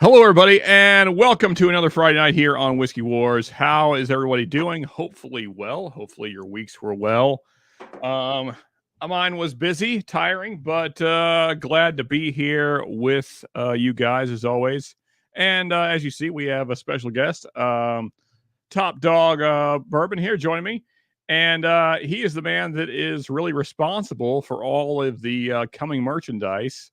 Hello, everybody, and welcome to another Friday night here on Whiskey Wars. How is everybody doing? Hopefully well. Hopefully your weeks were well. Um, Mine was busy, tiring, but glad to be here with you guys as always. And as you see, we have a special guest, Top Dog Bourbon here joining me. And he is the man that is really responsible for all of the coming merchandise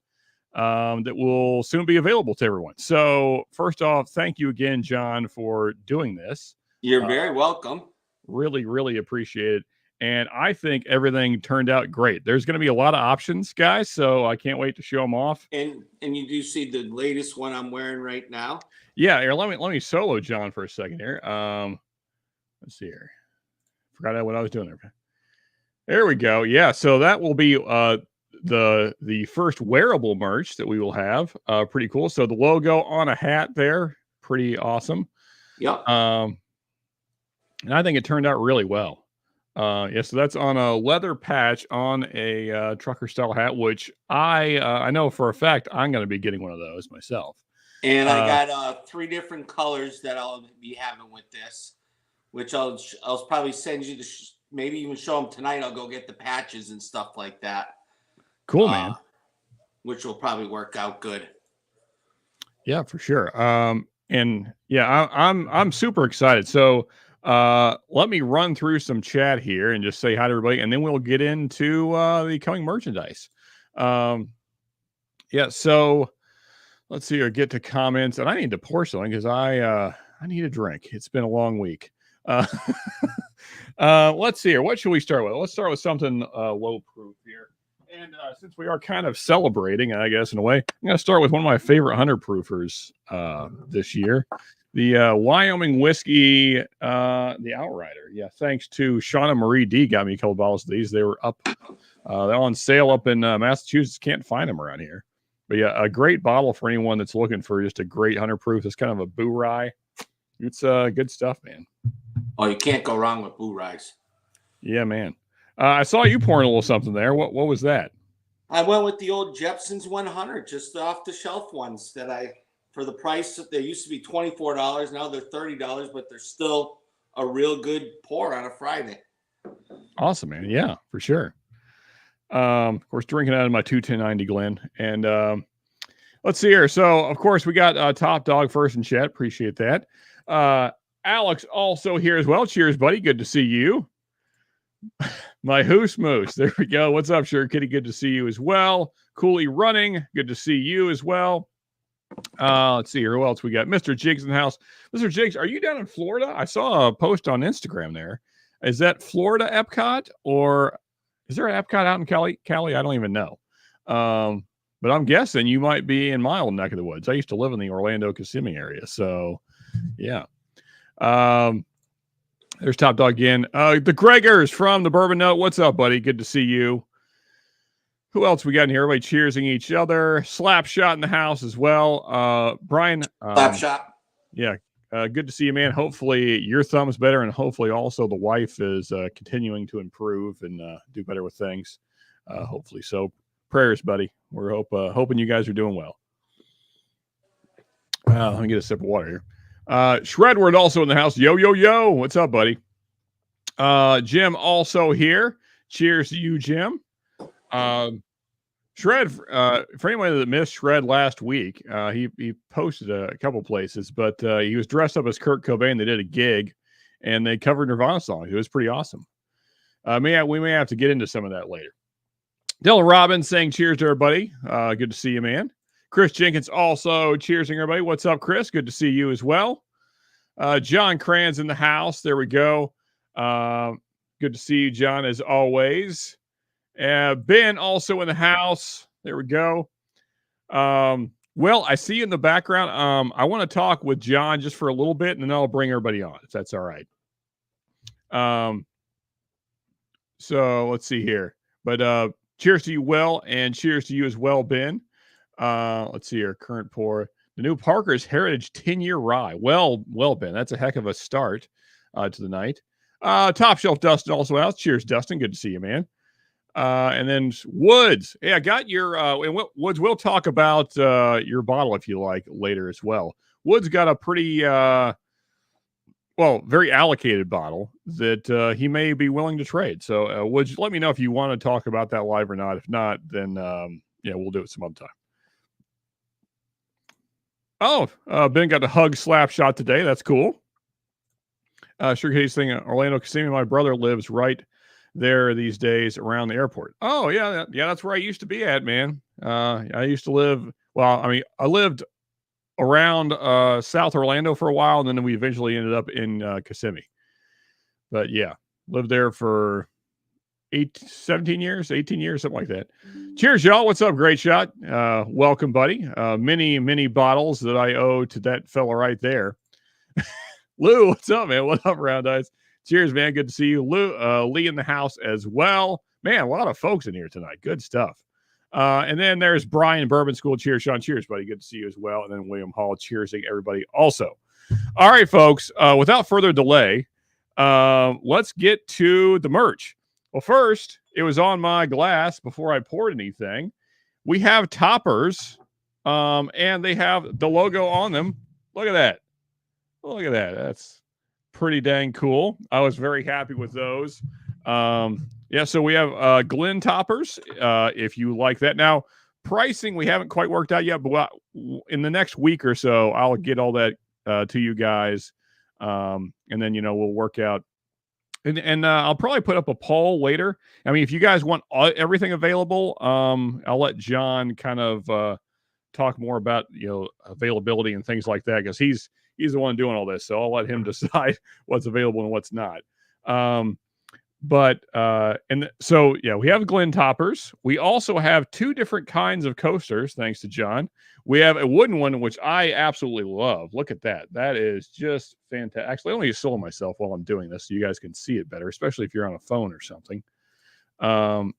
that will soon be available to everyone. So, first off, thank you again, John, for doing this. You're very welcome. Really, really appreciate it. And I think everything turned out great. There's going to be a lot of options, guys. So I can't wait to show them off. And you do see the latest one I'm wearing right now. Yeah, here, let me solo John for a second here. Let's see here. Forgot what I was doing there. There we go. Yeah, so that will be the first wearable merch that we will have. Pretty cool. So the logo on a hat there, pretty awesome. Yep. And I think it turned out really well. Yeah, so that's on a leather patch on a trucker style hat, which I know for a fact I'm going to be getting one of those myself. And I got 3 different colors that I'll be having with this, which I'll probably send you maybe even show them tonight. I'll go get the patches and stuff like that. Cool, man. Which will probably work out good. Yeah, for sure. And yeah, I'm super excited. So let me run through some chat here and just say hi to everybody, and then we'll get into the coming merchandise. Yeah, so let's see here, get to comments, and I need to pour something because I need a drink. It's been a long week. Let's see here. What should we start with? Let's start with something low proof here. And since we are kind of celebrating, I guess, in a way, I'm going to start with one of my favorite 100 proofers this year, the Wyoming Whiskey, the Outrider. Yeah, thanks to Shauna Marie D. got me a couple bottles of these. They were up. They're on sale up in Massachusetts. Can't find them around here. But yeah, a great bottle for anyone that's looking for just a great 100 proof. It's kind of a boo rye. It's good stuff, man. Oh, you can't go wrong with boo ryes. Yeah, man. I saw you pouring a little something there. What was that? I went with the old Jepson's 100, just off the shelf ones that for the price, they used to be $24. Now they're $30, but they're still a real good pour on a Friday. Awesome, man. Yeah, for sure. Of course, drinking out of my 21090 Glen. And let's see here. So, of course, we got Top Dog first in chat. Appreciate that. Alex also here as well. Cheers, buddy. Good to see you. My Hoos Moose. There we go. What's up, Sure Kitty? Good to see you as well. Cooley Running. Good to see you as well. Let's see here. Who else we got? Mr. Jigs in the house. Mr. Jigs, are you down in Florida? I saw a post on Instagram there. Is that Florida Epcot, or is there an Epcot out in Cali? I don't even know. But I'm guessing you might be in my old neck of the woods. I used to live in the Orlando Kissimmee area. So, yeah. There's Top Dog again. The Gregors from the Bourbon Note. What's up, buddy? Good to see you. Who else we got in here? Everybody cheersing each other. Slap Shot in the house as well. Brian. Slap Shot. Yeah. Good to see you, man. Hopefully your thumb's better, and hopefully also the wife is continuing to improve and do better with things. Hopefully so. Prayers, buddy. We're hoping you guys are doing well. Let me get a sip of water here. Shredward also in the house. Yo. What's up, buddy? Jim also here. Cheers to you, Jim. Shred, for anyone that missed Shred last week, he posted a couple places, but he was dressed up as Kurt Cobain. They did a gig, and they covered Nirvana songs. It was pretty awesome. We may have to get into some of that later. Dylan Robbins saying cheers to everybody. Good to see you, man. Chris Jenkins also cheersing everybody. What's up, Chris? Good to see you as well. John Cran's in the house. There we go. Good to see you, John, as always. Ben also in the house. There we go. Well, I see you in the background. I want to talk with John just for a little bit, and then I'll bring everybody on, if that's all right. So let's see here. But cheers to you, Will, and cheers to you as well, Ben. Let's see here. Current pour. The new Parker's Heritage 10-year rye. Well, Ben, that's a heck of a start to the night. Top Shelf Dustin also out. Cheers, Dustin. Good to see you, man. And then Woods. Hey, I got your and Woods, we'll talk about your bottle if you like later as well. Woods got a pretty very allocated bottle that he may be willing to trade. So Woods, let me know if you want to talk about that live or not. If not, then we'll do it some other time. Oh, Ben got a hug slap shot today. That's cool. Sugar Case thing, Orlando Kissimmee. My brother lives right there these days around the airport. Oh yeah, that's where I used to be at, man. I used to live. Well, I mean, I lived around South Orlando for a while, and then we eventually ended up in Kissimmee. But yeah, lived there for 18 years, something like that. Cheers, y'all. What's up? Great shot. Welcome, buddy. Many bottles that I owe to that fella right there. Lou, what's up, man? What up, Round Eyes? Cheers, man. Good to see you. Lee in the house as well. Man, a lot of folks in here tonight. Good stuff. And then there's Brian, Bourbon School. Cheers, Sean. Cheers, buddy. Good to see you as well. And then William Hall. Cheersing everybody also. All right, folks. Without further delay, let's get to the merch. Well, first, it was on my glass before I poured anything. We have toppers, and they have the logo on them. Look at that. Look at that. That's pretty dang cool. I was very happy with those. So we have Glen toppers, if you like that. Now, pricing we haven't quite worked out yet, but in the next week or so, I'll get all that to you guys. And then, we'll work out. And I'll probably put up a poll later. I mean, if you guys want everything available, I'll let John kind of talk more about, availability and things like that, because he's the one doing all this. So I'll let him decide what's available and what's not. We have Glen toppers. We also have two different kinds of coasters, thanks to John. We have a wooden one, which I absolutely love. Look at that. That is just fantastic. Actually, I only solo myself while I'm doing this so you guys can see it better, especially if you're on a phone or something. So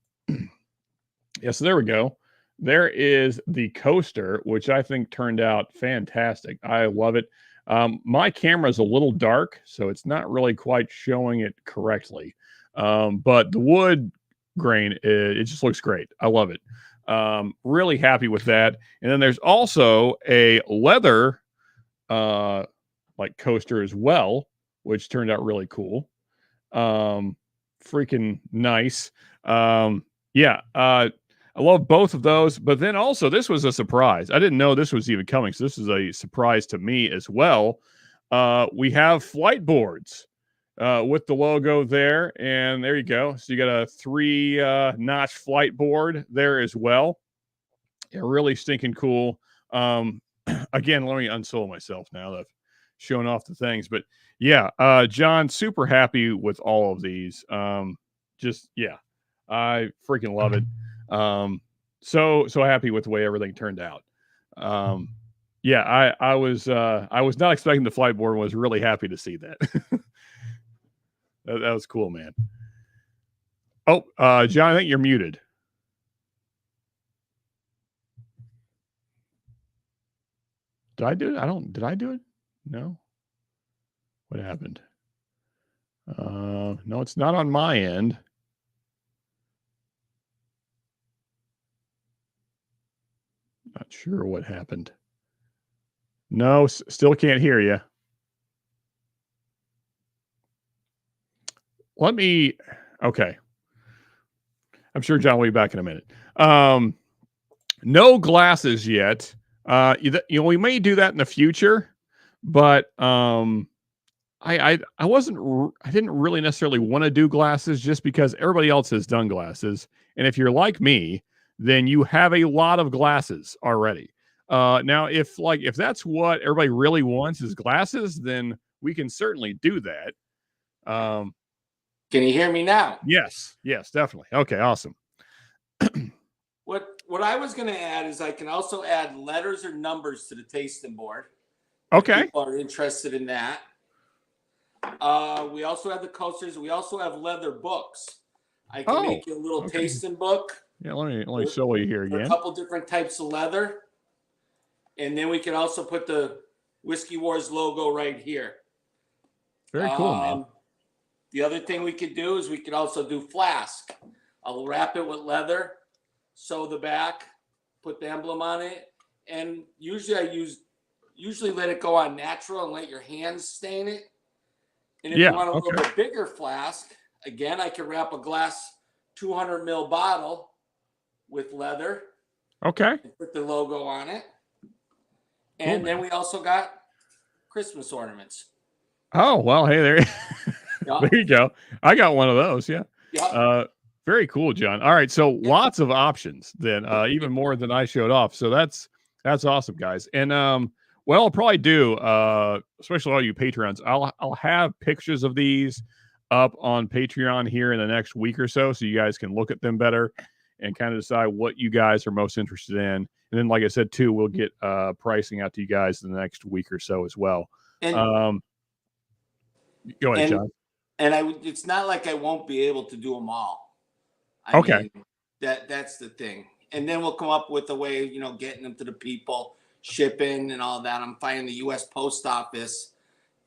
there we go. There is the coaster, which I think turned out fantastic. I love it. My camera is a little dark, so it's not really quite showing it correctly. But the wood grain, it just looks great. I love it. Really happy with that. And then there's also a leather coaster as well, which turned out really cool. Freaking nice. I love both of those, but then also this was a surprise. I didn't know this was even coming, so this is a surprise to me as well. We have flight boards with the logo there, and there you go. So you got a 3-notch flight board there as well. Yeah, really stinking cool. Again, let me unsole myself now that I've shown off the things, but yeah, John, super happy with all of these. I freaking love it. So happy with the way everything turned out. I was not expecting the flight board and was really happy to see that. that was cool, man. Oh, John, I think you're muted. Did I do it? Did I do it? No. What happened? No, it's not on my end. Not sure what happened. No, still can't hear you. Okay. I'm sure John will be back in a minute. No glasses yet. We may do that in the future, but I didn't really necessarily want to do glasses just because everybody else has done glasses. And if you're like me, then you have a lot of glasses already. Now, if that's what everybody really wants is glasses, then we can certainly do that. Can you hear me now? Yes, definitely. Okay, awesome. What I was going to add is I can also add letters or numbers to the tasting board. Okay. People are interested in that. We also have the coasters. We also have leather books. I can make you a little tasting book. Yeah, let me show you here again. A couple different types of leather. And then we can also put the Whiskey Wars logo right here. Very cool, man. The other thing we could do is we could also do flask. I'll wrap it with leather, sew the back, put the emblem on it, and usually let it go on natural and let your hands stain it. And if you want a little bit bigger flask, again, I can wrap a glass 200 ml bottle with leather. Okay. And put the logo on it. And then we also got Christmas ornaments. Oh, well, hey, there, there you go. I got one of those. Yeah. Yeah. Very cool, John. All right. So lots of options then, even more than I showed off. So that's awesome, guys. And, what I'll probably do, especially all you Patreons, I'll have pictures of these up on Patreon here in the next week or so you guys can look at them better and kind of decide what you guys are most interested in. And then, like I said, too, we'll get pricing out to you guys in the next week or so as well. And, go ahead, John. And it's not like I won't be able to do them all. I mean, that's the thing. And then we'll come up with a way, getting them to the people, shipping and all that. I'm finding the U.S. Post Office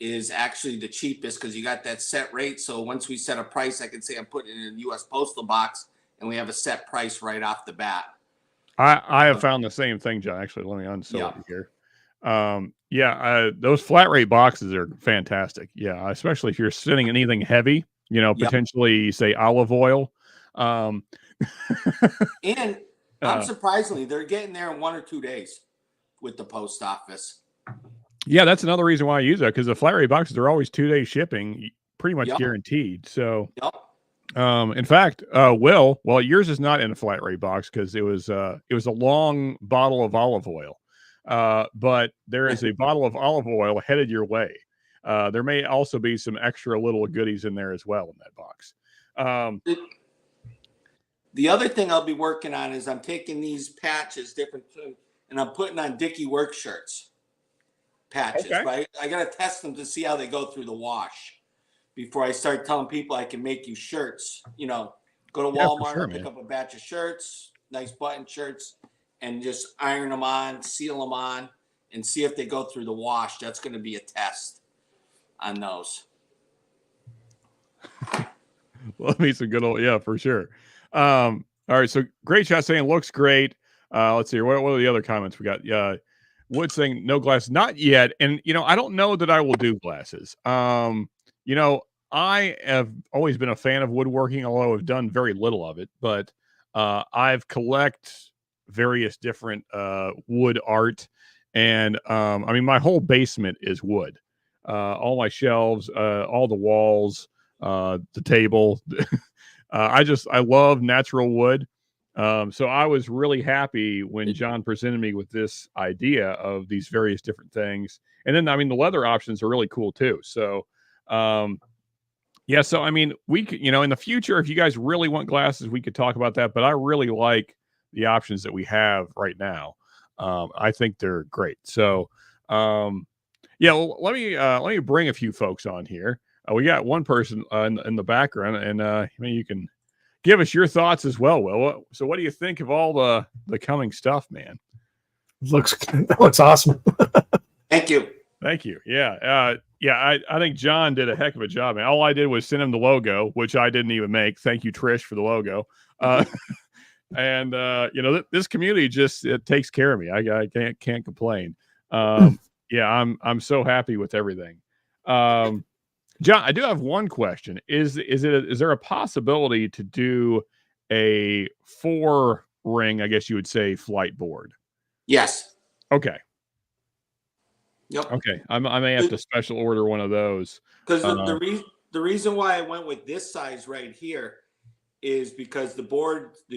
is actually the cheapest because you got that set rate. So once we set a price, I can say I'm putting it in a U.S. postal box, and we have a set price right off the bat. I have found the same thing, John. Actually, let me unsew it here. Those flat rate boxes are fantastic. Yeah, especially if you're sending anything heavy, potentially say olive oil. And unsurprisingly, they're getting there in 1 or 2 days with the post office. Yeah, that's another reason why I use that, because the flat rate boxes are always 2-day shipping, pretty much guaranteed. So, in fact, well, yours is not in a flat rate box because it was a long bottle of olive oil. But there is a bottle of olive oil headed your way. There may also be some extra little goodies in there as well in that box. The other thing I'll be working on is I'm taking these patches, and I'm putting on Dickie work shirts patches. Right? I got to test them to see how they go through the wash before I start telling people I can make you shirts. Go to Walmart, pick up a batch of shirts, nice button shirts, and just iron them on, seal them on, and see if they go through the wash. That's going to be a test on those. Well, that means some good old, for sure. All right, so great shot saying looks great. Let's see, what are the other comments we got? Wood saying no glasses, not yet. And I don't know that I will do glasses. I have always been a fan of woodworking, although I've done very little of it. But I've collect various different wood art, and my whole basement is wood. All my shelves, all the walls, the table. I love natural wood. So I was really happy when John presented me with this idea of these various different things. And then, the leather options are really cool too. So, so, we could, in the future, if you guys really want glasses, we could talk about that, but I really like the options that we have right now. I think they're great. So, let me bring a few folks on here. We got one person in the background, and you can give us your thoughts as well, Will. So what do you think of all the coming stuff, man? That looks awesome. Thank you. Thank you. Yeah. I think John did a heck of a job, man. All I did was send him the logo, which I didn't even make. Thank you, Trish, for the logo. And this community it takes care of me. I can't complain. I'm so happy with everything. John, I do have one question. Is there a possibility to do a 4-ring, I guess you would say, flight board? Yes. Okay. Yep. Okay. I may have to special order one of those. Because the reason why I went with this size right here is because the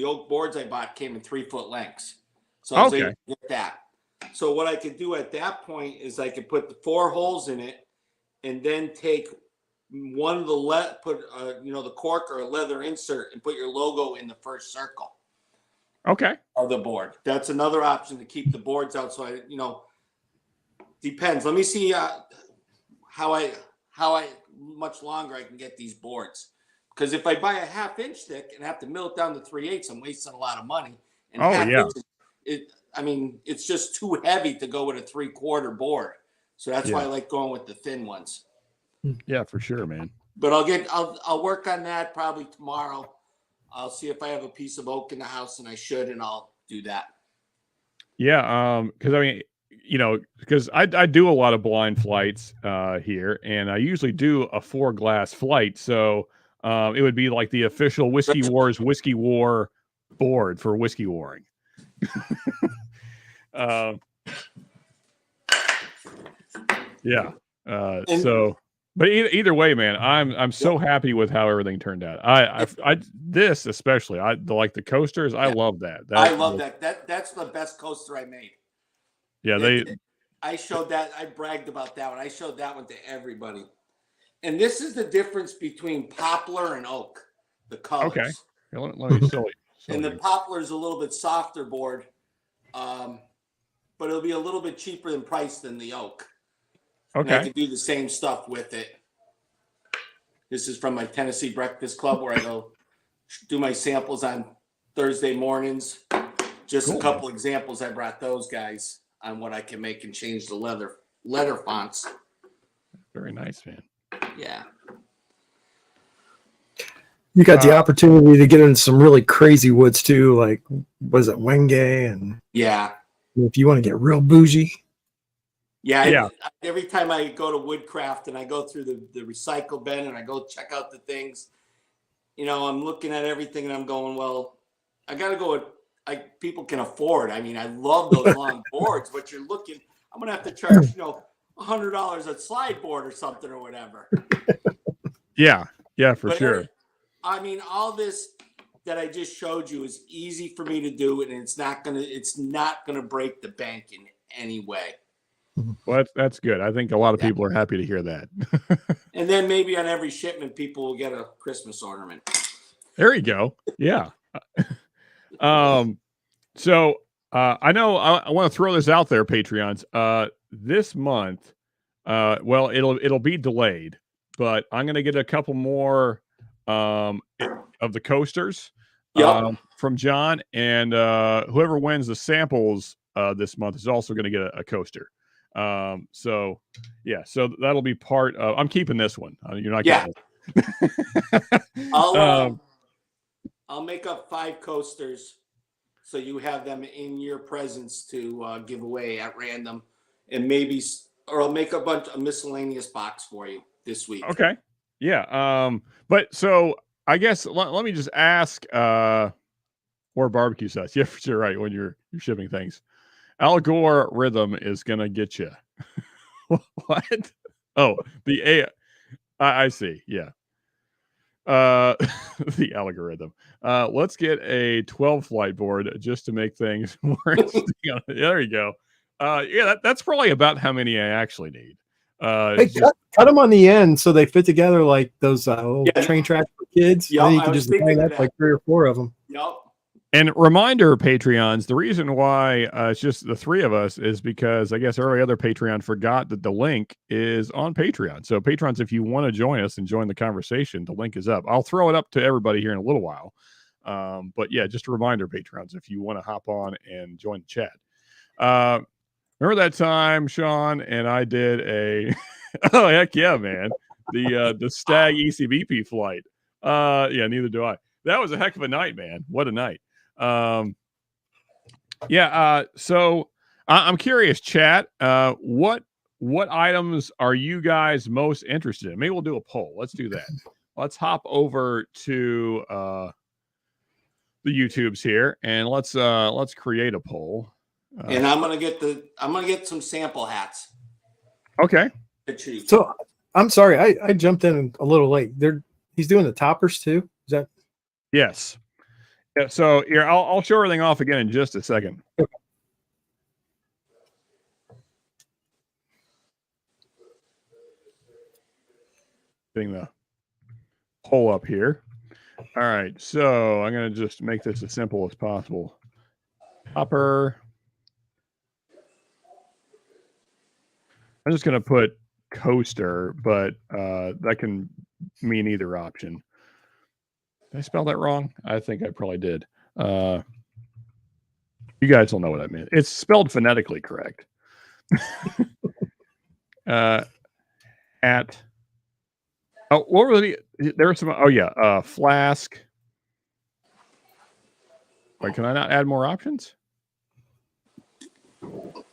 oak boards I bought came in 3-foot lengths. So I was able to get that. So what I could do at that point is I could put the 4 holes in it and then take one of the the cork or a leather insert and put your logo in the first circle. Okay. Of the board. That's another option to keep the boards out. So depends. Let me see how much longer I can get these boards. Because if I buy a 1/2 inch thick and have to mill it down to 3/8, I'm wasting a lot of money. And it's just too heavy to go with a 3/4 board. So that's why I like going with the thin ones. Yeah, for sure, man. But I'll work on that probably tomorrow. I'll see if I have a piece of oak in the house, and I should, and I'll do that. Yeah, because I mean, because I do a lot of blind flights here, and I usually do a 4-glass flight, so it would be like the official Whiskey Wars Whiskey War board for whiskey warring. Yeah. But either way, man, I'm so happy with how everything turned out. I this especially, I like the coasters. I love that. I love that. That's the best coaster I made. Yeah, I showed that. I bragged about that one. I showed that one to everybody. And this is the difference between poplar and oak. The colors. Okay. Let me show you. And the poplar is a little bit softer board, but it'll be a little bit cheaper in price than the oak. Okay. And I can do the same stuff with it. This is from my Tennessee Breakfast Club where I go do my samples on Thursday mornings. Just a couple examples. I brought those guys on what I can make and change the letter fonts. Very nice, man. Yeah. You got the opportunity to get into some really crazy woods too, like was it Wenge, and yeah. If you want to get real bougie. Yeah. Every time I go to Woodcraft and I go through the recycle bin and I go check out the things, I'm looking at everything and I'm going, well, I got to go with people can afford. I mean, I love those long boards, but I'm going to have to charge, $100 a slide board or something or whatever. Yeah, for sure. I mean, all this that I just showed you is easy for me to do, and it's not gonna break the bank in any way. Well, that's good. I think a lot of people are happy to hear that. And then maybe on every shipment, people will get a Christmas ornament. There you go. Yeah. So I know I want to throw this out there, Patreons. This month, well, it'll be delayed, but I'm gonna get a couple more of the coasters from John, and whoever wins the samples this month is also going to get a coaster. So that'll be part of. I'm keeping this one. You're not getting it. I'll make up 5 coasters so you have them in your presence to give away at random, and or I'll make a miscellaneous box for you this week. Okay. Yeah. But so I guess let me just ask, or barbecue sauce. Yeah, for sure. Right. When you're shipping things, algorithm is going to get you. What? Oh, the A. I see. Yeah. The algorithm. Let's get a 12 flight board just to make things more interesting. There you go. That's probably about how many I actually need. Hey, cut them on the end so they fit together like those little train tracks for kids. Yep, then you can just line up like 3 or 4 of them. Yep. And reminder, Patreons, the reason why it's just the 3 of us is because I guess every other Patreon forgot that the link is on Patreon. So Patrons, if you want to join us and join the conversation, the link is up. I'll throw it up to everybody here in a little while. But yeah, just a reminder, Patrons, if you want to hop on and join the chat. Remember that time, Sean, and I did a oh heck yeah, man. The Stag ECBP flight. Yeah, neither do I. That was a heck of a night, man. What a night. So I'm curious, chat, what items are you guys most interested in? Maybe we'll do a poll. Let's do that. Let's hop over to the YouTubes here and let's create a poll. And I'm gonna get some sample hats. Okay. So I'm sorry, I jumped in a little late. He's doing the toppers too. Is that? Yes. Yeah, so here I'll show everything off again in just a second. Okay. Getting the poll up here. All right, so I'm gonna just make this as simple as possible. Topper. I'm just gonna put coaster, but that can mean either option. Did I spell that wrong? I think I probably did. You guys will know what I mean. It's spelled phonetically correct. What were there were some? Oh yeah, flask. Wait, can I not add more options?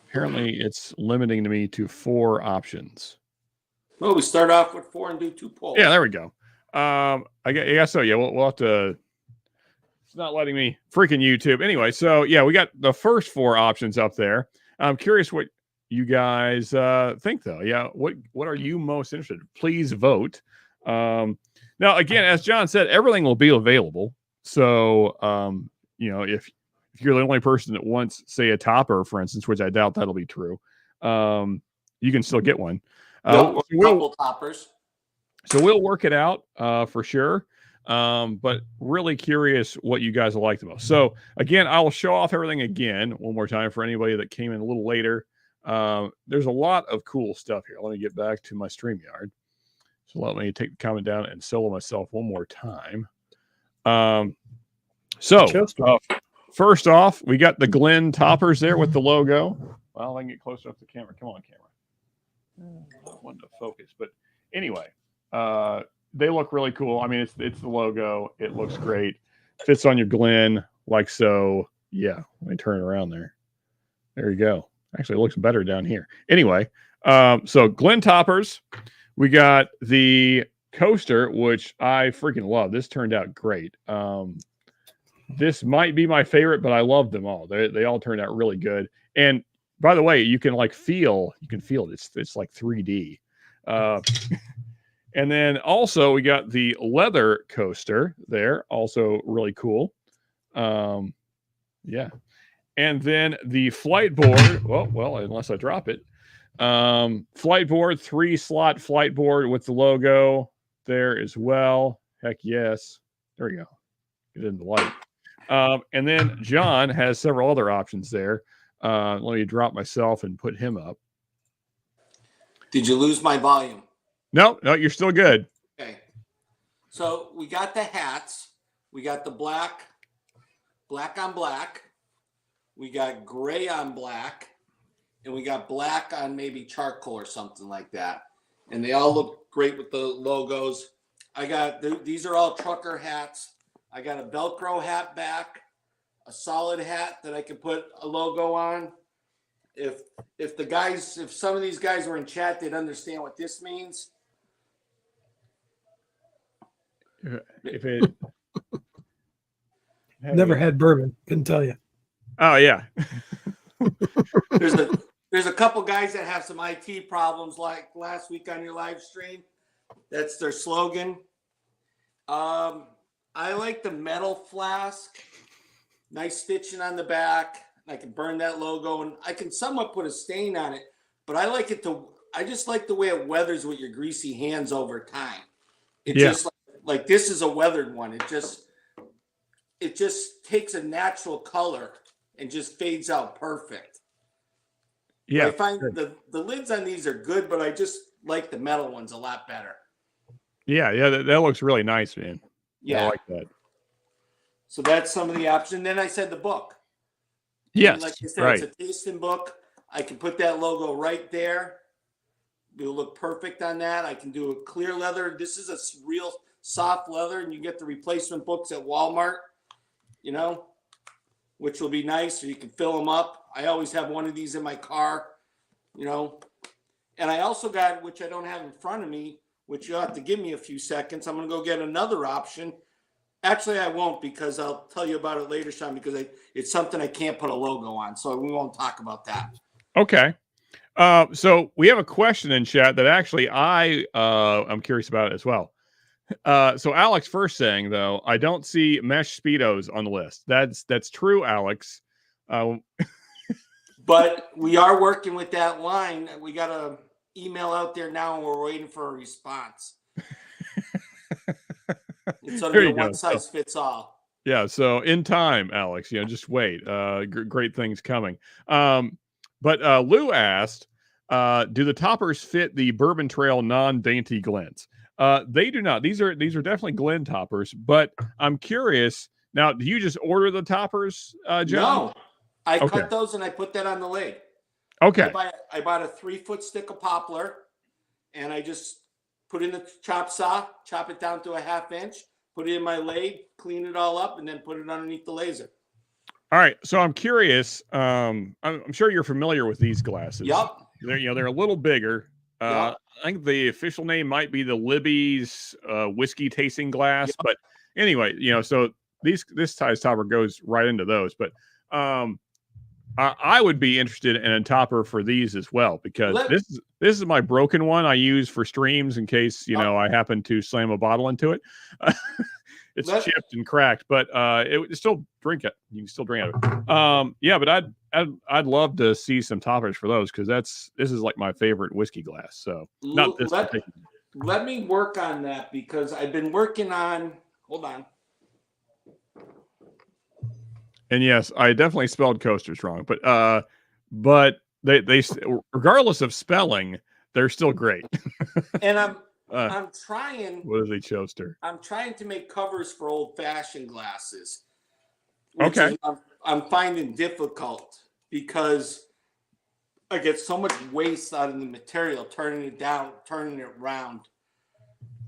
Apparently, it's limiting to me to 4 options. Well, we start off with 4 and do 2 polls. Yeah, there we go. I guess so. Yeah, we'll have to. It's not letting me. Freaking YouTube. Anyway, so yeah, we got the first 4 options up there. I'm curious what you guys think, though. Yeah, what are you most interested in? Please vote. Now, again, as John said, everything will be available. So, if you're the only person that wants, say, a topper, for instance, which I doubt that'll be true, you can still get one. Couple toppers. So we'll work it out for sure. But really curious what you guys will like the most. So again, I will show off everything again one more time for anybody that came in a little later. There's a lot of cool stuff here. Let me get back to my StreamYard. So let me take the comment down and solo myself one more time. First off, we got the Glen toppers there with the logo. Well, I can get closer up to the camera. Come on, camera. Not one to focus, but anyway, they look really cool. I mean, it's the logo. It looks great. Fits on your Glen like so. Yeah, let me turn it around there. There you go. Actually, it looks better down here. Anyway, so Glen toppers. We got the coaster, which I freaking love. This turned out great. This might be my favorite, but I love them all. They all turned out really good. And by the way, you can feel it. It's like 3D. And then also we got the leather coaster there, also really cool. Yeah. And then the flight board. Well, unless I drop it. Flight board, 3-slot flight board with the logo there as well. Heck yes. There we go. Get in the light. And then John has several other options there. Let me drop myself and put him up. Did you lose my volume? No, you're still good. Okay. So we got the hats. We got the black on black. We got gray on black. And we got black on maybe charcoal or something like that. And they all look great with the logos. I got, these are all trucker hats. I got a Velcro hat back, a solid hat that I could put a logo on. If some of these guys were in chat, they'd understand what this means. Never had bourbon, couldn't tell you. Oh yeah. There's a couple guys that have some IT problems, like last week on your live stream. That's their slogan. I like the metal flask. Nice stitching on the back. I can burn that logo, and I can somewhat put a stain on it. But I just like the way it weathers with your greasy hands over time. Just like this is a weathered one. It just takes a natural color and just fades out perfect. Yeah, I find the lids on these are good, but I just like the metal ones a lot better. Yeah, that looks really nice, man. Yeah, I like that. So that's some of the options. Then I said the book. Yes, and like I said, it's a tasting book. I can put that logo right there. It'll look perfect on that. I can do a clear leather. This is a real soft leather, and you get the replacement books at Walmart, which will be nice, so you can fill them up. I always have one of these in my car, And I also got, which I don't have in front of me, which you'll have to give me a few seconds. I'm going to go get another option. Actually, I won't, because I'll tell you about it later, Sean, because it's something I can't put a logo on, so we won't talk about that. Okay. So we have a question in chat that actually I'm curious about it as well. So Alex first saying, though, I don't see mesh Speedos on the list. That's true, Alex. But we are working with that line. We got an email out there now, and we're waiting for a response. It's going to be a one-size-fits-all. Yeah, so in time, Alex, just wait. Great things coming. But Lou asked, do the toppers fit the Bourbon Trail non-dainty Glens? They do not. These are definitely Glen toppers, but I'm curious. Now, do you just order the toppers, John? No. I cut those and I put that on the lid. Okay. I bought a 3-foot stick of poplar, and I just put in the chop saw, chop it down to a 1/2 inch, put it in my lathe, clean it all up, and then put it underneath the laser. All right, so I'm curious. I'm sure you're familiar with these glasses. Yep. They're a little bigger. Yep. I think the official name might be the Libby's whiskey tasting glass, Yep. but anyway, so this size topper goes right into those. But I would be interested in a topper for these as well, because this is my broken one I use for streams in case I happen to slam a bottle into it. It's chipped and cracked, but it still drink it. You can still drink it. Yeah, but I'd love to see some toppers for those, because this is like my favorite whiskey glass. So not this particular. Let me work on that, because I've been working on. Hold on. And yes, I definitely spelled coasters wrong, but they regardless of spelling, they're still great. And I'm trying. What is a choaster? I'm trying to make covers for old-fashioned glasses. Okay. I'm finding difficult, because I get so much waste out of the material, turning it down, turning it round.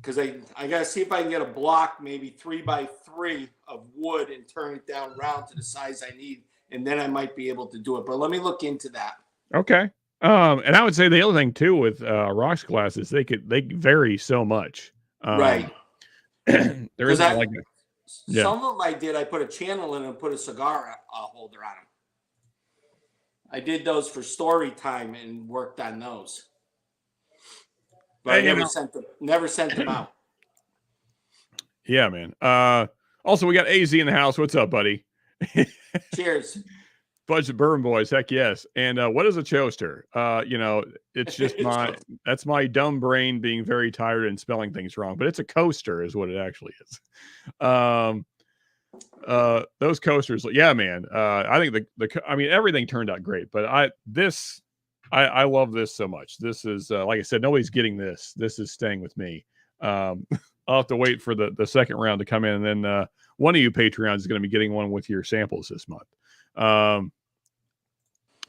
Because I got to see if I can get a block, maybe 3x3 of wood, and turn it down round to the size I need. And then I might be able to do it. But let me look into that. Okay. And I would say the other thing too with rocks glasses, they vary so much. Right. There is like some of them I did. I put a channel in and put a cigar holder on them. I did those for story time and worked on those. But I never sent them out. Yeah, man. Also, we got AZ in the house. What's up, buddy? Cheers. Budget Bourbon Boys, heck yes. And what is a choaster? It's just that's my dumb brain being very tired and spelling things wrong. But it's a coaster, is what it actually is. Those coasters, yeah, man. I think everything turned out great, but I love this so much. This is like I said, nobody's getting this. This is staying with me. I'll have to wait for the second round to come in, and then one of you Patreons is going to be getting one with your samples this month.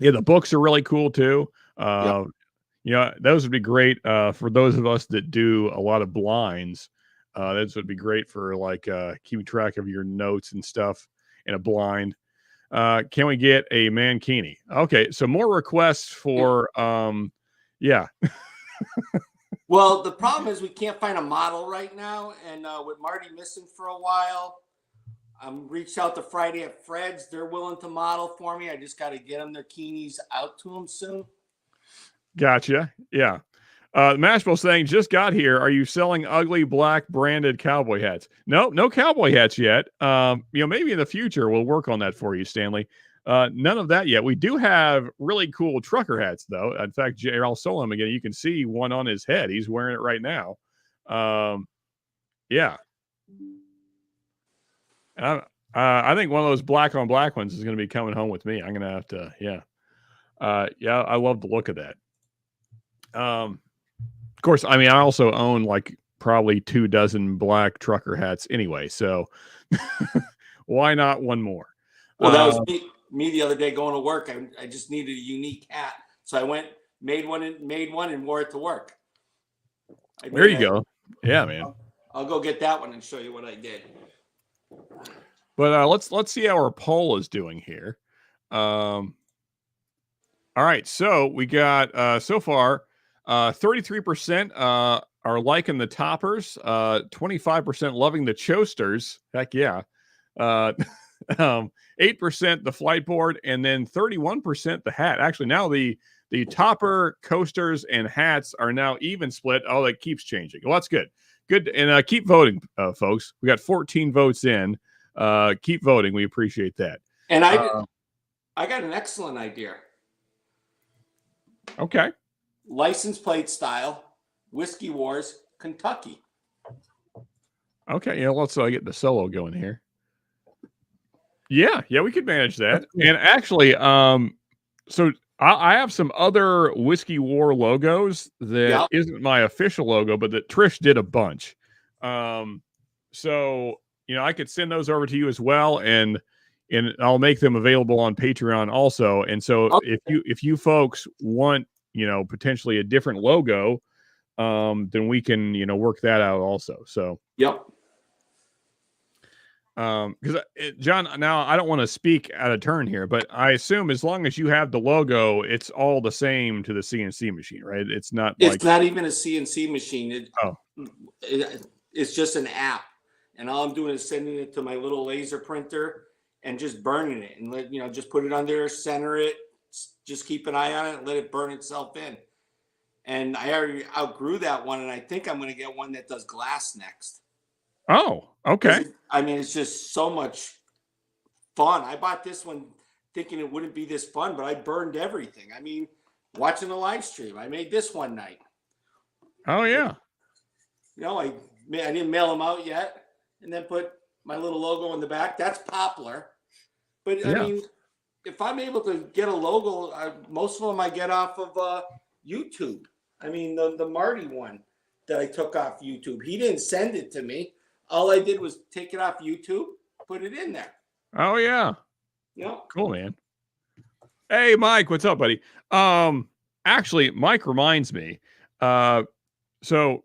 Yeah, the books are really cool too. Those would be great for those of us that do a lot of blinds. Those would be great for like keeping track of your notes and stuff in a blind. Can we get a mankini? Okay, so more requests for yeah. Well, the problem is we can't find a model right now, and with Marty missing for a while, I'm reached out to Friday at Fred's. They're willing to model for me. I just got to get them their keenies out to them soon. Gotcha. Yeah. Mashville saying, just got here. Are you selling ugly black branded cowboy hats? No cowboy hats yet. Maybe in the future we'll work on that for you, Stanley. None of that yet. We do have really cool trucker hats, though. In fact, I'll sell him again. You can see one on his head. He's wearing it right now. Yeah. And I think one of those black on black ones is going to be coming home with me. I'm going to have to, yeah. I love the look of that. Of course, I also own like probably 24 black trucker hats anyway. So why not one more? Well, that was me the other day going to work. I just needed a unique hat. So I went, made one and wore it to work. There you go. Yeah, man. I'll go get that one and show you what I did. But let's see how our poll is doing here. All right, so we got so far 33% are liking the toppers, 25% loving the choasters. Heck yeah. 8% the flight board, and then 31% the hat. Actually, now the topper, coasters, and hats are now even split. Oh, that keeps changing. Well, that's good. Good, and keep voting, folks. We got 14 votes in. Keep voting. We appreciate that. And I got an excellent idea. Okay. License plate style, Whiskey Wars, Kentucky. Okay, yeah, let's get the solo going here. Yeah, we could manage that. And actually, so I have some other Whiskey War logos that isn't my official logo, but that Trish did a bunch. So I could send those over to you as well, and I'll make them available on Patreon also. And so if you folks want potentially a different logo, then we can work that out also. So yep. Because John, now I don't want to speak out of turn here, but I assume as long as you have the logo, it's all the same to the CNC machine, right? It's not like It's not even a CNC machine. Oh. It's just an app, and all I'm doing is sending it to my little laser printer and just burning it, and just put it under, center it, just keep an eye on it, and let it burn itself in. And I already outgrew that one, and I think I'm going to get one that does glass next. Oh, okay. It's just so much fun. I bought this one thinking it wouldn't be this fun, but I burned everything. I mean, watching the live stream, I made this one night. Oh yeah. I didn't mail them out yet, and then put my little logo in the back. That's Poplar. But Yeah. I mean, if I'm able to get a logo, most of them I get off of YouTube. I mean, the Marty one that I took off YouTube, he didn't send it to me. All I did was take it off YouTube, put it in there. Oh yeah. Yep. Cool, man. Hey, Mike, what's up, buddy? Actually, Mike reminds me. So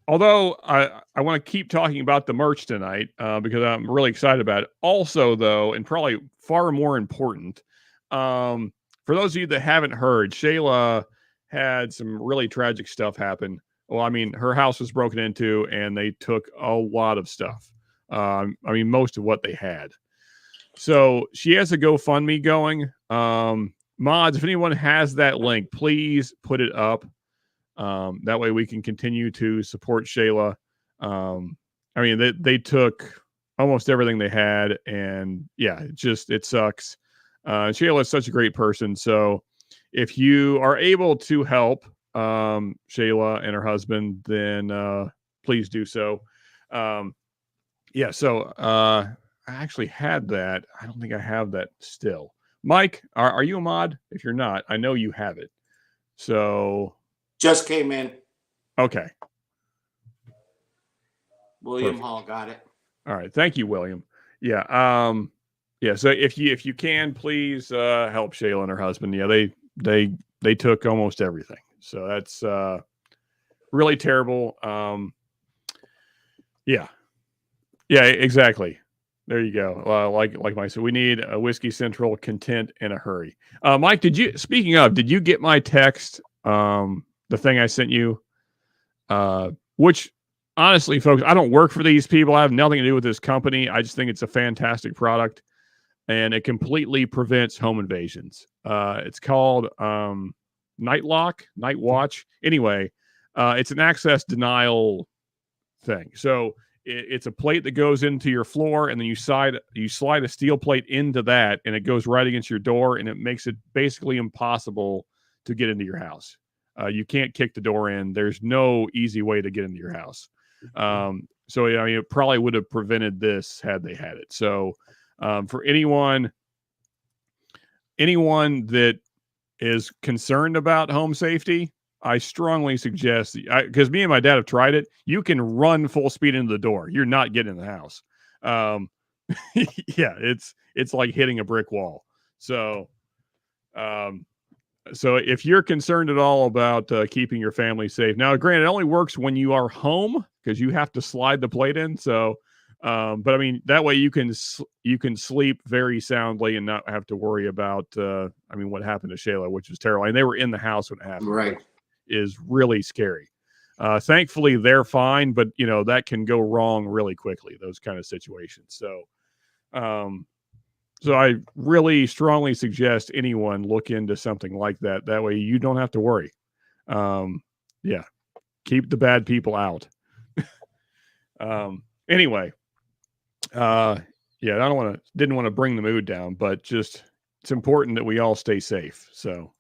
although I want to keep talking about the merch tonight, because I'm really excited about it. Also, though, and probably far more important, for those of you that haven't heard, Shayla had some really tragic stuff happen. Well, I mean, her house was broken into, and they took a lot of stuff. I mean, most of what they had. So she has a GoFundMe going. Mods, if anyone has that link, please put it up. That way we can continue to support Shayla. I mean, they took almost everything they had, and yeah, it sucks. Shayla is such a great person. So if you are able to help Shayla and her husband, then please do so. Yeah, so I actually had that. I don't think I have that still. Mike, are you a mod? If you're not, I know you have it. So just came in. Okay. William Perfect. Hall got it. All right. Thank you, William. Yeah. Yeah. So if you can, please help Shayla and her husband. Yeah, they took almost everything. So that's really terrible. Yeah. Yeah, exactly. There you go. Like Mike said, we need a Whiskey Central content in a hurry. Mike, speaking of, did you get my text? The thing I sent you, which honestly, folks, I don't work for these people. I have nothing to do with this company. I just think it's a fantastic product, and it completely prevents home invasions. It's called Night Watch. Anyway, it's an access denial thing. So it's a plate that goes into your floor, and then you slide a steel plate into that, and it goes right against your door, and it makes it basically impossible to get into your house. You can't kick the door in. There's no easy way to get into your house. So I mean, it probably would have prevented this had they had it. So for anyone that is concerned about home safety, I strongly suggest, because me and my dad have tried it, you can run full speed into the door. You're not getting in the house. Yeah, it's like hitting a brick wall. So if you're concerned at all about keeping your family safe, now granted, it only works when you are home because you have to slide the plate in. So, but I mean, that way you can sleep very soundly and not have to worry about, I mean, what happened to Shayla, which was terrible. And they were in the house when it happened. Right. Is really scary. Thankfully, they're fine, but that can go wrong really quickly. Those kind of situations. So, so I really strongly suggest anyone look into something like that. That way, you don't have to worry. Yeah, keep the bad people out. Anyway, yeah, didn't want to bring the mood down, but just it's important that we all stay safe. So.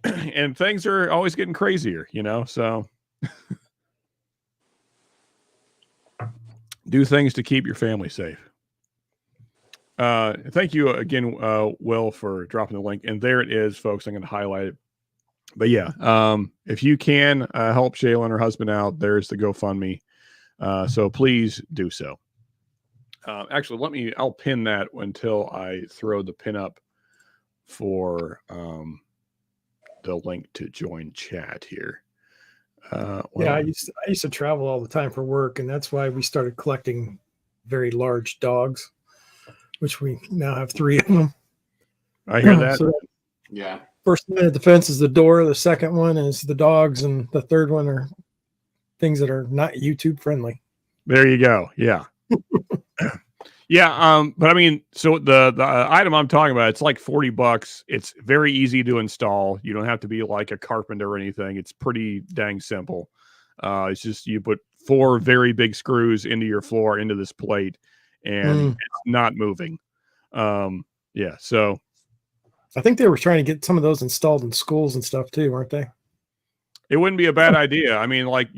And things are always getting crazier, so do things to keep your family safe. Thank you again, Will, for dropping the link. And there it is, folks. I'm going to highlight it. But yeah, if you can help Shayla and her husband out, there's the GoFundMe. So please do so. Actually, I'll pin that until I throw the pin up for the link to join chat here. Yeah, I used to travel all the time for work, and that's why we started collecting very large dogs, which we now have 3 of them. I hear that. So Yeah. first line of defense is the door. The second one is the dogs, and the third one are things that are not YouTube friendly. There you go. Yeah. Yeah. But I mean, so the item I'm talking about, it's like $40. It's very easy to install. You don't have to be like a carpenter or anything. It's pretty dang simple. It's just you put 4 very big screws into your floor, into this plate, and it's not moving. Yeah. So I think they were trying to get some of those installed in schools and stuff too, weren't they? it wouldn't be a bad idea. I mean, like,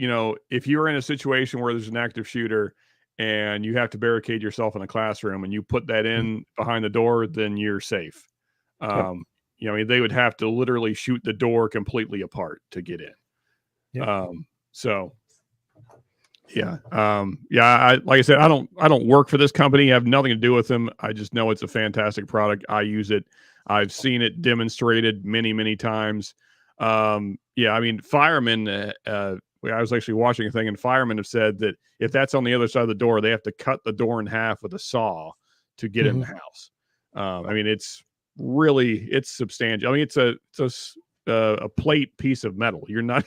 if you're in a situation where there's an active shooter and you have to barricade yourself in a classroom and you put that in behind the door, then you're safe. I mean, they would have to literally shoot the door completely apart to get in. Yep. So yeah. Like I said, I don't work for this company. I have nothing to do with them. I just know it's a fantastic product. I use it. I've seen it demonstrated many, many times. I mean, firemen, I was actually watching a thing, and firemen have said that if that's on the other side of the door, they have to cut the door in half with a saw to get in the house. I mean, it's substantial. I mean, it's a plate piece of metal. You're not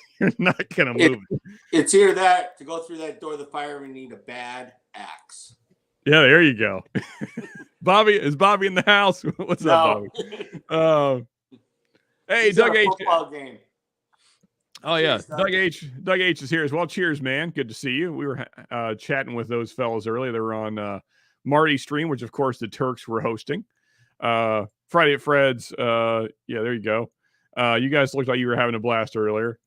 gonna move it. It's either that to go through that door, the firemen need a bad axe. Yeah, there you go. Bobby, is Bobby in the house? What's up, Bobby? Hey, He's Doug at a H. football game. Oh yeah, Cheers, Doug. Doug H is here as well. Cheers, man. Good to see you. We were chatting with those fellas earlier. They were on Marty's stream, which of course the Turks were hosting. Friday at Fred's. Yeah, there you go. You guys looked like you were having a blast earlier.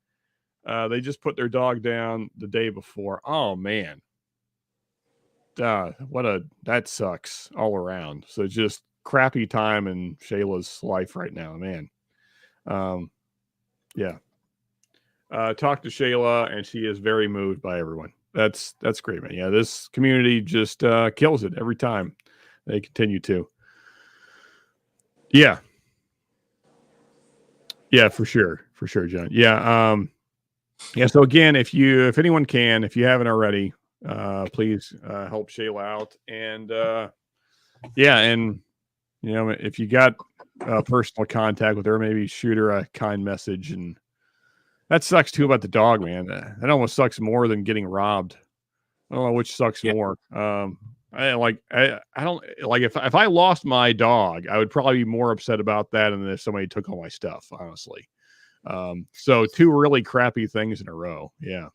They just put their dog down the day before. Oh man. That sucks all around. So just crappy time in Shayla's life right now, man. Yeah. Talked to Shayla and she is very moved by everyone. That's great, man. Yeah, this community just kills it every time. They continue to. Yeah. Yeah, for sure, John. Yeah. Yeah. So again, if anyone can, if you haven't already, please help Shayla out. And and if you got personal contact with her, maybe shoot her a kind message. And that sucks too about the dog, man. That almost sucks more than getting robbed. I don't know which sucks more. I don't like if I lost my dog, I would probably be more upset about that than if somebody took all my stuff, honestly. So 2 really crappy things in a row. Yeah.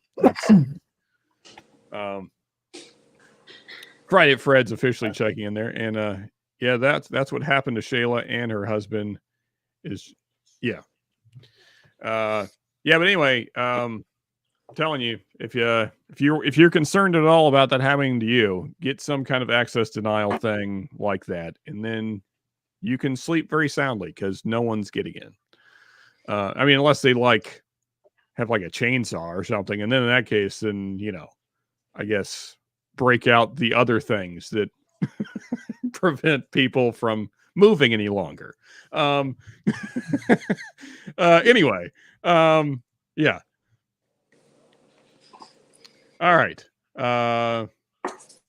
Friday at Fred's officially checking in there. And yeah, that's what happened to Shayla and her husband is but anyway, telling you, if you're concerned at all about that happening to you, get some kind of access denial thing like that, and then you can sleep very soundly because no one's getting in. I mean, unless they have like a chainsaw or something, and then in that case, then I guess break out the other things that prevent people from moving any longer. Anyway, yeah. All right. Yeah,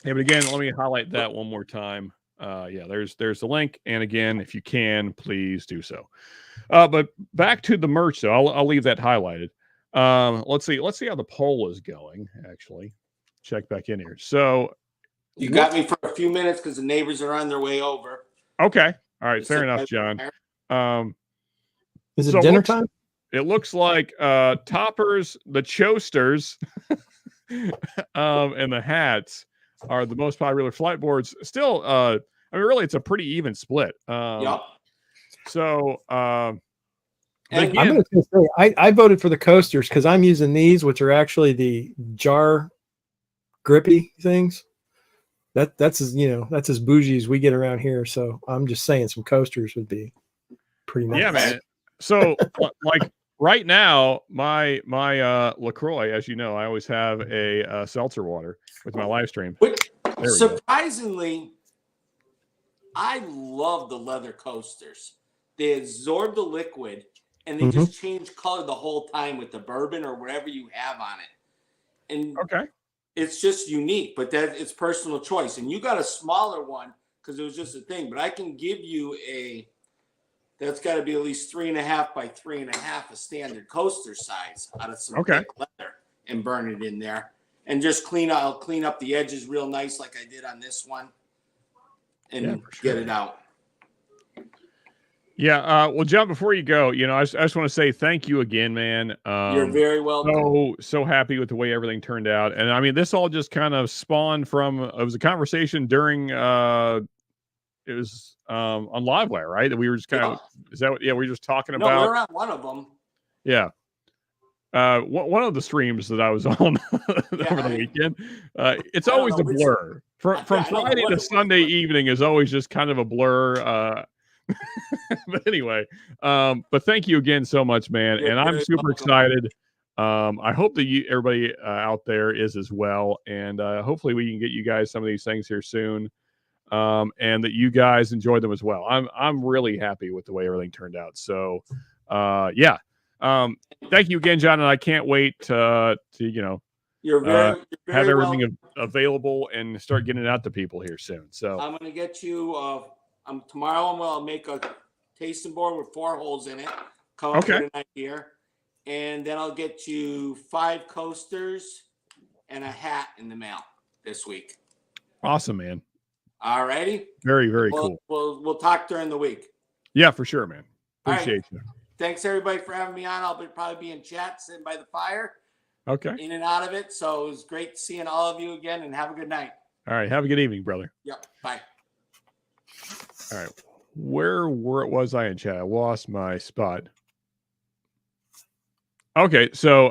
but again, let me highlight that one more time. Yeah, there's the link, and again, if you can, please do so. But back to the merch, though. I'll leave that highlighted. Let's see how the poll is going. Actually, check back in here. So you got me for a few minutes because the neighbors are on their way over. Okay. All right. Fair enough, John. Is it dinner time? It looks like toppers, the Chosters, and the hats are the most popular flight boards. Still, I mean, really, it's a pretty even split. Yep. So, I'm going to say I voted for the coasters because I'm using these, which are actually the jar grippy things. That's as bougie as we get around here. So I'm just saying some coasters would be pretty nice. Yeah, man. So like right now, my LaCroix, as you know, I always have a seltzer water with my live stream. Surprisingly, I love the leather coasters. They absorb the liquid and they just change color the whole time with the bourbon or whatever you have on it. And okay. it's just unique, but that it's personal choice. And you got a smaller one because it was just a thing. But I can give you that's got to be at least 3.5 by 3.5, a standard coaster size out of some thick leather, and burn it in there. And just I'll clean up the edges real nice like I did on this one, and get it out. Yeah. Well, John, before you go, I just want to say thank you again, man. You're very welcome. So happy with the way everything turned out. And I mean, this all just kind of spawned from, it was a conversation during, it was on Livewire, right? That we were just kind of, is that what, we were just talking about? No, we're on one of them. Yeah. One of the streams that I was on over the weekend, it's always a blur. From Friday to Sunday evening is always just kind of a blur. But anyway, but thank you again so much, man. And I'm super excited. I hope that everybody out there is as well. And hopefully we can get you guys some of these things here soon. And that you guys enjoy them as well. I'm really happy with the way everything turned out. So yeah. Thank you again, John, and I can't wait to you're very have everything available and start getting it out to people here soon. So I'm gonna get you tomorrow. I'll make a tasting board with 4 holes in it. Come up with an idea, and then I'll get you 5 coasters and a hat in the mail this week. Awesome, man. All righty. Very, very cool. We'll talk during the week. Yeah, for sure, man. Appreciate you. Thanks everybody for having me on. I'll probably be in chat, sitting by the fire. Okay. In and out of it. So it was great seeing all of you again, and have a good night. All right. Have a good evening, brother. Yep. Bye. All right. Where was I in chat? I lost my spot. Okay. So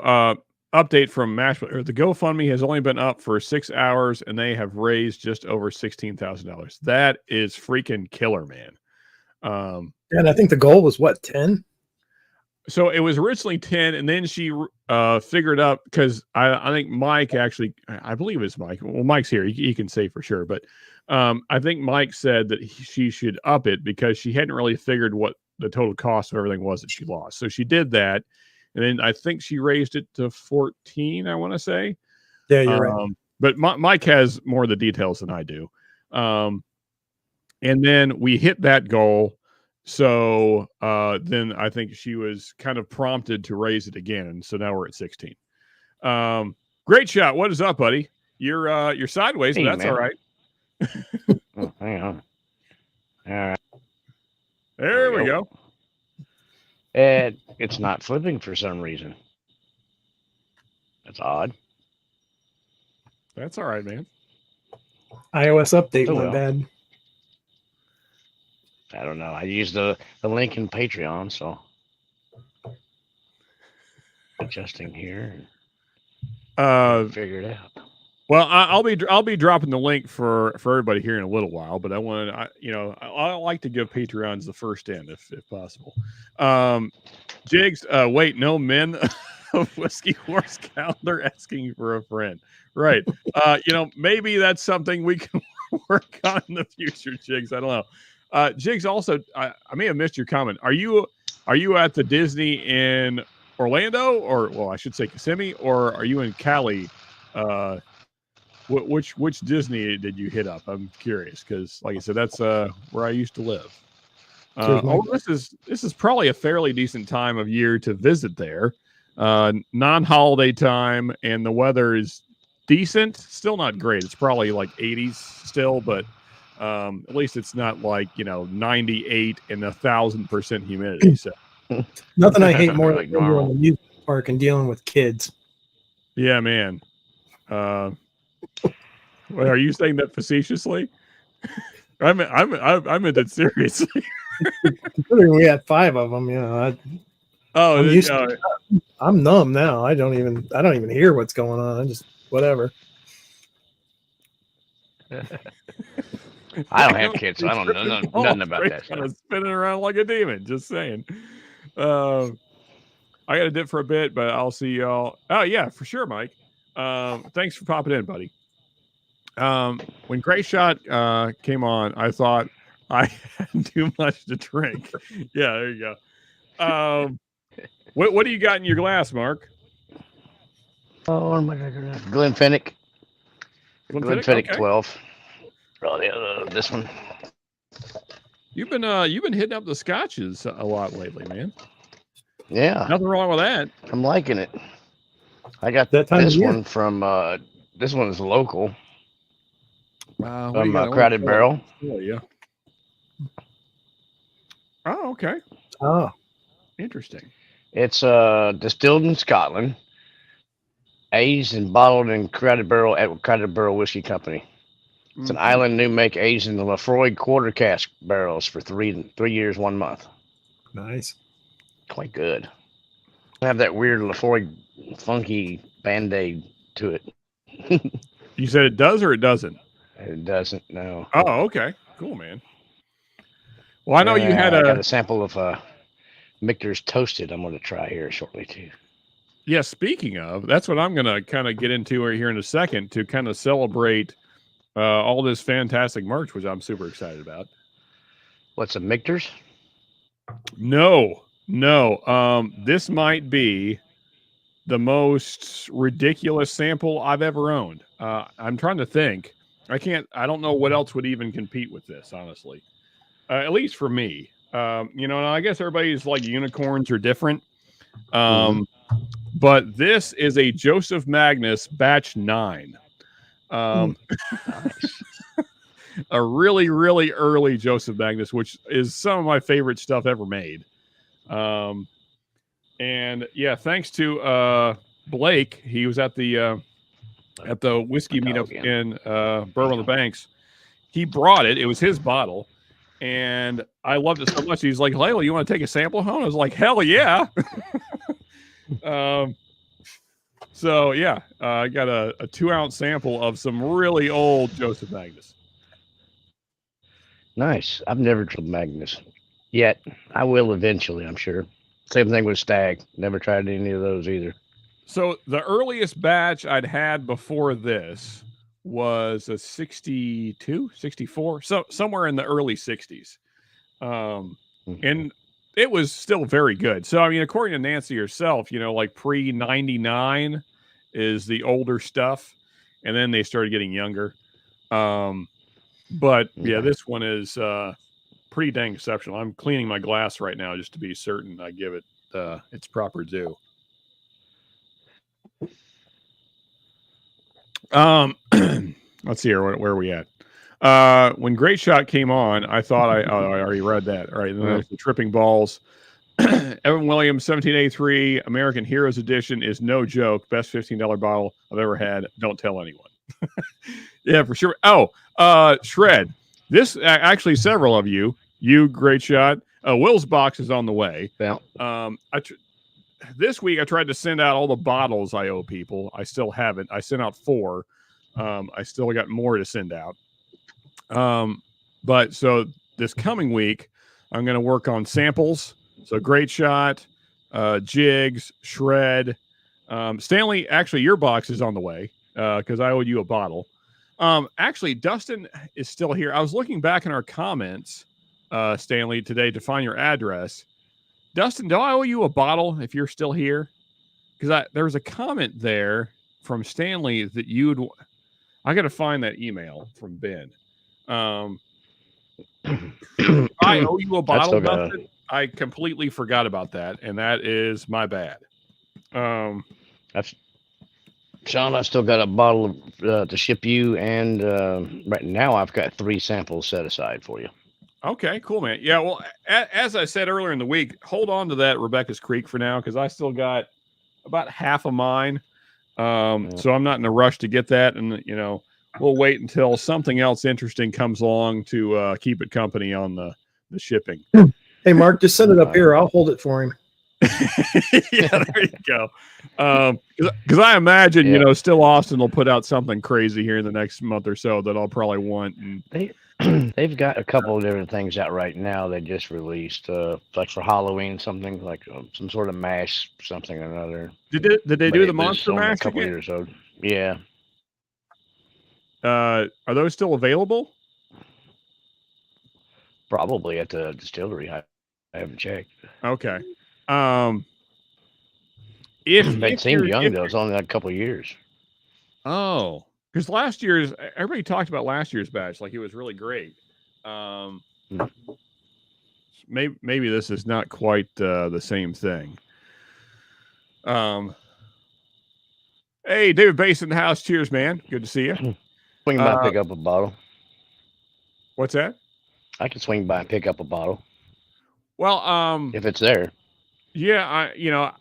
update from Mashable. The GoFundMe has only been up for 6 hours, and they have raised just over $16,000. That is freaking killer, man. And I think the goal was what, 10? So it was originally 10, and then she figured out, because I think Mike actually, I believe it's Mike. Well, Mike's here. He can say for sure. But I think Mike said that she should up it because she hadn't really figured what the total cost of everything was that she lost. So she did that. And then I think she raised it to 14, I want to say. Yeah, you're right. But Mike has more of the details than I do. And then we hit that goal. So then I think she was kind of prompted to raise it again. And so now we're at 16. Great shot. What is up, buddy? You're sideways, but that's man. All right. Oh, hang on. All right. There we go. It's not flipping for some reason. That's odd. That's all right, man. iOS update went bad. I don't know. I used the link in Patreon, so adjusting here. Figure it out. Well, I'll be dropping the link for everybody here in a little while, but I like to give Patreons the first in if possible. Jigs, wait, no men of Whiskey Horse Calendar asking for a friend, right? Maybe that's something we can work on in the future, Jigs. I don't know. Jigs, also, I may have missed your comment. Are you at the Disney in Orlando, or I should say Kissimmee, or are you in Cali? Which Disney did you hit up? I'm curious because, like I said, that's where I used to live. This is probably a fairly decent time of year to visit there. Non-holiday time, and the weather is decent. Still not great. It's probably like 80s still, but at least it's not like 98 and 1,000% humidity. So nothing I hate more than going to the music park and dealing with kids. Yeah, man. Are you saying that facetiously? I meant it seriously. Considering we had 5 of them, I'm numb now. I don't even hear what's going on. I just whatever. I don't have kids, so I don't know nothing about that. Kind of spinning around like a demon. Just saying. I got to dip for a bit, but I'll see y'all. Oh yeah, for sure, Mike. Thanks for popping in, buddy. When Great Shot came on, I thought I had too much to drink. Yeah, there you go. What do you got in your glass, Mark? Oh, what am I drinking? Glenfiddich. Glenfiddich Okay. 12. Oh, this one. You've been hitting up the scotches a lot lately, man. Yeah, Nothing wrong with that. I'm liking it. I got That time of this year. one from. This one is local. What do From you got? Crowded Barrel. Oh, yeah. Oh, okay. Oh, Interesting. It's distilled in Scotland, aged and bottled in Crowded Barrel at Crowded Barrel Whiskey Company. It's an island new make aged in the Lafroy quarter cask barrels for 3 years, 1 month. nice. Quite good. I have that weird Lafroy funky band-aid to it. You said it does or it doesn't? It doesn't, no. Oh, okay. Cool, man. Well, I know you had I got a sample of Michter's Toasted I'm going to try here shortly, too. Yeah, speaking of, that's what I'm going to kind of get into here in a second to kind of celebrate all this fantastic merch, which I'm super excited about. What's a Michter's? No. This might be the most ridiculous sample I've ever owned. I'm trying to think. I don't know what else would even compete with this, honestly. At least for me. And I guess everybody's like unicorns are different. But this is a Joseph Magnus batch 9. Nice. A really, really early Joseph Magnus, which is some of my favorite stuff ever made. And yeah, thanks to Blake, he was at the whiskey meetup in Bourbon on the Banks. He brought it. It was his bottle. And I loved it so much. He's like, "Layla, you want to take a sample home?" I was like, "Hell yeah!" So yeah, I got a 2-ounce sample of some really old Joseph Magnus. Nice. I've never tried Magnus yet. I will eventually, I'm sure. Same thing with Stag. Never tried any of those either. So the earliest batch I'd had before this was a 62, 64, so somewhere in the early 60s. And it was still very good. So, I mean, according to Nancy herself, like pre-99 is the older stuff. And then they started getting younger. But, yeah, this one is pretty dang exceptional. I'm cleaning my glass right now just to be certain I give it its proper due. Let's see here. Where are we at? When Great Shot came on, I thought I already read that. All right. Then there's the Tripping Balls. Evan Williams, 1783 American Heroes Edition is no joke. Best $15 bottle I've ever had. Don't tell anyone. Yeah, for sure. Oh, Shred. This actually several of you, Great Shot. Will's box is on the way. Yeah. This week I tried to send out all the bottles I owe people. I still haven't. I sent out 4. I still got more to send out. But so this coming week, I'm going to work on samples. So Great Shot, Jigs, Shred. Stanley, actually, your box is on the way because I owe you a bottle. Actually, Dustin is still here. I was looking back in our comments, Stanley, today to find your address. Dustin, do I owe you a bottle if you're still here? Because there was a comment there from Stanley that you'd. I got to find that email from Ben. I owe you a bottle, Dustin. I completely forgot about that, and that is my bad. Sean, I've still got a bottle to ship you, and right now I've got 3 samples set aside for you. Okay, cool, man. Yeah, well, as I said earlier in the week, hold on to that Rebecca's Creek for now because I still got about half of mine. So I'm not in a rush to get that, and we'll wait until something else interesting comes along to keep it company on the shipping. Hey, Mark, just send it up here. I'll hold it for him. Yeah, there you go. Because I imagine, Still Austin will put out something crazy here in the next month or so that I'll probably want. And they've got a couple of different things out right now. They just released, like for Halloween, something like some sort of mash, something or another. Did they do the Monster Mash a couple years old? Yeah. Are those still available? Probably at the distillery. I haven't checked. Okay. It seemed young though. It's only like a couple of years. Oh, because last year's everybody talked about last year's batch like it was really great. Maybe this is not quite the same thing. Hey, David Bass in the house. Cheers, man. Good to see you. Swing by and pick up a bottle. What's that? I can swing by and pick up a bottle. Well, if it's there. Yeah,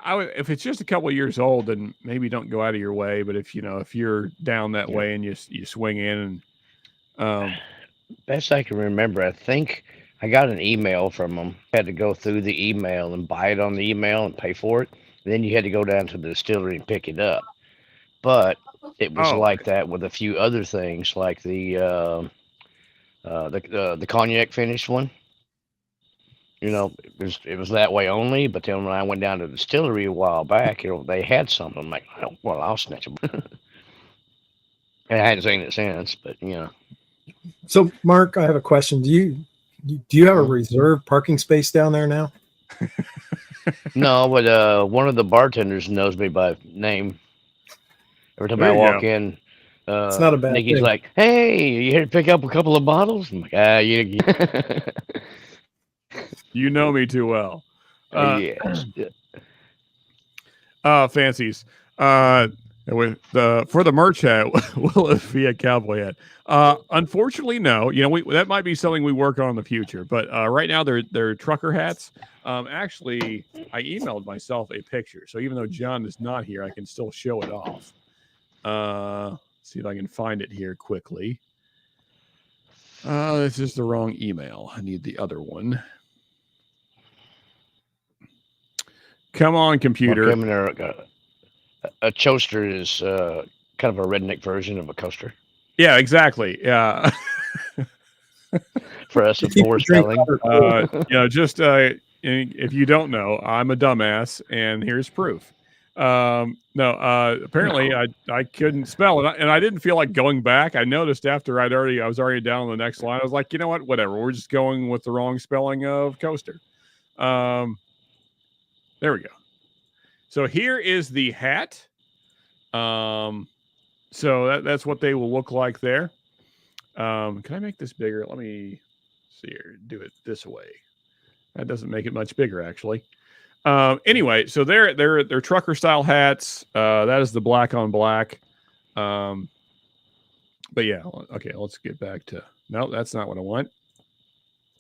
I would, if it's just a couple of years old, then maybe don't go out of your way. But if you're down that way and you swing in, and best I can remember, I think I got an email from them. Had to go through the email and buy it on the email and pay for it. And then you had to go down to the distillery and pick it up. But it was like that with a few other things, like the cognac finished one. It was that way only. But then when I went down to the distillery a while back, they had something. I'm like, well, I'll snatch them. And I hadn't seen it since, but So, Mark, I have a question. Do you have a reserved parking space down there now? No, but one of the bartenders knows me by name. Every time I walk in, it's not a bad Nikki's thing. like, "Hey, you here to pick up a couple of bottles?" I'm like, you you know me too well. Yes. Fancies. With for the merch hat, will it be a cowboy hat? Unfortunately, no. That might be something we work on in the future. But right now, they're trucker hats. Actually, I emailed myself a picture, so even though John is not here, I can still show it off. See if I can find it here quickly. This is the wrong email. I need the other one. Come on, computer. A coaster is kind of a redneck version of a coaster. Yeah, exactly. Yeah. For us, of course, spelling. Just if you don't know, I'm a dumbass, and here's proof. Apparently I couldn't spell it, and I didn't feel like going back. I noticed after I was already down on the next line. I was like, you know what, whatever. We're just going with the wrong spelling of coaster. There we go. So here is the hat. So that's what they will look like there. Can I make this bigger? Let me see here. Do it this way. That doesn't make it much bigger, actually. Anyway, so they're trucker style hats. That is the black on black. But yeah, okay. Let's get back to. No, that's not what I want.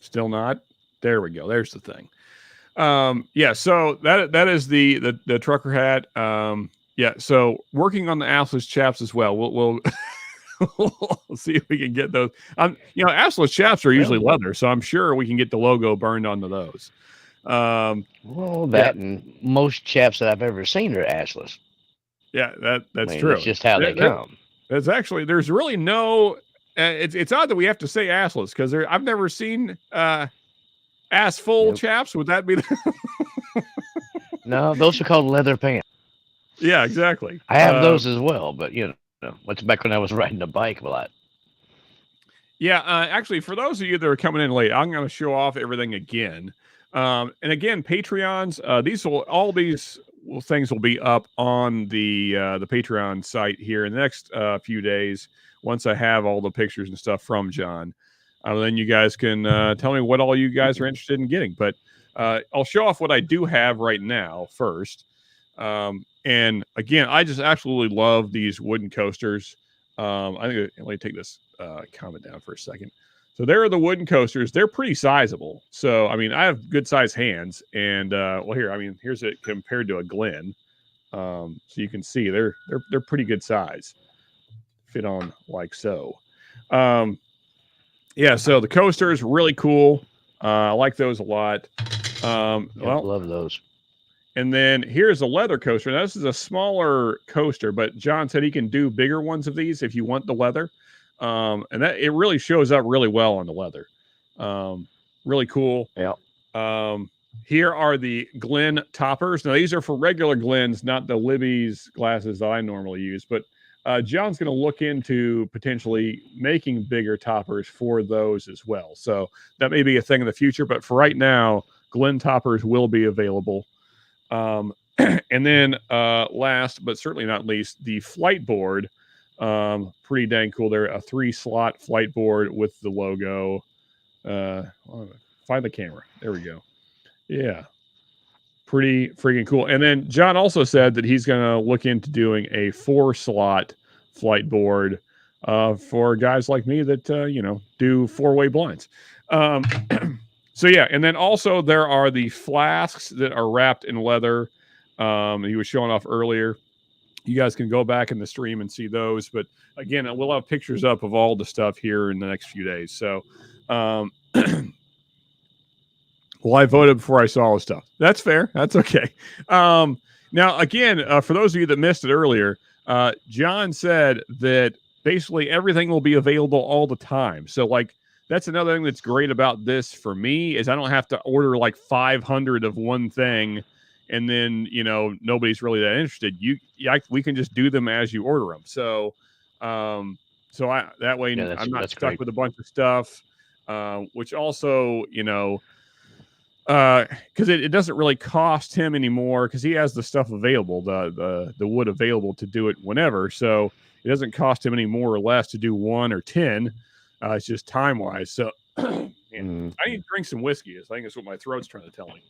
Still not. There we go. There's the thing. Yeah. So that is the trucker hat. Yeah. So working on the assless chaps as well. We'll we'll see if we can get those. Assless chaps are usually leather, so I'm sure we can get the logo burned onto those. And most chaps that I've ever seen are assless. Yeah, that's true. It's just how they come. That's actually, there's really no. It's odd that we have to say assless because I've never seen ass full chaps. Would that be? No, those are called leather pants. Yeah, exactly. I have those as well, but what's back when I was riding a bike a lot. Yeah, actually, for those of you that are coming in late, I'm going to show off everything again. And again, Patreons. All these things will be up on the Patreon site here in the next few days. Once I have all the pictures and stuff from John, then you guys can tell me what all you guys are interested in getting. But I'll show off what I do have right now first. And again, I just absolutely love these wooden coasters. I think let me take this comment down for a second. So there are the wooden coasters. They're pretty sizable. So, I mean, I have good sized hands. And, here's it compared to a Glen. So you can see they're pretty good size. Fit on like so. Yeah, so the coaster is really cool. I like those a lot. I love those. And then here's a leather coaster. Now, this is a smaller coaster, but John said he can do bigger ones of these if you want the leather. And that it really shows up really well on the leather. Really cool. Yeah. Here are the Glen toppers. Now, these are for regular Glens, not the Libby's glasses that I normally use. But John's going to look into potentially making bigger toppers for those as well. So that may be a thing in the future. But for right now, Glen toppers will be available. And then last but certainly not least, the flight board. Pretty dang cool. They're a 3-slot flight board with the logo. Find the camera. There we go. Yeah. Pretty freaking cool. And then John also said that he's going to look into doing a 4-slot flight board for guys like me that, do 4-way blinds. So, yeah. And then also there are the flasks that are wrapped in leather. He was showing off earlier. You guys can go back in the stream and see those. But again, we'll have pictures up of all the stuff here in the next few days. So, well, I voted before I saw all the stuff. That's fair. That's okay. Now, again, for those of you that missed it earlier, John said that basically everything will be available all the time. So, like, that's another thing that's great about this for me is I don't have to order like 500 of one thing. And then, nobody's really that interested. We can just do them as you order them. So, that way I'm not stuck with a bunch of stuff, which also, because it doesn't really cost him anymore because he has the stuff available, the wood available to do it whenever. So it doesn't cost him any more or less to do 1 or 10. It's just time wise. So I need to drink some whiskey. I think that's what my throat's trying to tell me.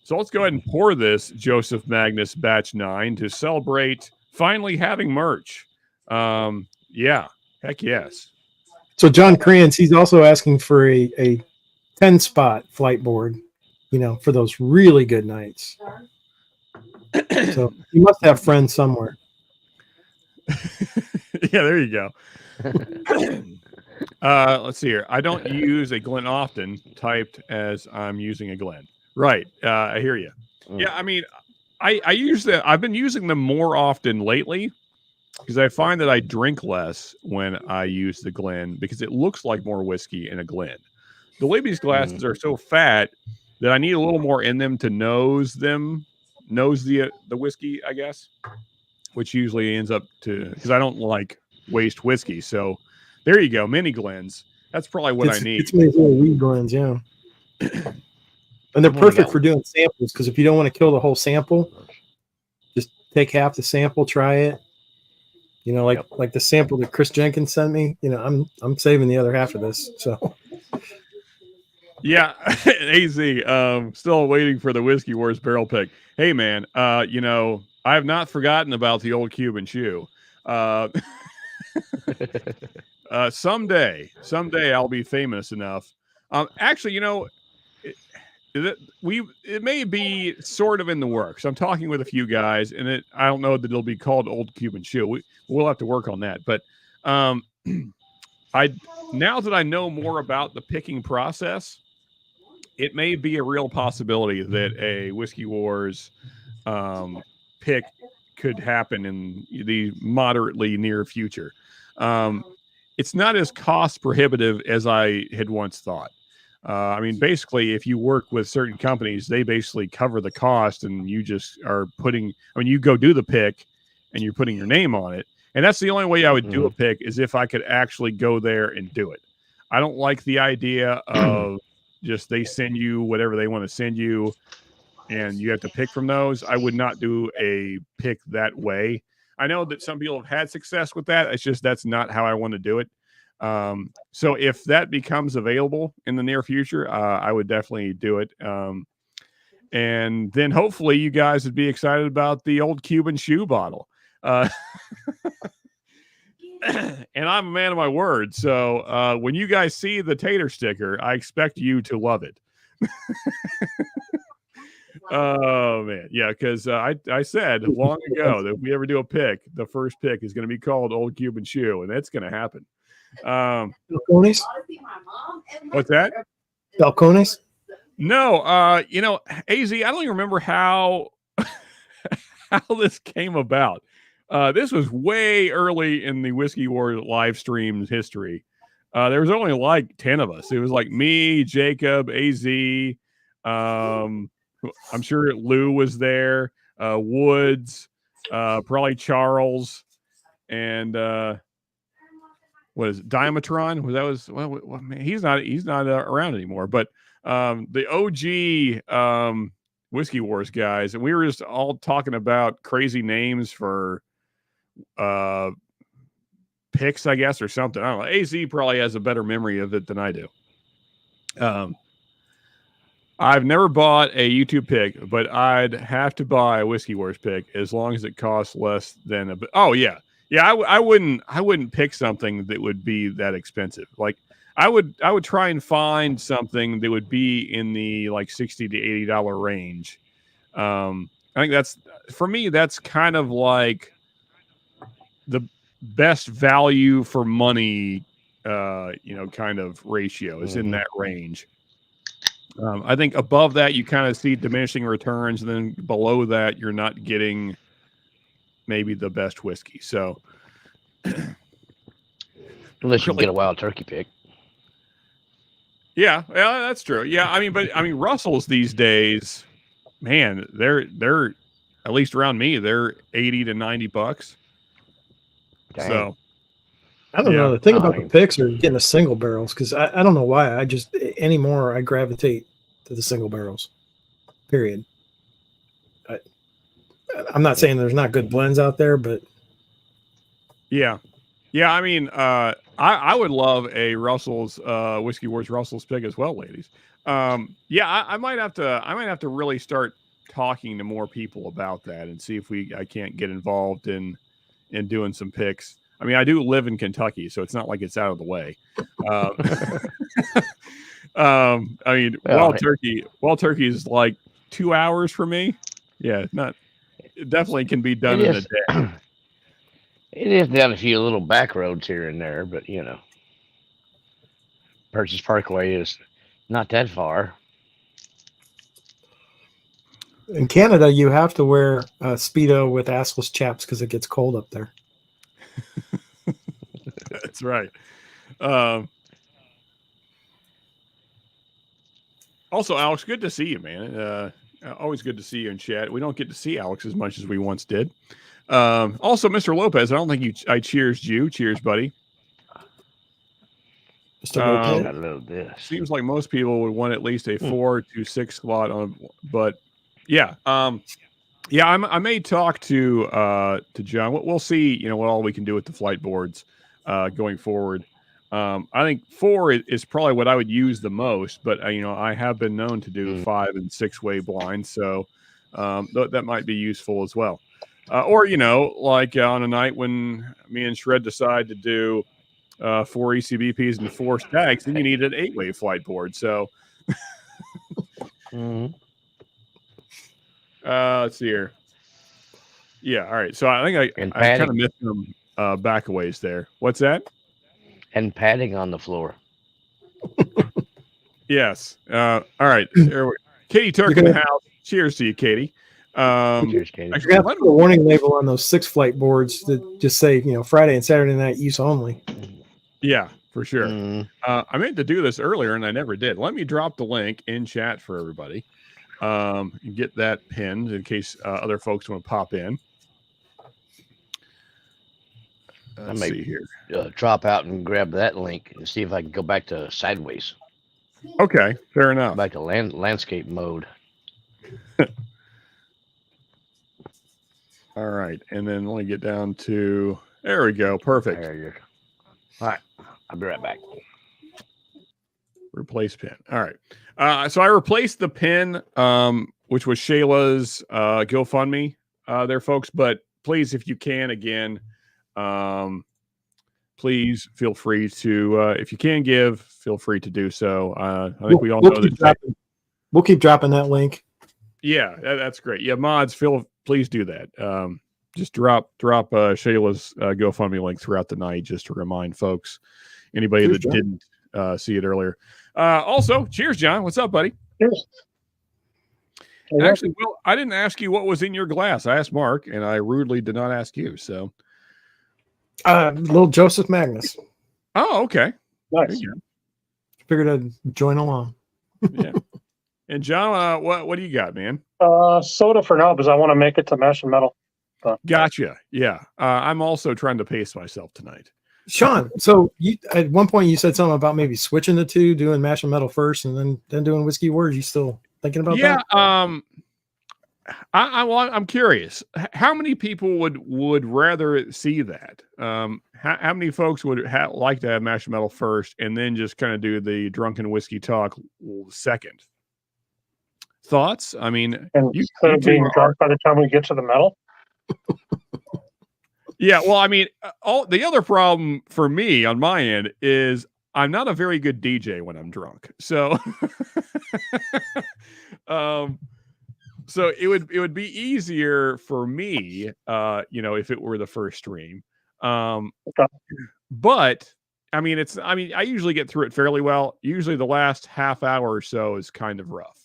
So let's go ahead and pour this Joseph Magnus Batch 9 to celebrate finally having merch. Yeah, heck yes. So John Kranz, he's also asking for a 10-spot flight board, for those really good nights. So you must have friends somewhere. Yeah, there you go. Let's see here. I don't use a Glen often, typed as I'm using a Glen. Right. I hear you. Yeah, I mean, I use that. I've been using them more often lately because I find that I drink less when I use the Glen because it looks like more whiskey in a Glen. The Libby's glasses are so fat that I need a little more in them to nose the whiskey, I guess, which usually ends up because I don't like waste whiskey. So there you go. Mini Glens. That's probably what I need. It's many little weed Glens, yeah. And they're perfect for doing samples because if you don't want to kill the whole sample, just take half the sample, try it. Like the sample that Chris Jenkins sent me. I'm saving the other half of this. So yeah, AZ. Still waiting for the Whiskey Wars barrel pick. Hey man, I have not forgotten about the old Cuban shoe. Someday I'll be famous enough. Actually, it may be sort of in the works. I'm talking with a few guys, and I don't know that it'll be called Old Cuban Shoe. We'll have to work on that. But now that I know more about the picking process, it may be a real possibility that a Whiskey Wars pick could happen in the moderately near future. It's not as cost prohibitive as I had once thought. I mean, basically, if you work with certain companies, they basically cover the cost and you just are you go do the pick and you're putting your name on it. And that's the only way I would do a pick is if I could actually go there and do it. I don't like the idea of just they send you whatever they want to send you and you have to pick from those. I would not do a pick that way. I know that some people have had success with that. It's just that's not how I want to do it. So if that becomes available in the near future, I would definitely do it. And then hopefully you guys would be excited about the old Cuban shoe bottle. And I'm a man of my word. So when you guys see the tater sticker, I expect you to love it. Oh man. Yeah. Cause I said long ago that if we ever do a pick, the first pick is going to be called Old Cuban Shoe, and that's going to happen. Balcones? What's that? Balcones? No, AZ, I don't even remember how this came about. This was way early in the Whiskey War live streams history. There was only like 10 of us. It was like me, Jacob, AZ. I'm sure Lou was there, Woods, probably Charles, and what is it, Diamatron? Man, he's not around anymore. But the OG Whiskey Wars guys, and we were just all talking about crazy names for picks, I guess, or something. I don't know. AZ probably has a better memory of it than I do. I've never bought a YouTube pick, but I'd have to buy a Whiskey Wars pick as long as it costs less than a. Oh yeah, I wouldn't pick something that would be that expensive. Like I would try and find something that would be in the like $60 to $80 range. I think that's for me. That's kind of like the best value for money, kind of ratio is in that range. I think above that, you kind of see diminishing returns. And then below that, you're not getting maybe the best whiskey. So, unless you can get a wild turkey pick. Yeah, that's true. Yeah, Russells these days, man, they're at least around me, they're $80 to $90. Dang. So, I don't know. The thing about the picks are getting the single barrels because I don't know why. I just anymore I gravitate to the single barrels. Period. I'm not saying there's not good blends out there, but yeah. I would love a Russell's Whiskey Wars Russell's pick as well, ladies. I might have to really start talking to more people about that and see if I can't get involved in doing some picks. I mean, I do live in Kentucky, so it's not like it's out of the way. Wild Turkey is like 2 hours for me. Yeah, it definitely can be done in a day. It is down a few little back roads here and there, but Purchase Parkway is not that far. In Canada, you have to wear a Speedo with assless chaps because it gets cold up there. That's right. Also, Alex, good to see you, man. Always good to see you in chat. We don't get to see Alex as much as we once did. Also, Mr. Lopez, I don't think I cheersed you. Cheers, buddy. Mr. Lopez. I love this. Seems like most people would want at least a 4 to 6 slot on, but yeah. I may talk to John. We'll see, what all we can do with the flight boards going forward. I think 4 is probably what I would use the most, but I have been known to do 5 and 6 way blinds, so that might be useful as well. Or like on a night when me and Shred decide to do 4 ECBPs and 4 stacks, then you need an 8 way flight board. So let's see here. Yeah, all right. So I think I kind of missed them back a ways there. What's that? And padding on the floor. Yes. All right. Katie Turk in the house. Cheers to you, Katie. Cheers, Katie. Actually, you have to put a warning label on those 6 flight boards that just say, Friday and Saturday night use only. Yeah, for sure. I meant to do this earlier and I never did. Let me drop the link in chat for everybody. And get that pinned in case other folks want to pop in. Let's see here. Drop out and grab that link and see if I can go back to sideways. Okay, fair enough. Back to landscape mode. All right, and then let me get down to there. We go. Perfect. There you go. All right, I'll be right back. Replace pin. All right. So I replaced the pin, which was Shayla's GoFundMe there, folks. But please, if you can, again, please feel free to, if you can give, feel free to do so. I think we all know that. We'll keep dropping that link. Yeah, that's great. Yeah, mods, please do that. Just drop Shayla's GoFundMe link throughout the night just to remind folks, anybody that didn't see it earlier. Also, cheers, John. What's up, buddy? Cheers. Actually, Will, I didn't ask you what was in your glass. I asked Mark, and I rudely did not ask you. So, little Joseph Magnus. Oh, okay. Nice. Figured I'd join along. Yeah. And John, what do you got, man? Soda for now because I want to make it to Mash and Metal. Gotcha. Yeah. I'm also trying to pace myself tonight. Sean, so you at one point you said something about maybe switching the two, doing Mash and Metal first, and then doing Whiskey Wars. You still thinking about that? Yeah. I'm curious. How many people would rather see that? How many folks would like to have marshmallow first, and then just kind of do the drunken whiskey talk second? Thoughts? I mean, And you instead of two being are, drunk by the time we get to the metal. yeah. Well, I mean, the other problem for me on my end is I'm not a very good DJ when I'm drunk. So, so it would be easier for me, if it were the first stream. Okay. But I mean, I usually get through it fairly well. Usually the last half hour or so is kind of rough.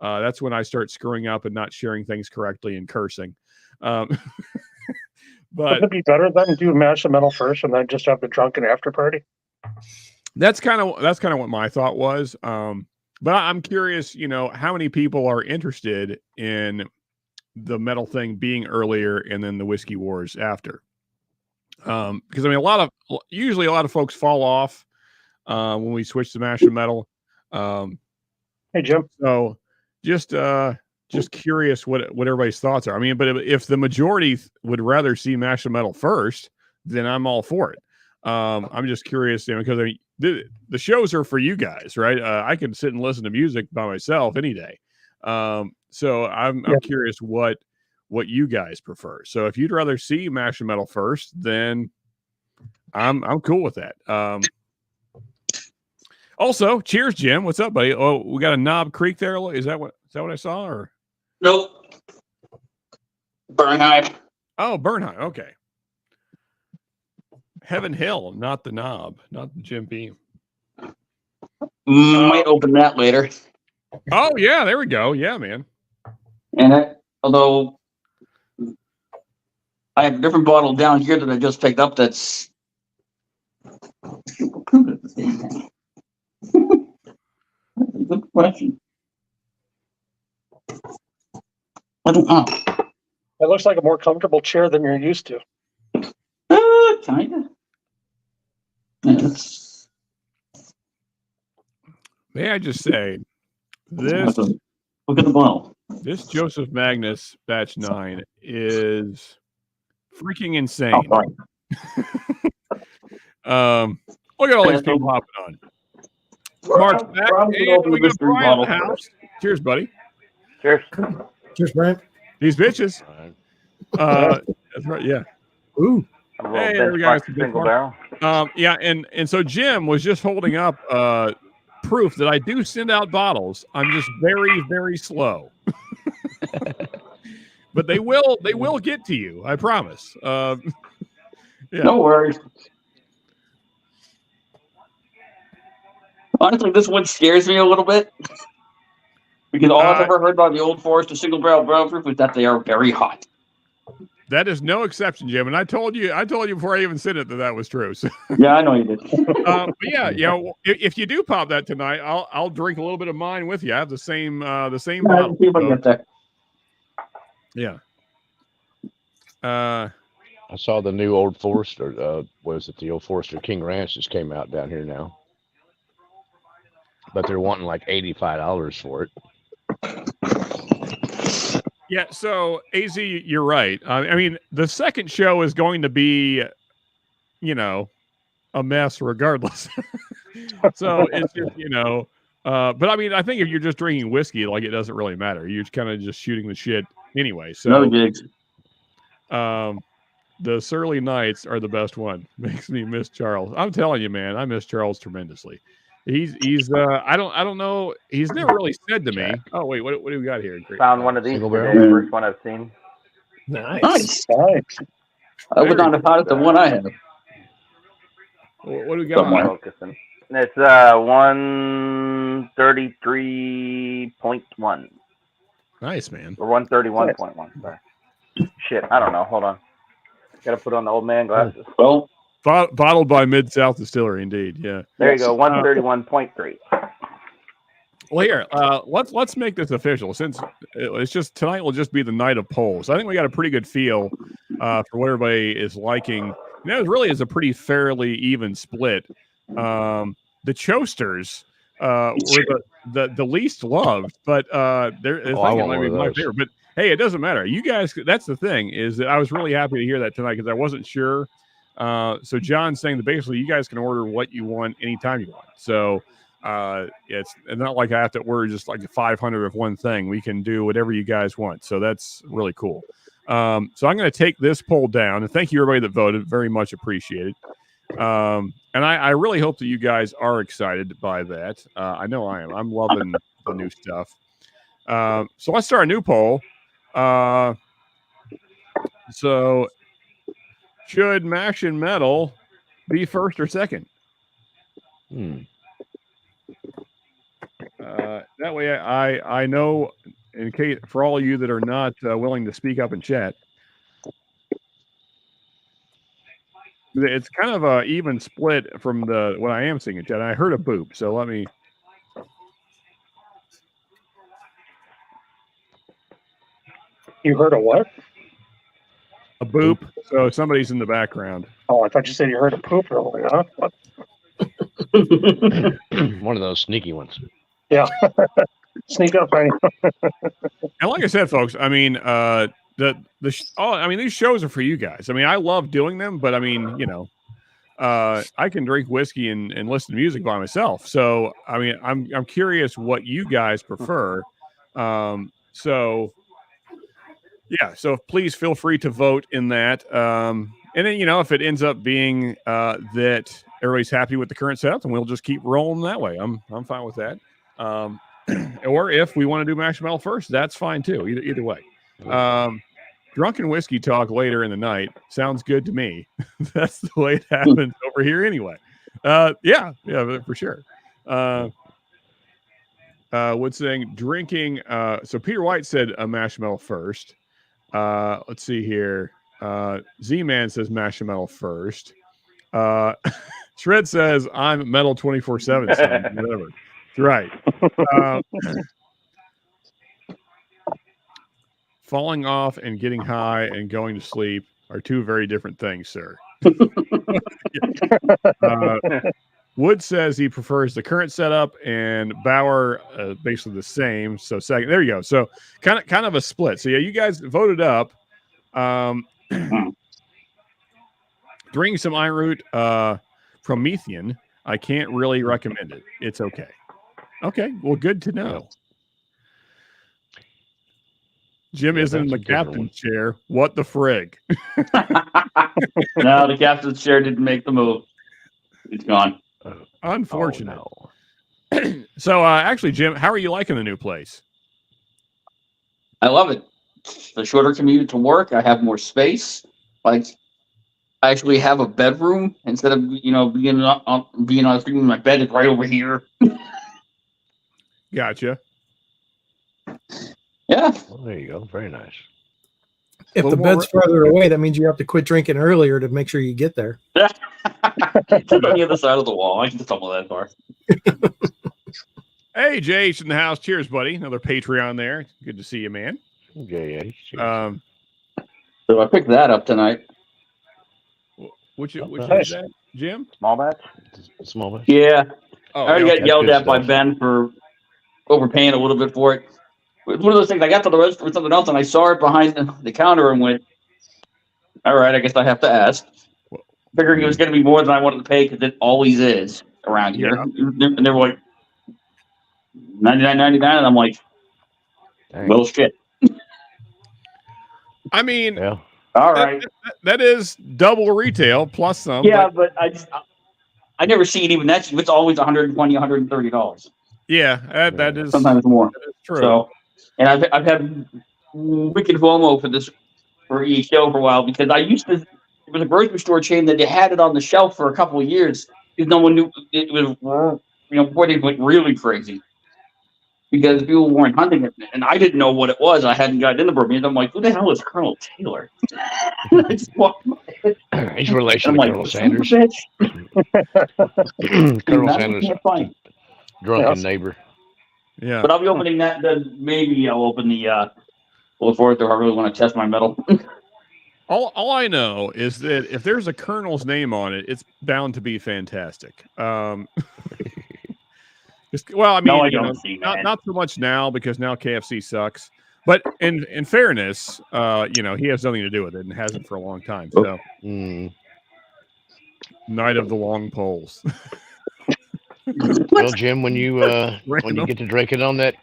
That's when I start screwing up and not sharing things correctly and cursing. But Wouldn't it be better then do mash the metal first and then just have the drunken after party? that's kind of what my thought was. But I'm curious, how many people are interested in the metal thing being earlier and then the whiskey wars after. Because I mean, usually a lot of folks fall off when we switch to mash and metal. Hey, Jim. So just curious what everybody's thoughts are. I mean, but if the majority would rather see mash and metal first, then I'm all for it. I'm just curious, because I mean, the shows are for you guys, right? I can sit and listen to music by myself any day. So I'm curious what you guys prefer. So if you'd rather see mash and metal first, then I'm cool with that. Also, cheers, Jim. What's up, buddy? Oh, we got a Knob Creek there. Is that what I saw? Or nope, Bernheim. Oh, Bernheim. Okay. Heaven Hill, not the Knob, not the Jim Beam. Might open that later. Oh yeah, there we go. Yeah, man. And although I have a different bottle down here that I just picked up, that's good question. I don't know. It looks like a more comfortable chair than you're used to. Kinda. Yes. May I just say, this look at the bottle. This Joseph Magnus Batch 9 is freaking insane. Look at all these people hopping on. Mark's back, and we got Brian in the house. Cheers, buddy. Cheers. Cheers, Brian. These bitches. That's right. Yeah. Ooh. Hey, there we go. Single barrel. Yeah, and so Jim was just holding up proof that I do send out bottles. I'm just very, very slow. But they will get to you. I promise. Yeah. No worries. Honestly, this one scares me a little bit. Because all I've ever heard about the Old Forester single barrel barrel proof is that they are very hot. That is no exception, Jim. And I told you before I even said it that was true. So. Yeah, I know you did. But yeah, if you do pop that tonight, I'll drink a little bit of mine with you. I have the same bottle. See if I can get that. Yeah. I saw the new Old Forester. The Old Forester King Ranch just came out down here now, but they're wanting like $85 for it. Yeah, so AZ, you're right. I mean, the second show is going to be, a mess regardless. So it's just, but I mean, I think if you're just drinking whiskey, like, it doesn't really matter. You're kind of just shooting the shit anyway. So no gigs. The Surly Nights are the best one. Makes me miss Charles. I'm telling you, man, I miss Charles tremendously. He's I don't know. He's never really said to me. Oh wait, what do we got here? Great. Found one of these today. First one I've seen. Nice. I would not have thought it the one I have. What do we got? Focusing. It's 133.1. Nice, man. Or 131.1. Sorry. Shit, I don't know. Hold on. Got to put on the old man glasses. Well, bottled by Mid-South Distillery, indeed. Yeah. There you go. 131.3. Well, here, let's make this official. Since it's just tonight will just be the night of polls. I think we got a pretty good feel for what everybody is liking. And it really is a pretty fairly even split. The Choasters were the least loved, but they're I think it might be my favorite. But Hey, it doesn't matter. You guys, that's the thing, is that I was really happy to hear that tonight because I wasn't sure. So John's saying that basically you guys can order what you want anytime you want. So it's not like I have to order just like 500 of one thing. We can do whatever you guys want. So that's really cool. So I'm going to take this poll down, and thank you everybody that voted. Very much appreciated. And I really hope that you guys are excited by that. I know I am. I'm loving the new stuff. So let's start a new poll. So should Mash and Metal be first or second? That way I know, in case for all of you that are not willing to speak up in chat, it's kind of a even split from what I am seeing in chat. I heard a boop, so let me. You heard a what? A boop. So somebody's in the background. Oh, I thought you said you heard a poop earlier, huh? What? One of those sneaky ones. Yeah. Sneak up on you. And like I said, folks, I mean, I mean, these shows are for you guys. I mean, I love doing them, but I mean, you know, I can drink whiskey and listen to music by myself. So, I mean, I'm curious what you guys prefer. So yeah, so please feel free to vote in that. And then, you know, if it ends up being that everybody's happy with the current setup, then we'll just keep rolling that way. I'm fine with that. Or if we want to do Mash Metal first, that's fine too. Either way. Drunken whiskey talk later in the night sounds good to me. That's the way it happens over here anyway. Yeah, for sure. Wood saying drinking. So Peter White said a Mash Metal first. Let's see here. Z-Man says Mash Metal first. Shred says I'm Metal 24/7. Son, whatever. Right. Falling off and getting high and going to sleep are two very different things, sir. Wood says he prefers the current setup, and Bauer basically the same. So second, there you go. So kind of a split. So yeah, you guys voted up. Drinking some Iron Root Promethean, I can't really recommend it. It's okay. Okay, well, good to know. Jim isn't in the captain's chair. What the frig? No, the captain's chair didn't make the move. It's gone. Unfortunate. Oh, no. So, actually, Jim, how are you liking the new place? I love it. The shorter commute to work. I have more space. Like, I actually have a bedroom instead of being on my bed is right over here. Gotcha. Yeah. Well, there you go. Very nice. If the bed's farther away, that means you have to quit drinking earlier to make sure you get there. It's on the other side of the wall. I can tumble that far. Hey, Jay's in the house. Cheers, buddy. Another Patreon there. Good to see you, man. Yeah. So I picked that up tonight. Which is that, Jim? Small batch? Small batch? Yeah. Oh, I already got yelled at by Ben for overpaying a little bit for it. It's one of those things. I got to the register for something else, and I saw it behind the counter and went, all right, I guess I have to ask. Figuring it was going to be more than I wanted to pay because it always is around here. Yeah. And they were like, $99.99, and I'm like, well, shit. I mean, yeah. All right. That is double retail plus some. Yeah, but I never see it even that cheap. It's always $120, $130. Yeah, that is sometimes more. That is true. So, and I've had wicked FOMO for each show for a while because it was a grocery store chain that they had it on the shelf for a couple of years because no one knew it was, before they went really crazy. Because people weren't hunting it, and I didn't know what it was. I hadn't gotten into bourbon. I'm like, who the hell is Colonel Taylor? He's relation to Colonel Sanders. Colonel Sanders, drunken neighbor. Yeah, but I'll be opening that. Then maybe I'll open the look forward to. I really want to test my metal. All I know is that if there's a Colonel's name on it, it's bound to be fantastic. Well, I mean, no, I don't see, not so much now because now KFC sucks. But in fairness, he has nothing to do with it and hasn't for a long time. So, night of the long poles. Well, Jim, when you get to drinking on that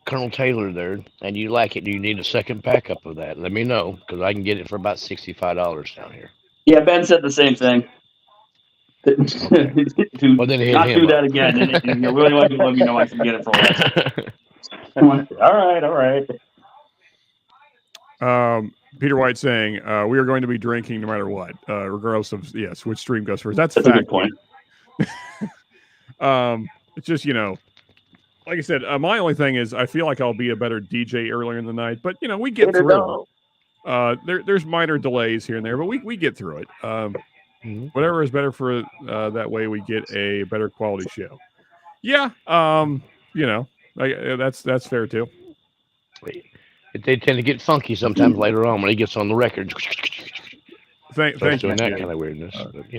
Colonel Taylor there, and you like it, you need a second pack up of that. Let me know because I can get it for about $65 down here. Yeah, Ben said the same thing. Okay. Well, then not do that again. And you really want to let me know I can get it for less. All right. Peter White saying we are going to be drinking no matter what, regardless of which stream goes first. That's a good point. It's just like I said, my only thing is I feel like I'll be a better DJ earlier in the night, but we get through. There's minor delays here and there, but we get through it. Whatever is better for that way we get a better quality show. Yeah, that's fair too. They tend to get funky sometimes later on when he gets on the record. Thank you. That kind of weirdness, but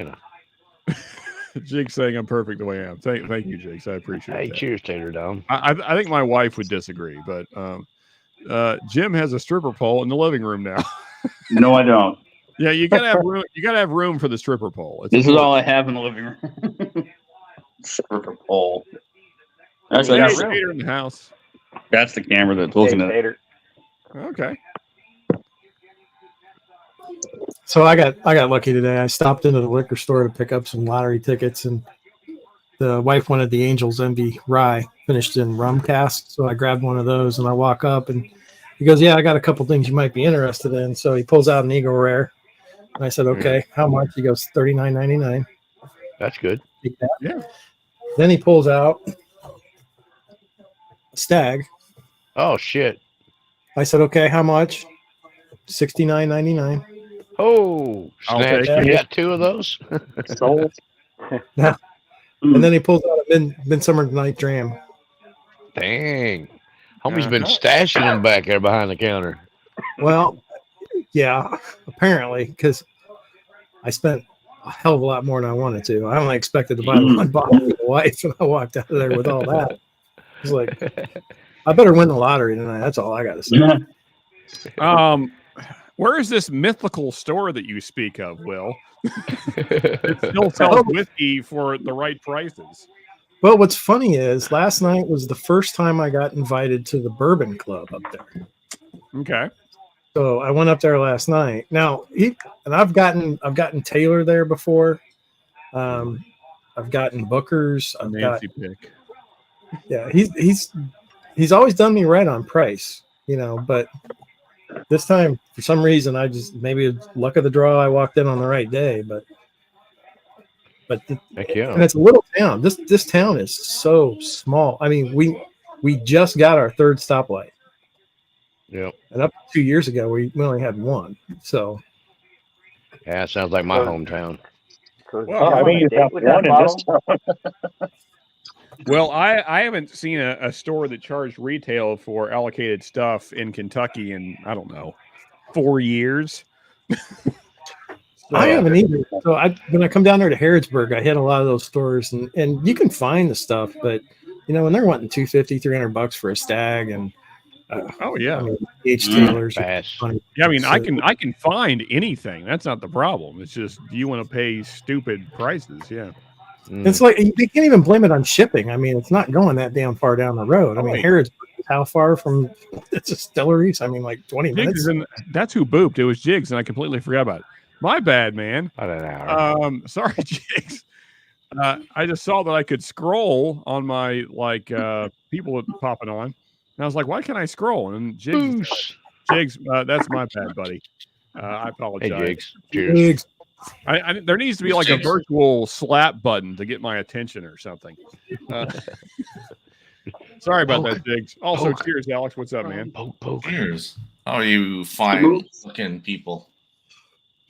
Jig saying I'm perfect the way I am. Thank you, Jigs. I appreciate it. Hey, cheers, Tater Dom. I think my wife would disagree, but Jim has a stripper pole in the living room now. No, I don't. Yeah, you gotta have room. You gotta have room for the stripper pole. This is all I have in the living room. Stripper pole. Actually, I got Tater in the house. That's the camera that's looking at it. Okay. So I got lucky today. I stopped into the liquor store to pick up some lottery tickets, and the wife wanted the Angels Envy Rye finished in rum cask. So I grabbed one of those, and I walk up, and he goes, "Yeah, I got a couple things you might be interested in." So he pulls out an Eagle Rare, and I said, "Okay, how much?" He goes, $39.99. That's good. Yeah. Then he pulls out a Stag. Oh shit! I said, "Okay, how much?" $69.99. Oh, snatch. You got two of those? Sold. Yeah. And then he pulls out a Midsummer Night Dram. Dang. Homie's been stashing them back there behind the counter. Well, yeah, apparently, because I spent a hell of a lot more than I wanted to. I only expected to buy one bottle for the wife, and I walked out of there with all that. I was like, I better win the lottery tonight. That's all I got to say. Where is this mythical store that you speak of, Will? It still sells whiskey for the right prices. Well, what's funny is last night was the first time I got invited to the Bourbon Club up there. Okay. So I went up there last night. Now, I've gotten Taylor there before. I've gotten Booker's. Nancy Pick. Yeah, he's always done me right on price, but this time, for some reason, maybe luck of the draw, I walked in on the right day, but heck yeah. And it's a little town. This town is so small. I mean, we just got our third stoplight. Yeah. And up to 2 years ago, we only had one. So. Yeah, it sounds like my hometown. Well, I mean, you have one in this town. Well, I haven't seen a store that charged retail for allocated stuff in Kentucky in, I don't know, 4 years. I haven't either. So when I come down there to Harrodsburg, I hit a lot of those stores, and you can find the stuff, but when they're wanting $250, $300 for a Stag, and H. Taylor's. Yeah, I mean, I can find anything. That's not the problem. It's just, do you want to pay stupid prices? Yeah. It's like they can't even blame it on shipping. I mean, it's not going that damn far down the road. I mean, Harrodsburg is how far from the distilleries? I mean, like 20 minutes. That's who booped. It was Jigs, and I completely forgot about it. My bad, man. About an hour. Sorry, Jigs. I just saw that I could scroll on my people popping on, and I was like, "Why can't I scroll?" And Jigs, that's my bad, buddy. I apologize. Hey, Jigs. Cheers. Jigs. There needs to be like a virtual slap button to get my attention or something. Sorry about that, Jigs. Also, cheers, Alex. What's up, man? Cheers. How are you fine-looking people?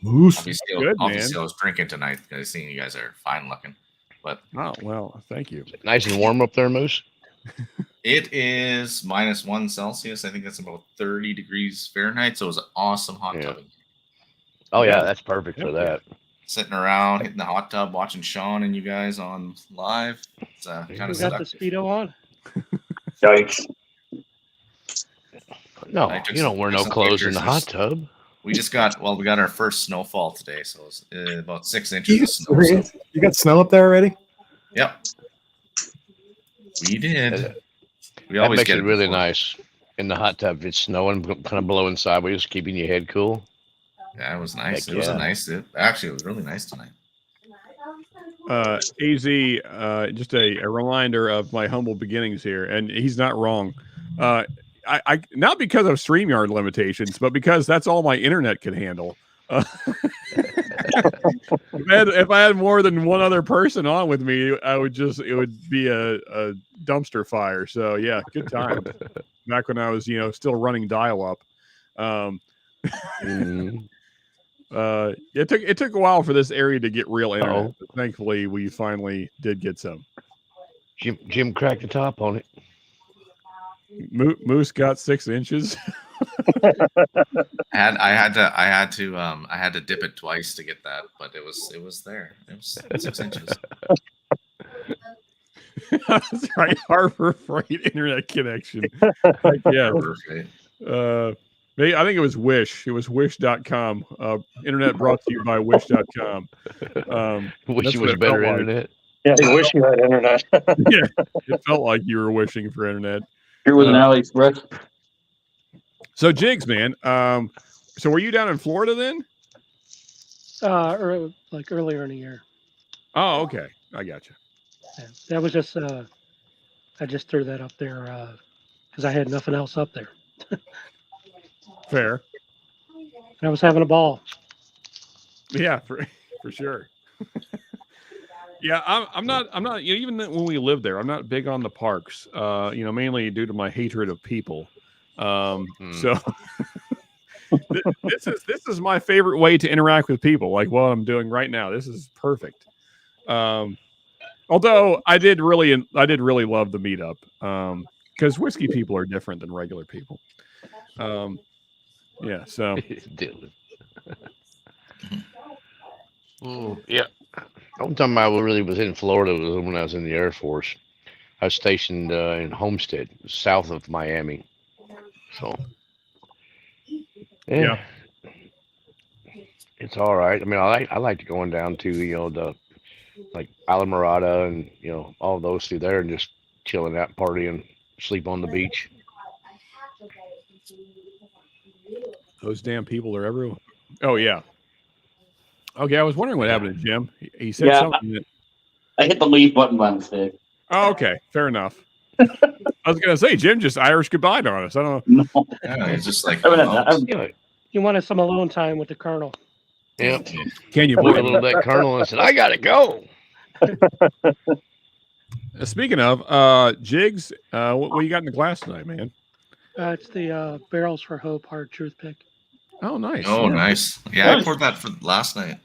Obviously, I was drinking tonight because I seen you guys are fine-looking. But well, thank you. Nice and warm up there, Moose. It is -1 Celsius. I think that's about 30 degrees Fahrenheit. So it was an awesome hot tub. Oh yeah, that's perfect for that. Sitting around, hitting the hot tub, watching Sean and you guys on live. It's kind of got the Speedo on. Yikes! No, you don't wear no clothes in the hot tub. We just got we got our first snowfall today, so it's about 6 inches of snow. So. You got snow up there already? Yep, we did. We that always makes get it really nice in the hot tub. If it's snowing, kind of blowing sideways, keeping your head cool. Yeah, it was nice. Heck it was a nice. Actually, it was really nice tonight. AZ, just a reminder of my humble beginnings here, and he's not wrong. I not because of StreamYard limitations, but because that's all my internet could handle. If I had more than one other person on with me, it would be a dumpster fire. So yeah, good times. Back when I was, still running dial up. It took a while for this area to get real internet, but thankfully we finally did get some. Jim cracked the top on it. Moose got 6 inches. I had to dip it twice to get that, but it was there. It was 6 inches. That's right, Harbor Freight internet connection. Yeah. I think it was Wish. It was wish.com. Internet brought to you by wish.com. Wish you was better internet. Yeah, you wish you had internet. Yeah, it felt like you were wishing for internet. Here was an AliExpress. So Jigs, man. So were you down in Florida then? Like earlier in the year. Oh, okay. I got you. Yeah, that was just I just threw that up there because I had nothing else up there. Fair. And I was having a ball. Yeah, for sure. Yeah, I'm not. Even when we lived there, I'm not big on the parks. Mainly due to my hatred of people. So this is my favorite way to interact with people, like what I'm doing right now. This is perfect. Although I did really love the meetup because whiskey people are different than regular people. Yeah, so yeah. One time I really was in Florida was when I was in the Air Force. I was stationed in Homestead, south of Miami. So yeah, it's all right. I mean, I like going down to the like Islamorada and all those through there and just chilling out, partying, sleep on the beach. Those damn people are everywhere. Oh yeah. Okay, I was wondering what happened to Jim. He said something. I hit the leave button by mistake. Oh, okay, fair enough. I was gonna say Jim just Irish goodbye on us. I don't know. No. Yeah, it's just like You wanted some alone time with the Colonel. Yeah. Can you believe a little bit, Colonel? And said, "I gotta go." Speaking of Jigs, what you got in the glass tonight, man? It's the Barrels for Hope Hard Truth Pick. Oh, nice. Oh, nice. Yeah, I poured that for last night.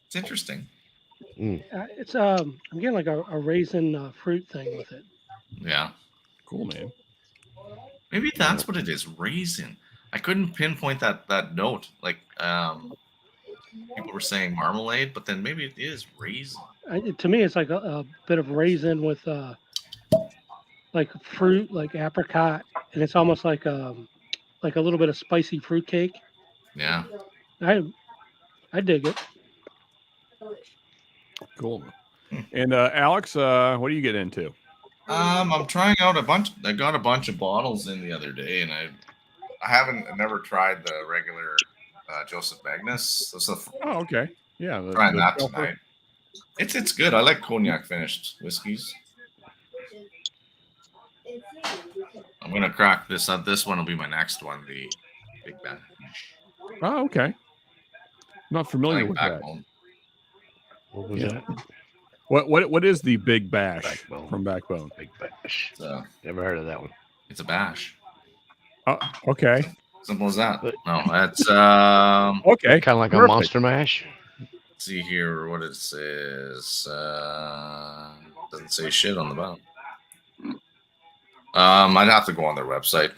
It's interesting. It's I'm getting like a raisin fruit thing with it. Yeah. Cool, man. Maybe that's what it is. Raisin. I couldn't pinpoint that note. Like people were saying marmalade, but then maybe it is raisin. To me, it's like a bit of raisin with like fruit, like apricot, and it's almost like a little bit of spicy fruit cake. Yeah. I dig it. Cool. And Alex, what do you get into? I'm trying out a bunch. I got a bunch of bottles in the other day, and I never tried the regular Joseph Magnus. Oh, okay. Yeah, trying that tonight. It's good. I like cognac finished whiskeys. I'm gonna crack this. This one will be my next one. The Big Bash. Oh, okay. Not familiar with Backbone. that. What was that? What is the Big Bash from Backbone? Big Bash. Never heard of that one. It's a bash. Oh, okay. Simple as that. No, that's okay. Kind of like a Monster Mash. Let's see here what it says. Doesn't say shit on the bottom. I'd have to go on their website.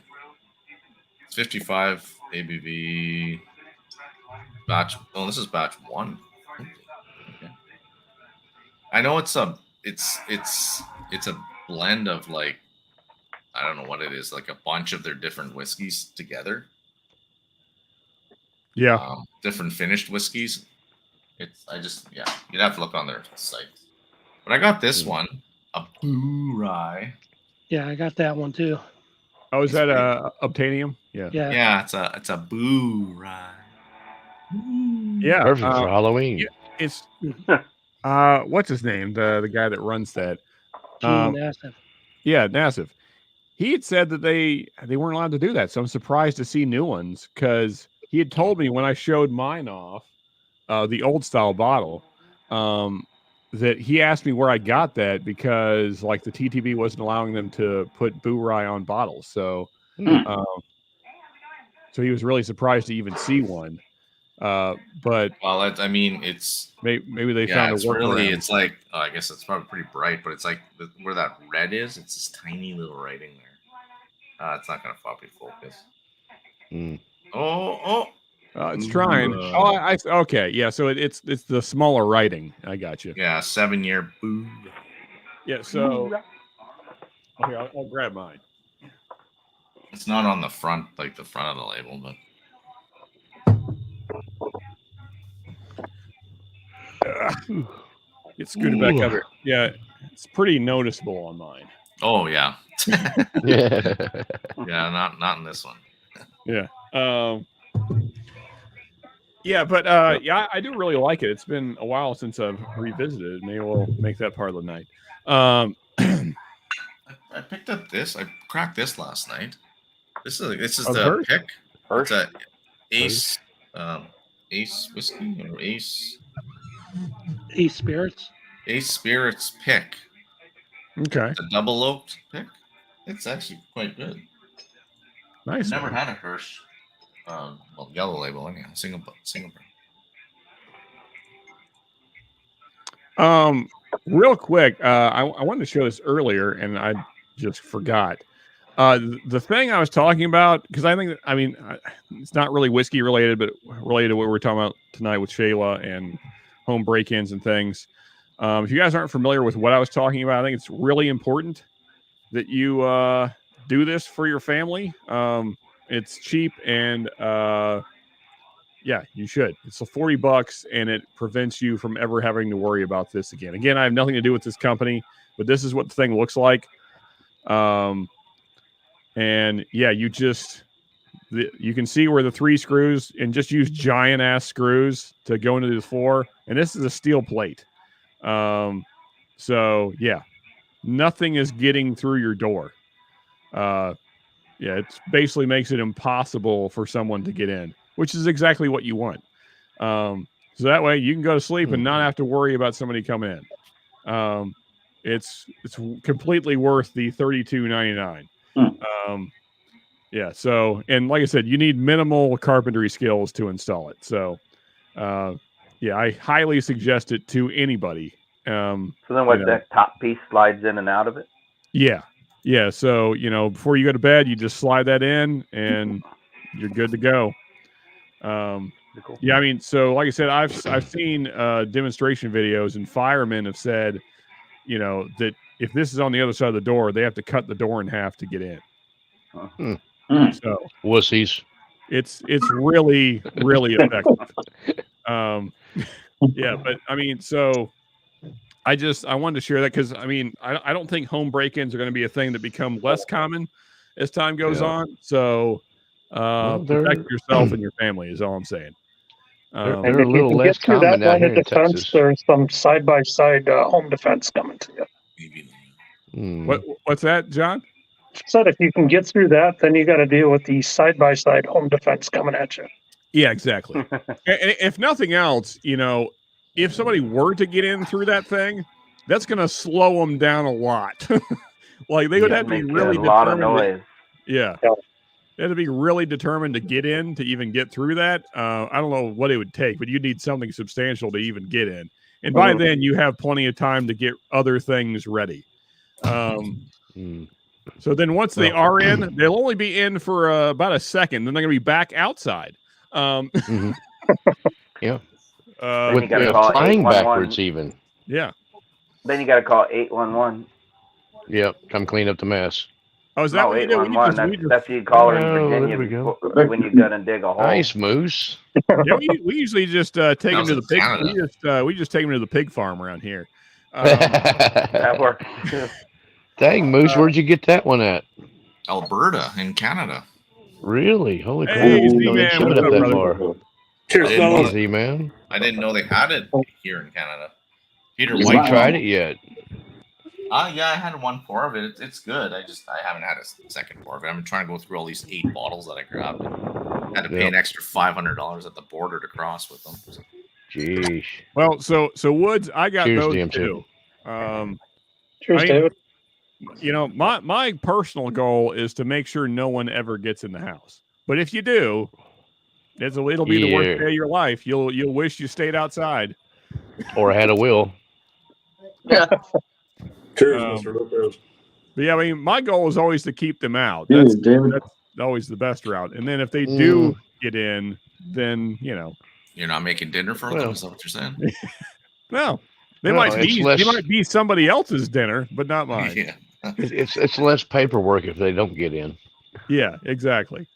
It's 55 ABV batch. Oh, this is batch 1. Okay. I know it's a blend of like I don't know what it is, like a bunch of their different whiskeys together. Yeah. Different finished whiskeys. You'd have to look on their site. But I got this one, a Blue Rye. Yeah, I got that one too. Oh, is that Obtanium? Yeah. Yeah. Yeah, it's a Blue Rye. Yeah. Perfect for Halloween. It's what's his name? The guy that runs that. Gene Nassif. Yeah, Nassif. He had said that they weren't allowed to do that, so I'm surprised to see new ones because he had told me when I showed mine off, the old style bottle, that he asked me where I got that because like the TTB wasn't allowing them to put Boo Rye on bottles, so so he was really surprised to even see one. But I mean, it's maybe they found a workaround. It's like I guess it's probably pretty bright, but it's like where that red is. It's this tiny little writing there. It's not gonna probably focus. It's trying. Okay. Yeah. So it's the smaller writing. I got you. Yeah, 7-year boo. Yeah. So here, I'll grab mine. It's not on the front, like the front of the label, but. Get scooted back up here. Yeah, it's pretty noticeable on mine. Oh yeah. Yeah, not in this one. Yeah. Yeah, but yeah, I do really like it. It's been a while since I've revisited it. Maybe we'll make that part of the night. I picked up this. I cracked this last night. This is the pick. It's a Ace Ace whiskey or Ace Spirits. Ace Spirits pick. Okay. It's a double oaked pick. It's actually quite good. Nice. Never had a Hirsch. Yellow label anyhow. Single brand. Real quick, I wanted to show this earlier, and I just forgot. The thing I was talking about, because it's not really whiskey related, but related to what we're talking about tonight with Shayla and home break-ins and things. If you guys aren't familiar with what I was talking about, I think it's really important that you do this for your family. It's cheap and yeah, you should. It's $40 and it prevents you from ever having to worry about this again. Again, I have nothing to do with this company, but this is what the thing looks like. And yeah, you can see where the 3 screws, and just use giant ass screws to go into the 4. And this is a steel plate. So yeah, nothing is getting through your door. Yeah, it basically makes it impossible for someone to get in, which is exactly what you want. So that way you can go to sleep and not have to worry about somebody coming in. It's completely worth the $32.99. Yeah. So, and like I said, you need minimal carpentry skills to install it. So, yeah, I highly suggest it to anybody. So then what, that top piece slides in and out of it? Yeah. Yeah. So, before you go to bed, you just slide that in and you're good to go. Yeah, I mean, so like I said, I've seen demonstration videos, and firemen have said, that if this is on the other side of the door, they have to cut the door in half to get in. So wussies. It's really, really effective. Yeah, but I mean, so I wanted to share that because I mean, I don't think home break-ins are going to be a thing that become less common as time goes on. So protect yourself and your family is all I'm saying. And if you can get through that line of defense, there's some side-by-side home defense coming to you. What's that, John? Said if you can get through that, then you got to deal with the side-by-side home defense coming at you. Yeah, exactly. And if nothing else, if somebody were to get in through that thing, that's going to slow them down a lot. Like they would have to be really determined. A lot of noise. Yeah. They had to be really determined to get in to even get through that. I don't know what it would take, but you need something substantial to even get in. And by then you have plenty of time to get other things ready. So then once they are in, they'll only be in for about a second. Then they're going to be back outside. Yeah. With flying backwards even. Yeah. Then you got to call 811. Yep. Come clean up the mess. Oh, is that No, what you do? 811. That's you call her in Virginia when you gonna dig a hole. Nice, Moose. Yeah, we usually just take him was to in the pig. Canada. We just take him to the pig farm around here. That works too. Dang, Moose, where'd you get that one at? Alberta in Canada. Really? Holy crap! Hey, I didn't know they Z-Man, shipped what's it up up, that brother? far. Cheers, fellas. Easy, man. I didn't know they had it here in Canada. Peter You White tried it yet? Yeah, I had one pour of it. It's good. I haven't had a second pour of it. I'm trying to go through all these 8 bottles that I grabbed. Had to pay an extra $500 at the border to cross with them. So. Jeez. Well, so Woods, I got Cheers, those DMT. too. Cheers, David. You know, my personal goal is to make sure no one ever gets in the house. But if you do, it'll be the worst day of your life. You'll wish you stayed outside. Or had a will. Yeah. Cheers, Mr. Lopez. But yeah, I mean, my goal is always to keep them out. Cheers, That's David. always the best route. And then if they do get in, then you're not making dinner for them. Is that what you're saying? No, they might be somebody else's dinner, but not mine. Yeah. It's less paperwork if they don't get in. Yeah, exactly.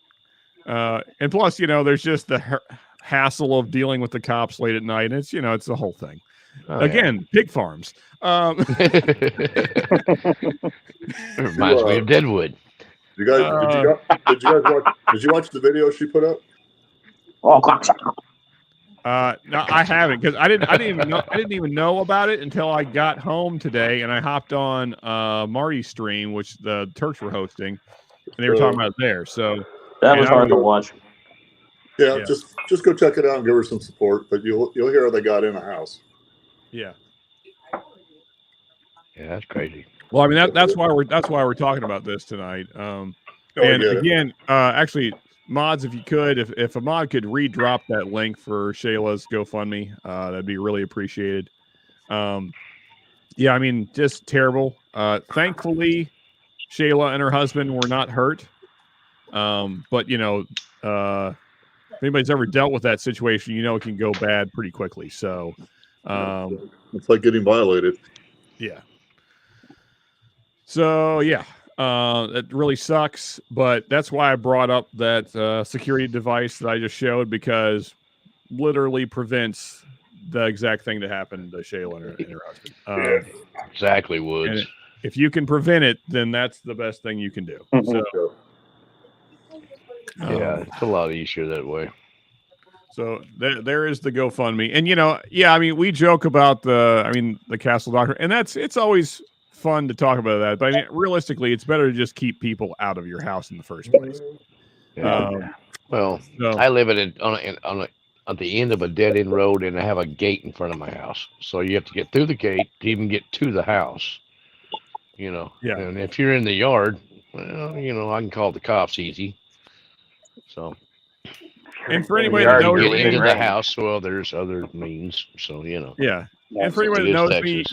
And plus, there's just the hassle of dealing with the cops late at night. And it's it's the whole thing. Again, pig farms. It reminds me of Deadwood. Did you watch the video she put up? No, I haven't, because I didn't even know about it until I got home today, and I hopped on Marty's stream, which the Turks were hosting, and they were talking about it there. So that was hard to watch. Yeah, just go check it out and give her some support. But you'll hear how they got in a house. Yeah. Yeah, that's crazy. Well, I mean that's why we're talking about this tonight. And again, actually, mods, if you could, if a mod could redrop that link for Shayla's GoFundMe, that'd be really appreciated. Yeah, I mean, just terrible. Thankfully, Shayla and her husband were not hurt. But if anybody's ever dealt with that situation, it can go bad pretty quickly. So it's like getting violated. Yeah. So yeah, it really sucks, but that's why I brought up that security device that I just showed, because literally prevents the exact thing that happened to Shayla and her husband. Exactly, Woods. If you can prevent it, then that's the best thing you can do. So, it's a lot easier that way. So there is the GoFundMe, and I mean, we joke about the Castle Doctor, and it's always fun to talk about that, but I mean, realistically, it's better to just keep people out of your house in the first place. I live at the end of a dead end road, and I have a gate in front of my house, so you have to get through the gate to even get to the house. Yeah. And if you're in the yard, well, I can call the cops easy. So. And for anybody that knows me, into the house, well, there's other means. So Yeah. And for anybody that knows me,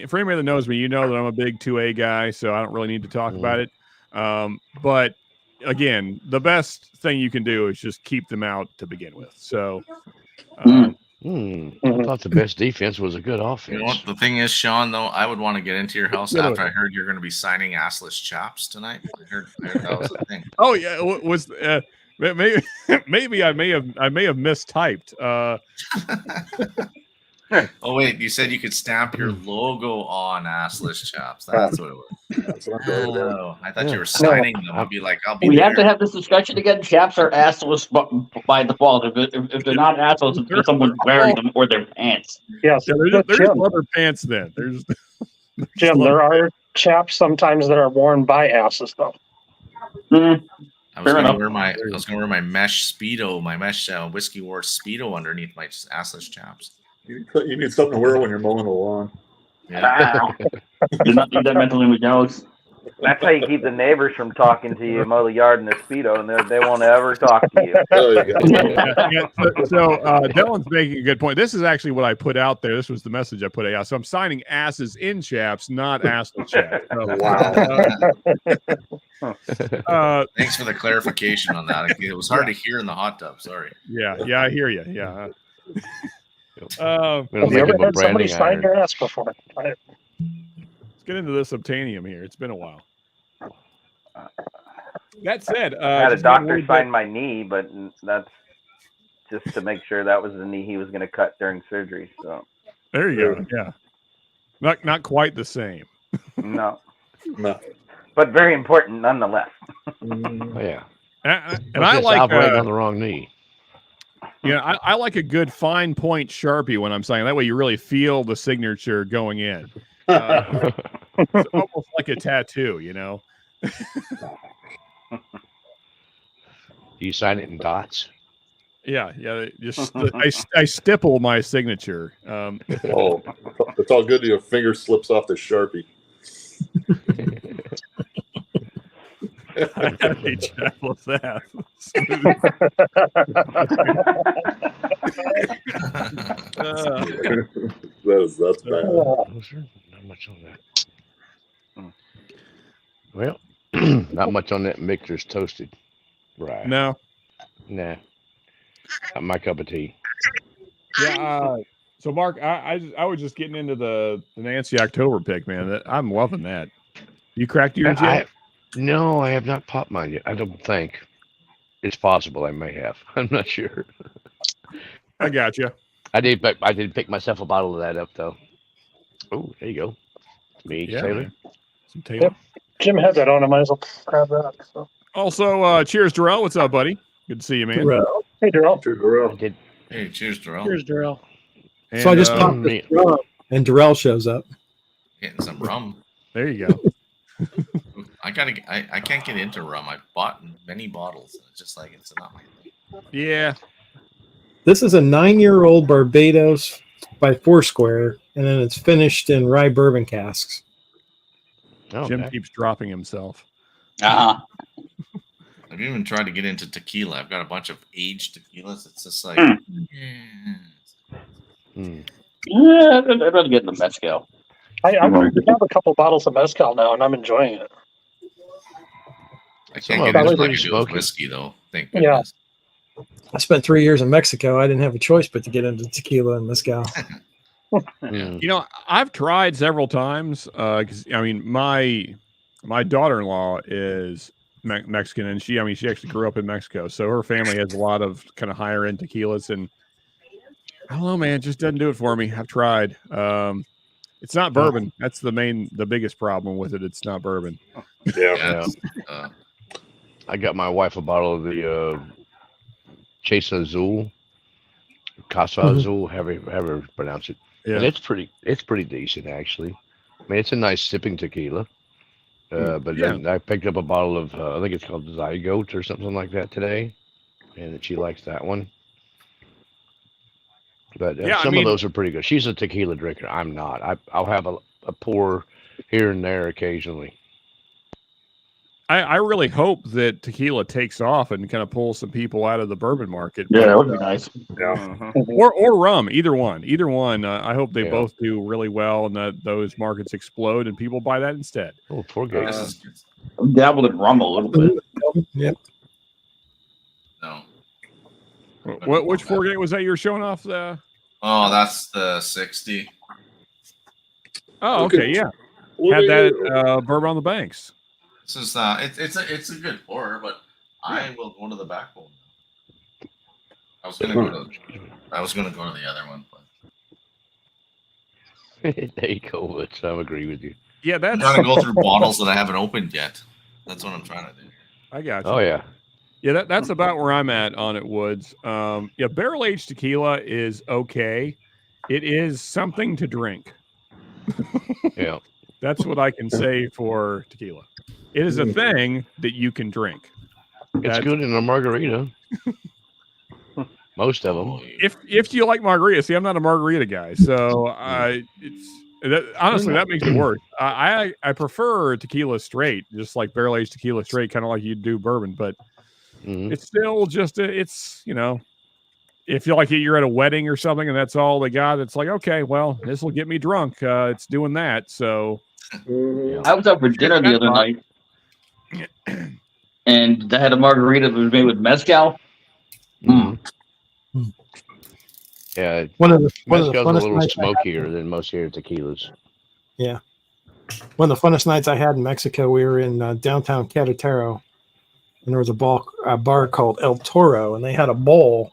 for anybody that knows me, that I'm a big 2A guy, so I don't really need to talk about it. But again, the best thing you can do is just keep them out to begin with. So. I thought the best defense was a good offense. You know what the thing is, Sean, though? I would want to get into your house after I heard you're going to be signing assless chaps tonight. I heard that was the thing. Oh yeah, maybe I may have mistyped. Oh wait, you said you could stamp your logo on assless chaps. That's what it was. Oh, I thought you were signing them. I'd be like, I'll be. We have to have this discussion again. Chaps are assless by default. If they're not assless, it's someone wearing them or their pants. Yes, there's leather pants. Then there's Jim. There are chaps sometimes that are worn by asses, though. I was going to wear my mesh Speedo, my mesh Whiskey Wars Speedo underneath my assless chaps. You need something to wear when you're mowing the lawn. Yeah. Do not need that mental image, Alex. That's how you keep the neighbors from talking to you, mow the yard in a Speedo, and they won't ever talk to you. So Dylan's making a good point. This is actually what I put out there. This was the message I put out. So I'm signing asses in chaps, not assless chaps. Wow. Thanks for the clarification on that. It was hard to hear in the hot tub. Sorry. Yeah, I hear you. Yeah. Have you ever had somebody sign your ass before? Let's get into this obtanium here. It's been a while. That said, I had a just maybe doctor bit- sign my knee, but that's just to make sure that was the knee he was going to cut during surgery. So There you go. Yeah, not quite the same. no, No. but very important nonetheless. Oh, yeah. And I like operating on the wrong knee. Yeah, I like a good fine point Sharpie when I'm signing. That way you really feel the signature going in. It's almost like a tattoo, you know? Do you sign it in dots? Yeah. Just I stipple my signature. Oh, it's all good. Your finger slips off the Sharpie. I had a chat with that. That's bad. Not much on that. Well, not much on that mixer's toasted. Right. No. Nah. Not my cup of tea. Yeah. So Mark, I was just getting into the Nancy October pick, man. I'm loving that. You cracked yours yet? No, I have not popped mine yet. I don't think. It's possible I may have. I'm not sure. I got you. I did pick myself a bottle of that up though. Oh, there you go. Me, Yeah, Taylor. man. Some Taylor. Yep. Jim had that on. I might as well grab that. So. Also, cheers, Darrell. What's up, buddy? Good to see you, man. Darrell. Hey, Darrell. Cheers, Darrell. Hey, cheers, Darrell. Cheers, Darrell. And, So I just popped this rum, and Darrell shows up. Getting some rum. There you go. I can't get into rum. I've bought many bottles. It's just like it's not my thing. Yeah. This is a 9-year-old Barbados by Foursquare, and then it's finished in rye bourbon casks. Oh, Jim okay. keeps dropping himself. Uh-huh. I've even tried to get into tequila. I've got a bunch of aged tequilas. It's just like, Yeah, I'd rather get in the mezcal. I have a couple bottles of mezcal now, and I'm enjoying it. I Some can't of get them into are it like I pretty do with smoky. whiskey, though. Thank Yeah. goodness. I spent 3 years in Mexico. I didn't have a choice but to get into tequila and mezcal. You know, I've tried several times because I mean, my daughter-in-law is Mexican, and she actually grew up in Mexico, so her family has a lot of kind of higher end tequilas, and I don't know, man, it just doesn't do it for me. I've tried. It's not bourbon. That's the biggest problem with it. It's not bourbon. Yeah. I got my wife a bottle of the Chesa Azul, Casa Azul, however you pronounce it. Yeah. And it's pretty decent actually. I mean, it's a nice sipping tequila. But then I picked up a bottle of I think it's called Zygote or something like that today, and she likes that one. But some of those are pretty good. She's a tequila drinker. I'm not. I'll have a pour here and there occasionally. I really hope that tequila takes off and kind of pulls some people out of the bourbon market. Yeah, that would be nice. Yeah. Or rum, either one. I hope they both do really well and that those markets explode and people buy that instead. Oh, poor guy. I've dabbled in rum a little bit. Yep. No. Which 4-gate was that you were showing off? Oh, that's the 60. Oh, okay, yeah. Had that bourbon on the banks. This is it's a good pour, but I will go to the back one. I was gonna go to the other one, but There you go, Rich. I agree with you. Yeah, I'm trying to go through bottles that I haven't opened yet. That's what I'm trying to do. I got you. Oh yeah. Yeah, that's about where I'm at on it, Woods. Yeah, barrel aged tequila is okay. It is something to drink. Yeah. That's what I can say for tequila. It is a thing that you can drink. It's good in a margarita. Most of them. If you like margarita, see, I'm not a margarita guy, so honestly that makes it worse. I prefer tequila straight, just like barrel aged tequila straight, kind of like you do bourbon, but it's still just if you're at a wedding or something and that's all they got, it's like, okay, well, this will get me drunk. It's doing that. So I was out for dinner the other night, and they had a margarita that was made with mezcal. Yeah, One of the mezcal's a funnest little nights I had. smokier than most here tequilas. Yeah. one of the funnest nights I had in Mexico. We were in downtown Querétaro, and there was a bar called El Toro, and they had a bowl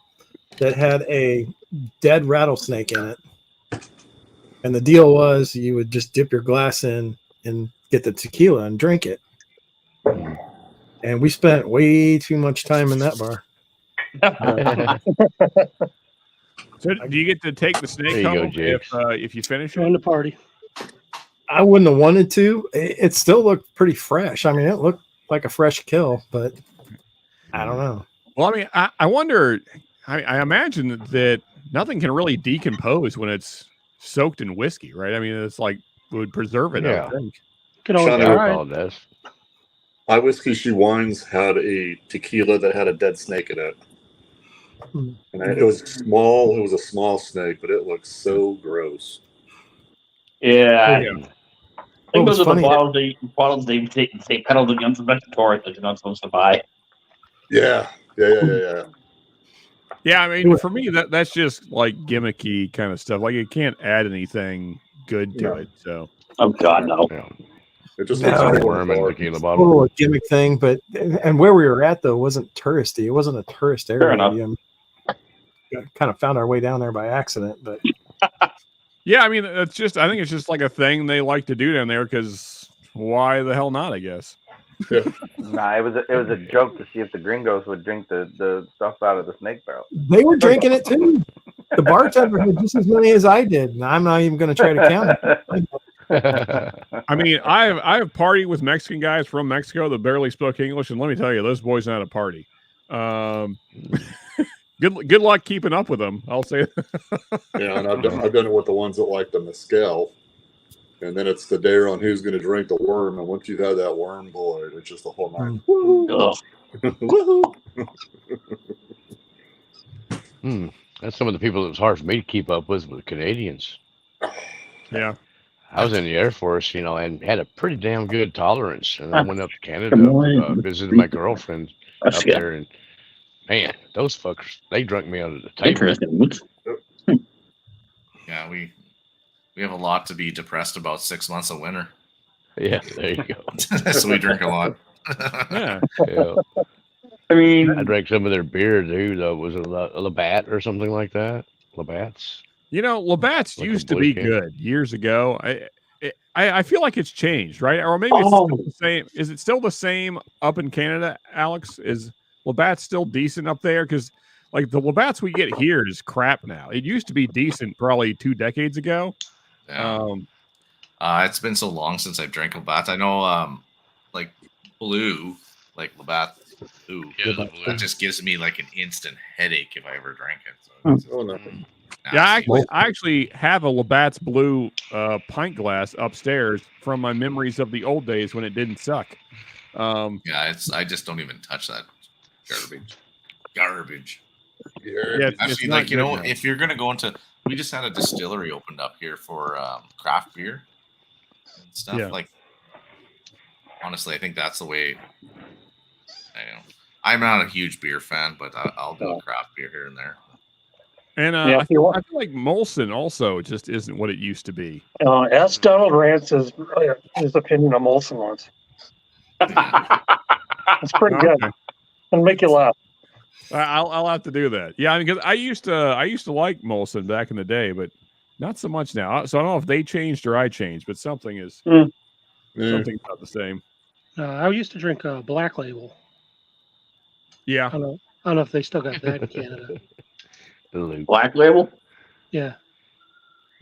that had a dead rattlesnake in it. And the deal was you would just dip your glass in and get the tequila and drink it. And we spent way too much time in that bar. So do you get to take the snake home if you finish it? Join the party. I wouldn't have wanted to. It still looked pretty fresh. I mean, it looked like a fresh kill, but I don't know. Well, I mean, I wonder. I imagine that nothing can really decompose when it's soaked in whiskey, right? I mean, it's like it would preserve it. Yeah. I think. Can always try. My Whiskey She Wines had a tequila that had a dead snake in it. And it was small. It was a small snake, but it looked so gross. Yeah. I think those are funny. the bottles they peddled in unprotected tourists that you're not supposed to buy. Yeah. Yeah, I mean, for me, that's just like gimmicky kind of stuff. Like, it can't add anything good to it. So, oh god, no. It just looks like a worm in a tequila bottle. A little gimmick thing, but and where we were at though wasn't touristy. It wasn't a tourist area. Fair enough. Kind of found our way down there by accident, but yeah, I mean, I think it's just like a thing they like to do down there because why the hell not? I guess. Nah, it was a joke to see if the gringos would drink the stuff out of the snake barrel. they were drinking it too. The bartender had just as many as I did, and I'm not even going to try to count it. I mean, I've partied with Mexican guys from Mexico that barely spoke English, and let me tell you, those boys know how to party. Good luck keeping up with them. I'll say. Yeah, and I've done it with the ones that like the mezcal, and then it's the dare on who's going to drink the worm. And once you've had that worm, boy, it's just a whole night. That's some of the people that was hard for me to keep up with Canadians. Yeah. I was in the Air Force, and had a pretty damn good tolerance. And I went up to Canada, visited my girlfriend up there, and man, those fuckers, they drunk me under the table. Yeah, we have a lot to be depressed about 6 months of winter. Yeah, there you go. So we drink a lot. Yeah. I mean, I drank some of their beer, dude. Was it Labatt or something like that? Labatt's. Labatt's used to be good years ago. I feel like it's changed, right? Or maybe it's still the same. Is it still the same up in Canada, Alex? Is Labatt still decent up there? Because like the Labatt's we get here is crap now. It used to be decent probably 2 decades ago. Yeah. It's been so long since I've drank Labatt. I know, like Blue, like Labatt. Ooh, that just gives me like an instant headache if I ever drank it. So nothing. Yeah, I actually have a Labatt's Blue pint glass upstairs from my memories of the old days when it didn't suck. Yeah, I just don't even touch that garbage. Yeah, actually, like if you're gonna go into, we just had a distillery opened up here for craft beer and stuff. Yeah. Like, honestly, I think that's the way. I'm not a huge beer fan, but I'll do a craft beer here and there. And I feel like Molson also just isn't what it used to be. Ask Donald Rance his opinion on Molson once. It's pretty good. It'll make you laugh. I'll have to do that. Yeah, because I used to like Molson back in the day, but not so much now. So I don't know if they changed or I changed, but something is something's not the same. I used to drink Black Label. Yeah, I don't know if they still got that in Canada. Black Label? Yeah.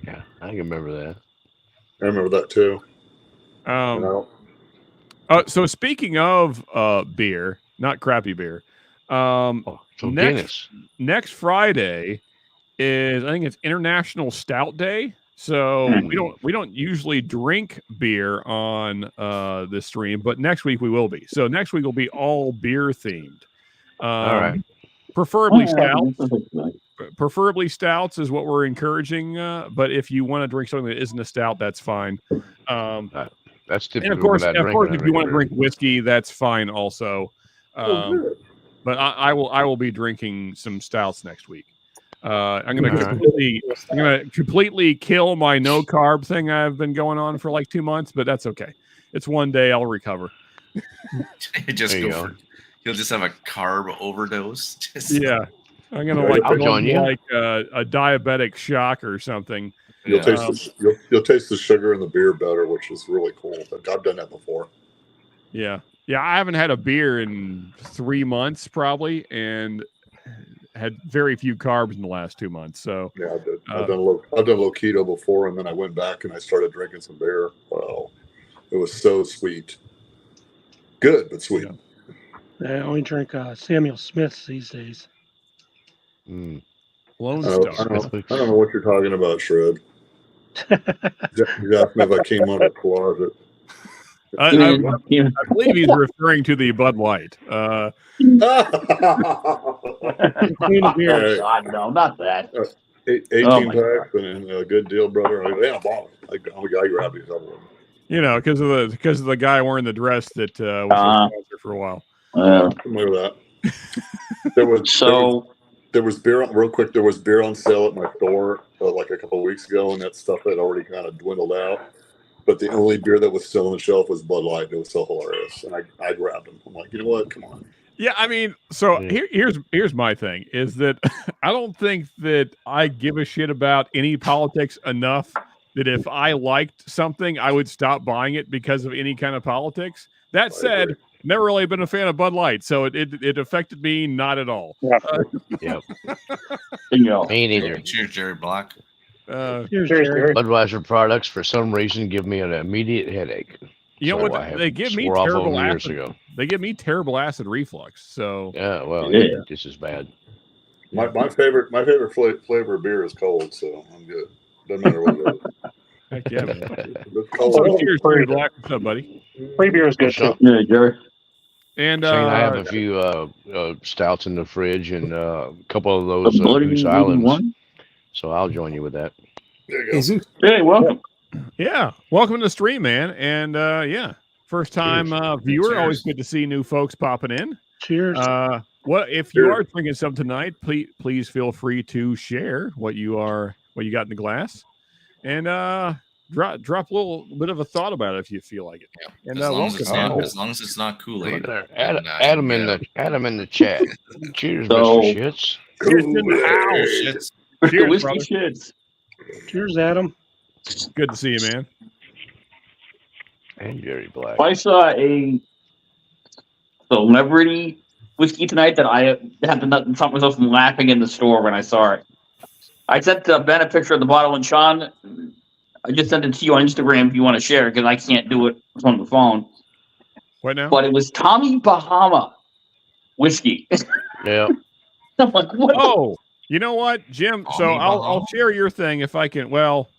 Yeah, I can remember that. I remember that too. So speaking of beer, not crappy beer. Next Friday is, I think it's International Stout Day. So we don't usually drink beer on this stream, but next week we will be. So next week will be all beer themed. All right. Preferably stouts. Preferably stouts is what we're encouraging. But if you want to drink something that isn't a stout, that's fine. That's typically. And of course, if you want to drink whiskey, that's fine also. But I will be drinking some stouts next week. I'm gonna completely kill my no carb thing I've been going on for like 2 months, but that's okay. It's one day, I'll recover. Just go for. He'll just have a carb overdose. Yeah, I'm gonna like a diabetic shock or something. You'll taste the sugar in the beer better, which is really cool. I've done that before. Yeah. I haven't had a beer in 3 months probably, and had very few carbs in the last 2 months. So yeah, I've done low keto before, and then I went back and I started drinking some beer. Wow, it was so sweet. Good, but sweet. I only drink Samuel Smith's these days. Lone Star. I don't know what you're talking about, Shred. You asked me if I came out of the closet. I believe he's referring to the Bud Light. God, no, not that. 18 packs and a good deal, brother. I'm a guy grabbed these other ones. You know, because of the guy wearing the dress that was a sponsor for a while. Familiar with that. There was beer on, real quick. There was beer on sale at my store like a couple of weeks ago, and that stuff had already kind of dwindled out. But the only beer that was still on the shelf was Bud Light. It was so hilarious, and I grabbed them. I'm like, you know what? Come on. Yeah, I mean, so here's my thing is that I don't think that I give a shit about any politics enough that if I liked something, I would stop buying it because of any kind of politics. That said, never really been a fan of Bud Light, so it affected me not at all. Yep. Me neither. Cheers, Jerry Black. Budweiser products, for some reason, give me an immediate headache. You know what? They give me terrible acid. They give me terrible acid reflux. So yeah, well, this is bad. My favorite flavor of beer is cold, so I'm good. Doesn't matter what it is. Heck yeah, man. Cheers, Black. What's up, buddy? Free beer is good too. Yeah, Jerry. And Shane, I have a few stouts in the fridge and a couple of those Goose Islands. So I'll join you with that. There you go. Hey, welcome. Yeah, welcome to the stream, man. And first time viewer. Cheers. Always good to see new folks popping in. Cheers. Well, if you are drinking some tonight, please feel free to share what you got in the glass, and drop a little bit of a thought about it if you feel like it. Yeah. And as long as it's not Kool-Aid. Adam in the chat. Cheers, Mr. Shits. Cheers, whiskey brother. Shits. Cheers, Adam. Good to see you, man. And Jerry Black. I saw a celebrity whiskey tonight that I had to stop myself from laughing in the store when I saw it. I sent Ben a picture of the bottle, and Sean, I just sent it to you on Instagram if you want to share, because I can't do it on the phone. What now? But it was Tommy Bahama whiskey. Yeah. I'm like, what? Oh, you know what, Jim? So I'll share your thing if I can. Well,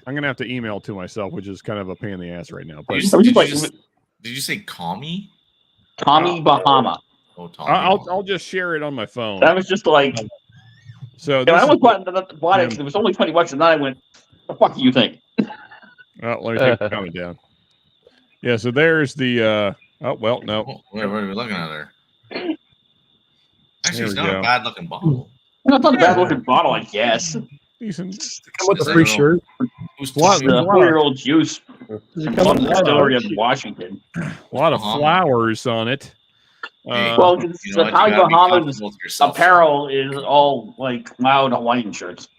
I'm gonna have to email to myself, which is kind of a pain in the ass right now. But did you say Tommy? Tommy Bahama. Oh, Tommy. I'll just share it on my phone. That was just like. So I almost bought it. It was only $20, and then I went, "The fuck do you think?" Let me take the comment down. Yeah. So there's the. Oh well, no. What are we looking at there? Actually, it's not a bad looking bottle. That's not a bad looking bottle, I guess. Decent. Come with a free shirt. Who's 4-year-old juice? From the distillery in Washington. A lot of flowers on it. Well, the Tommy Bahama's apparel is all like loud Hawaiian shirts.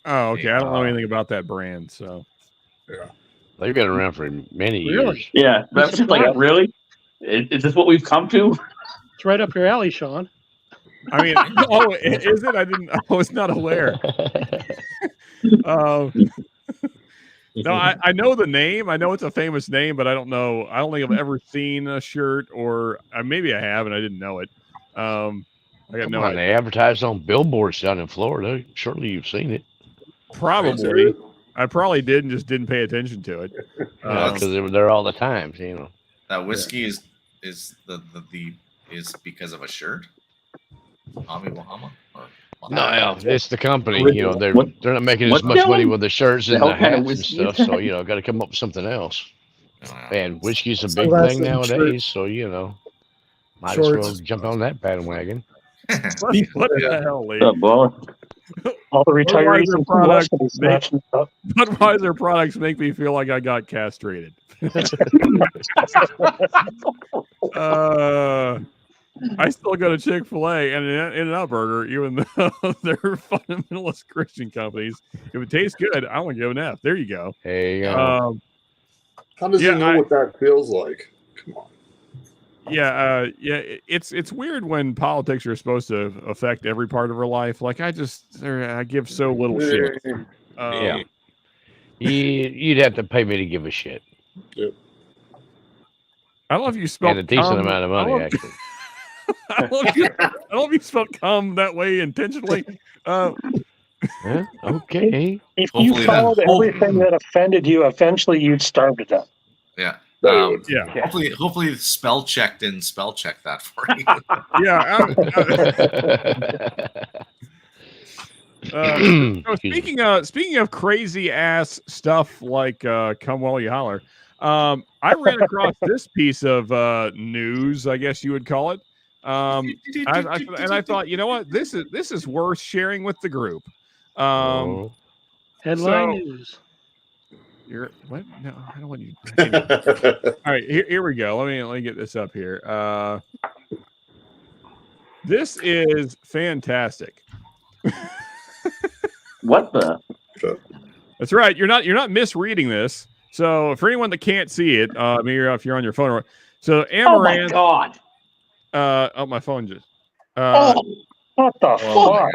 Oh, okay. I don't know anything about that brand, so yeah. They've been around for many years. Yeah, that's just like, really? Is this what we've come to? It's right up your alley, Sean. I mean, is it? I was not aware. No, I know the name. I know it's a famous name, but I don't know. I don't think I've ever seen a shirt, or maybe I have and I didn't know it. I got no idea. They advertised on billboards down in Florida. Surely you've seen it. Probably. I probably did and just didn't pay attention to it. Because they were there all the time, you know. That whiskey is because of a shirt. Tommy Bahama? No, it's the company. You know, they're not making as much money with the shirts and the hats and stuff. So got to come up with something else. And whiskey's a big thing nowadays. So might as well jump on that bandwagon. What the hell, Lee? All the retirees and Budweiser products make me feel like I got castrated. I still go to Chick-fil-A and In-N-Out Burger, even though they're fundamentalist Christian companies. If it tastes good, I want to give an F. There you go. There you go. How does he know what that feels like? Come on. Yeah, it's weird when politics are supposed to affect every part of her life. Like I give so little shit. Yeah, you'd have to pay me to give a shit. Yep. I don't know if you spelled and a decent amount of money, actually. I don't know if you spelled "cum" that way intentionally. Okay. If you followed everything that offended you, eventually you'd starve to death. Yeah. Yeah. Hopefully, spell check didn't spell check that for you. Yeah. So speaking of crazy ass stuff like "come while you holler," I ran across this piece of news, I guess you would call it. And I thought, you know what, this is worth sharing with the group. Headline news. You're what? No, I don't want you. All right, here we go. Let me get this up here. This is fantastic. What the? That's right. You're not misreading this. So for anyone that can't see it, maybe if you're on your phone. So Amaranth. Oh my god. My phone just. What the fuck?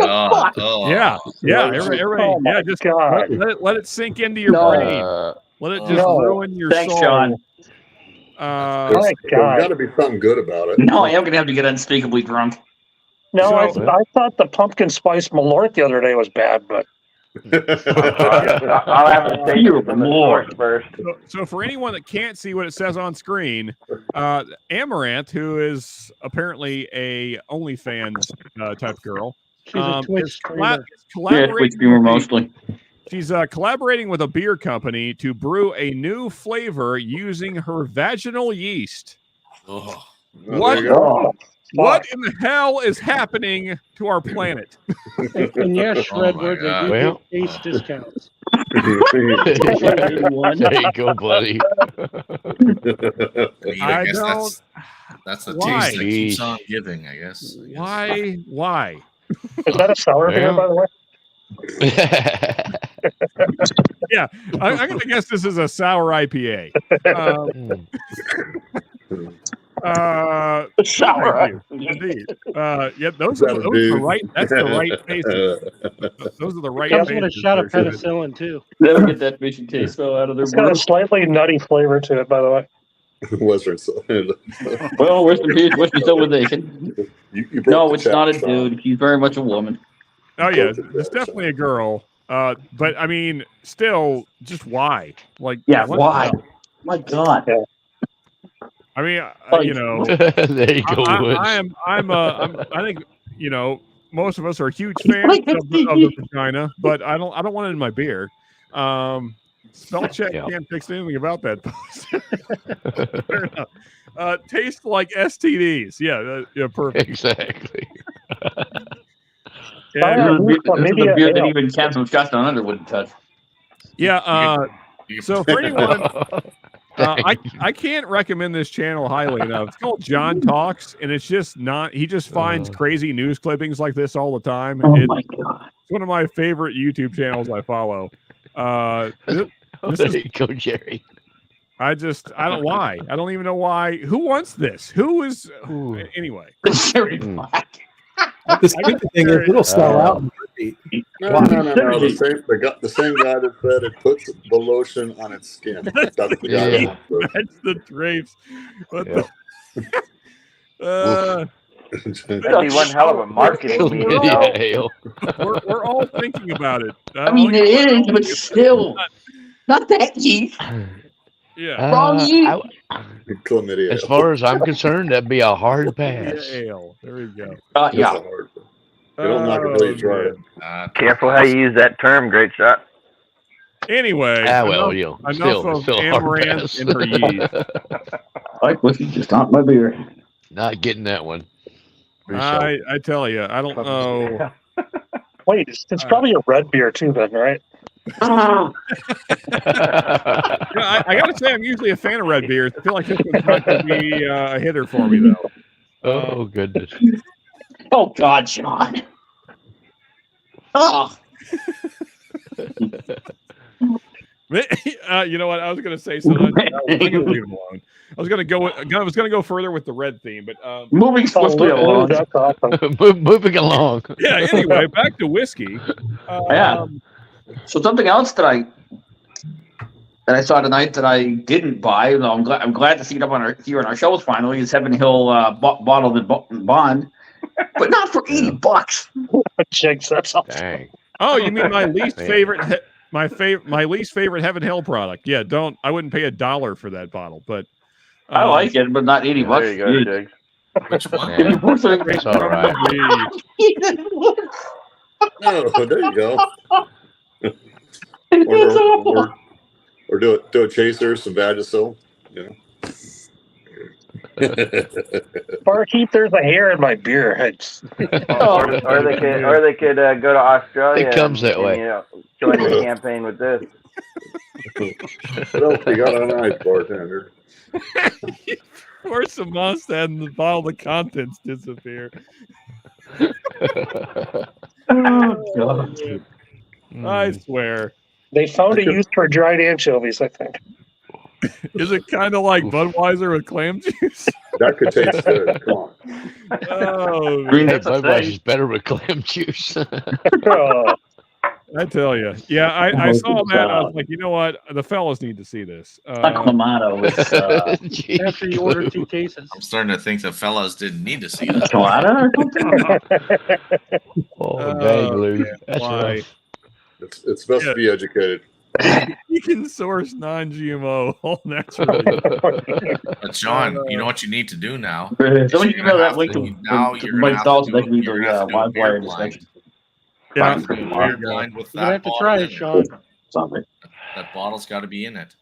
Yeah. Everybody, just let it sink into your brain. Let it just ruin your Thanks, soul. Sean. There's got to be something good about it. No, I am going to have to get unspeakably drunk. No, I thought the pumpkin spice Malort the other day was bad, but I'll have to take you from the source first. So for anyone that can't see what it says on screen, Amaranth, who is apparently a OnlyFans type girl, she's a Twitch streamer. Twitch streamer mostly. She's collaborating with a beer company to brew a new flavor using her vaginal yeast. Oh. What in the hell is happening to our planet? And yes, Shredward, they do get taste discounts. There you go, buddy. I guess that's the taste that keeps on giving, I guess. Why? Is that a sour beer, by the way? Yeah, I'm going to guess this is a sour IPA. Sour, indeed. Yeah, those are the right. That's the right taste. Those are the right. Comes with a shot of penicillin too. They'll get that fishy taste though out of their. It's got a slightly nutty flavor to it, by the way. Western. Well, Western civilization. No, it's not a dude. She's very much a woman. Oh yeah, it's definitely a girl. But I mean, still, just why? Like, why? My God. Yeah. I mean, you know, there you go. I think, you know, most of us are huge fans of the vagina, but I don't want it in my beer. Spell check can't fix anything about that post. Fair enough. Tastes like STDs. Yeah, perfect. Exactly. Maybe a beer that even Captain Scott Down Under wouldn't touch. Yeah. So for anyone. I can't recommend this channel highly enough. It's called John Talks, and it's just not. He just finds crazy news clippings like this all the time. Oh my God! It's one of my favorite YouTube channels I follow. There you go, Jerry. I don't why. I don't even know why. Who wants this? Who is? Anyway. Jerry Black. The stupid thing is it'll sell out. No. The same guy that said it puts the lotion on its skin. That's the guy. That's the drapes. What That'd be one hell of a marketing meeting. We're all thinking about it. I mean, it is, but still, not that yeast. Yeah. Wrong yeast. Chlamydia. As far as I'm concerned, that'd be a hard pass. Ale. There we go. Yeah. You don't knock it until you try it. Careful how you use that term, Great Shot. Anyway, enough of Amaranth and her yeast. Like whiskey, just not my beer. Not getting that one. I tell you, I don't know. Wait, it's probably a red beer too, then, right? I got to say, I'm usually a fan of red beers. I feel like this one's not going to be a hitter for me, though. Oh, goodness. Oh, God, John. Oh. You know what? I was going to say something. I'm going to leave it alone. I was going to go further with the red theme, but moving swiftly along. That's awesome. Moving along. Yeah. Anyway, back to whiskey. Yeah. So something else that I saw tonight that I didn't buy. I'm glad to see it up here on our shelves finally. Is Heaven Hill bottled and bond, but not for $80. Jinx, that's awesome. Dang. Oh, you mean my least favorite? My least favorite Heaven Hill product. Yeah, I wouldn't pay $1 for that bottle, but I like it, but not $80. There you go, Jigs. Which one? That's all right. Oh, there you go. Or do a chaser, some Vagisil, you know. Barkeep, there's a hair in my beer. Or they could go to Australia. It comes that way. You know, join the campaign with this. What else you got on ice, bartender? Or some Mustad and the bottle of contents disappear. Oh, God. I swear. They found a use for dried anchovies, I think. Is it kind of like Budweiser with clam juice? That could taste good. Come on. Oh, Hey, Budweiser's better with clam juice. Oh, I tell you. Yeah, I saw that. I was like, you know what? The fellas need to see this. Clamato is After you order 2 cases. I'm starting to think the fellas didn't need to see that. Clamato. Oh, dang, Lou. That's why? rough. It's best to be educated. You can source non-GMO all naturally. But John, you know what you need to do now? Someone email that link to now. You're going to have to do a beer blind. Yeah, Beer blind with You're gonna that have to try it, Sean. Something. That bottle's got to be in it.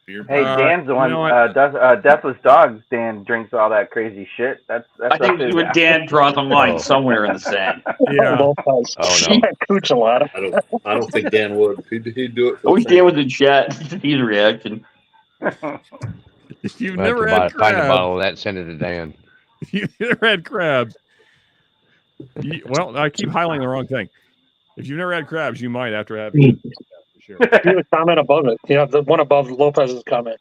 Beer Hey, blind. Dan's the one. you know Deathless Dogs. Dan drinks all that crazy shit. That's I think up to when Dan draws a line somewhere in the sand. Yeah. Lopez. Oh, no. Cucciolata. I don't think Dan would. He'd do it. I wish Dan was in chat. He's a reaction. If you've We'll have never to had find a crab, bottle of that, send it to Dan. if you've never had crabs, well, I keep highlighting the wrong thing. If you've never had crabs, you might after having it. Yeah, for sure. Do the comment above it. Yeah, the one above Lopez's comment.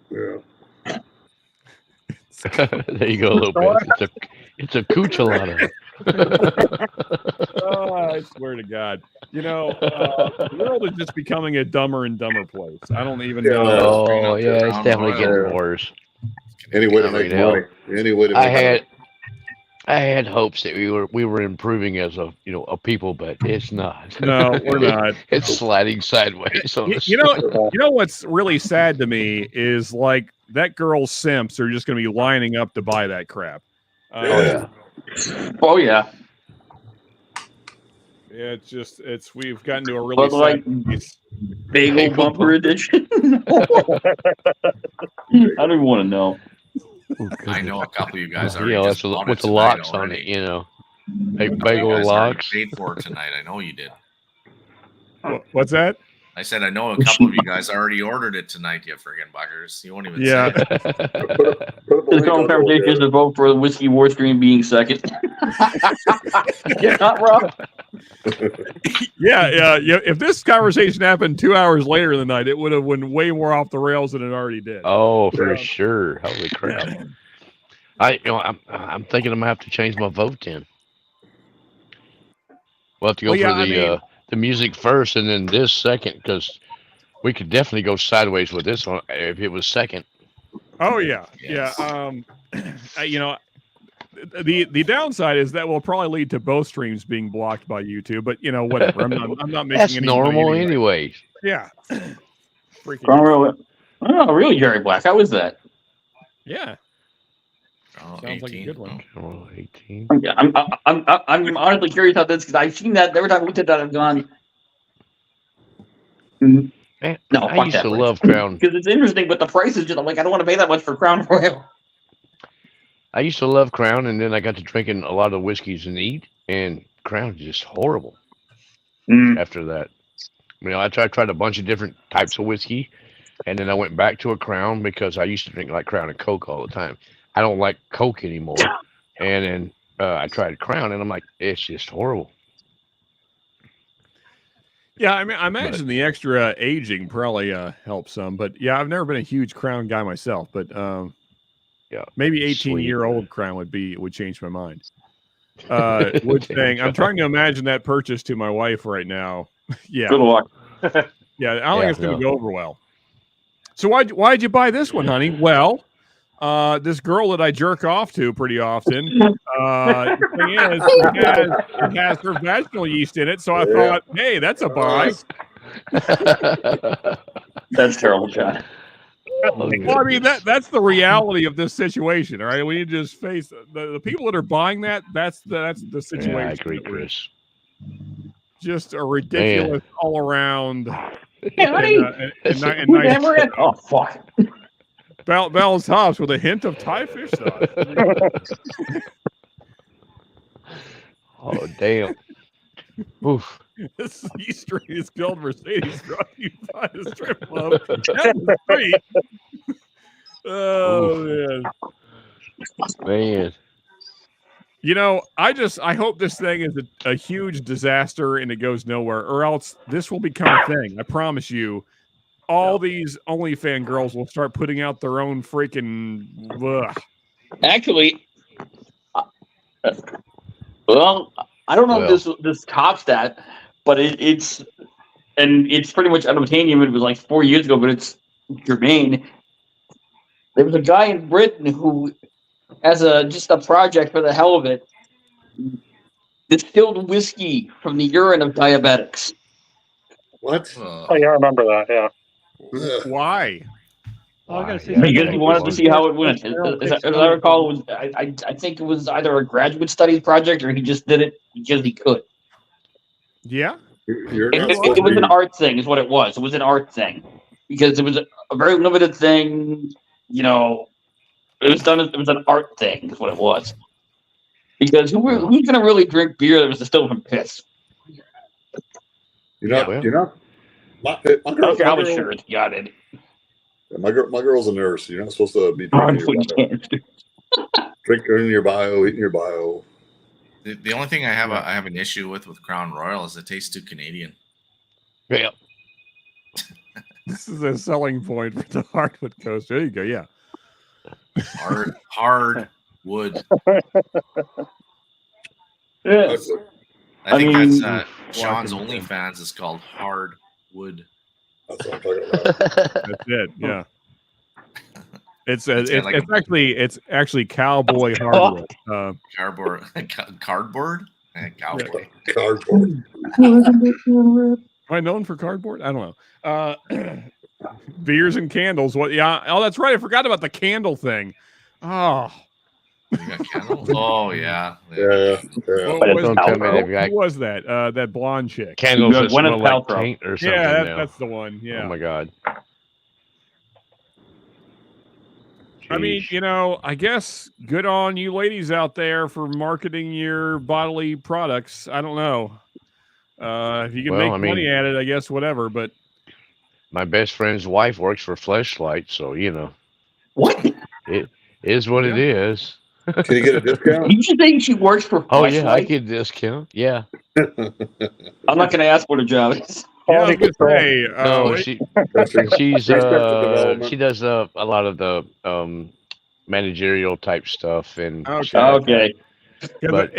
Yeah. There you go, Lopez. It's a cucciolata. Oh, I swear to God. You know, the world is just becoming a dumber and dumber place. I don't even know. Oh, yeah, it's definitely getting worse. Any way to make money. Any way to make money. I had hopes that we were improving as a people, but it's not. No, we're not. It's sliding sideways. You know what's really sad to me is like that girl's simps are just going to be lining up to buy that crap. Yeah. Oh yeah. It's we've gotten to a really But like bagel bumper edition. I don't even want to know. I know a couple of you guys already. That's with the locks on it, bagel with locks. Paid for it tonight. I know you did. What's that? I said I know a couple of you guys already ordered it tonight. You friggin' buggers. You won't even say it. This conversation is to vote for the Whiskey War Stream being second. You're not wrong. Yeah. If this conversation happened 2 hours later in the night, it would have went way more off the rails than it already did. Oh, for sure! Holy crap! I'm thinking I'm gonna have to change my vote then. We'll have to go for the music first and then this second, because we could definitely go sideways with this one if it was second. Oh yeah, Yes. yeah. The downside is that will probably lead to both streams being blocked by YouTube. But whatever. I'm not making That's any normal money anyway. Yeah. Oh, really, Jerry Black? How is that? Yeah. Oh, Sounds 18. like a good one. Oh, 18. Yeah, I'm honestly curious about this because I've seen that every time I looked at that, I've gone. Man, No, I used to love Crown. Because it's interesting, but the price is just I'm like I don't want to pay that much for Crown Royal. I used to love Crown, and then I got to drinking a lot of whiskeys and eat, and Crown's just horrible. After that, I tried a bunch of different types of whiskey, and then I went back to a Crown because I used to drink like Crown and Coke all the time. I don't like Coke anymore, and then I tried Crown, and I'm like, it's just horrible. Yeah, I mean, I imagine the extra aging probably helps some, but yeah, I've never been a huge Crown guy myself, but yeah, maybe 18-year-old Crown would change my mind. Wood saying, I'm trying to imagine that purchase to my wife right now. Yeah, good luck. Yeah, I don't think it's going to go over well. So why'd you buy this one, honey? Well, this girl that I jerk off to pretty often, the thing is, it has her vaginal yeast in it, so I thought, hey, that's a buy. That's terrible, John. Well, I mean, that's the reality of this situation, all right? We need to just face the people that are buying that. That's the situation. Yeah, I agree, Chris. Just a ridiculous all around. Oh fuck! Bell's Hops with a hint of Thai fish sauce. Oh damn! Oof. This Easter is called Mercedes brought to you by the strip club. That was great. Oh man. You know, I hope this thing is a huge disaster and it goes nowhere, or else this will become a thing. I promise you. All these OnlyFans girls will start putting out their own freaking. Actually, well, I don't know if this tops that, but it's pretty much unobtainium. It was like 4 years ago, but it's germane. There was a guy in Britain who, as just a project for the hell of it, distilled whiskey from the urine of diabetics. What? Oh yeah, I remember that. Yeah. Why? Oh, I gotta say, because he wanted to see how it went. As I recall, it was I think it was either a graduate studies project or he just did it because he could. Yeah, it was an art thing, is what it was. It was an art thing because it was a very limited thing. You know, it was done. It was an art thing, is what it was. Because who's gonna really drink beer that was distilled from piss? You're not. My girl, okay, how insurance got it. My girl's a nurse. You're not supposed to be drinking in your bio, eating your bio. The only thing I have an issue with Crown Royal is it tastes too Canadian. Yeah. This is a selling point for the hardwood coaster. There you go. Yeah. Hard wood. Yeah. I think that's Sean's OnlyFans is called Hard Wood. That's what I'm talking about. That's it. Yeah. It's actually cowboy hardwood. Cardboard. Cowboy. Cardboard. Am I known for cardboard? I don't know. Beers and candles. What? Yeah. Oh, that's right. I forgot about the candle thing. Oh. You got candles? Oh yeah. Yeah. Who was that? That blonde chick. Candles that smell like paint or something. Yeah, that's the one. Yeah. Oh my god. I mean, I guess good on you ladies out there for marketing your bodily products. I don't know. If you can make money at it, I guess whatever. But my best friend's wife works for Fleshlight, so what it is what it is. Can you get a discount? You should think she works for Fleshlight? Oh yeah, I get a discount. Yeah. I'm not going to ask what her job is. Yeah, I was gonna say, no, she does a lot of the managerial type stuff and okay. But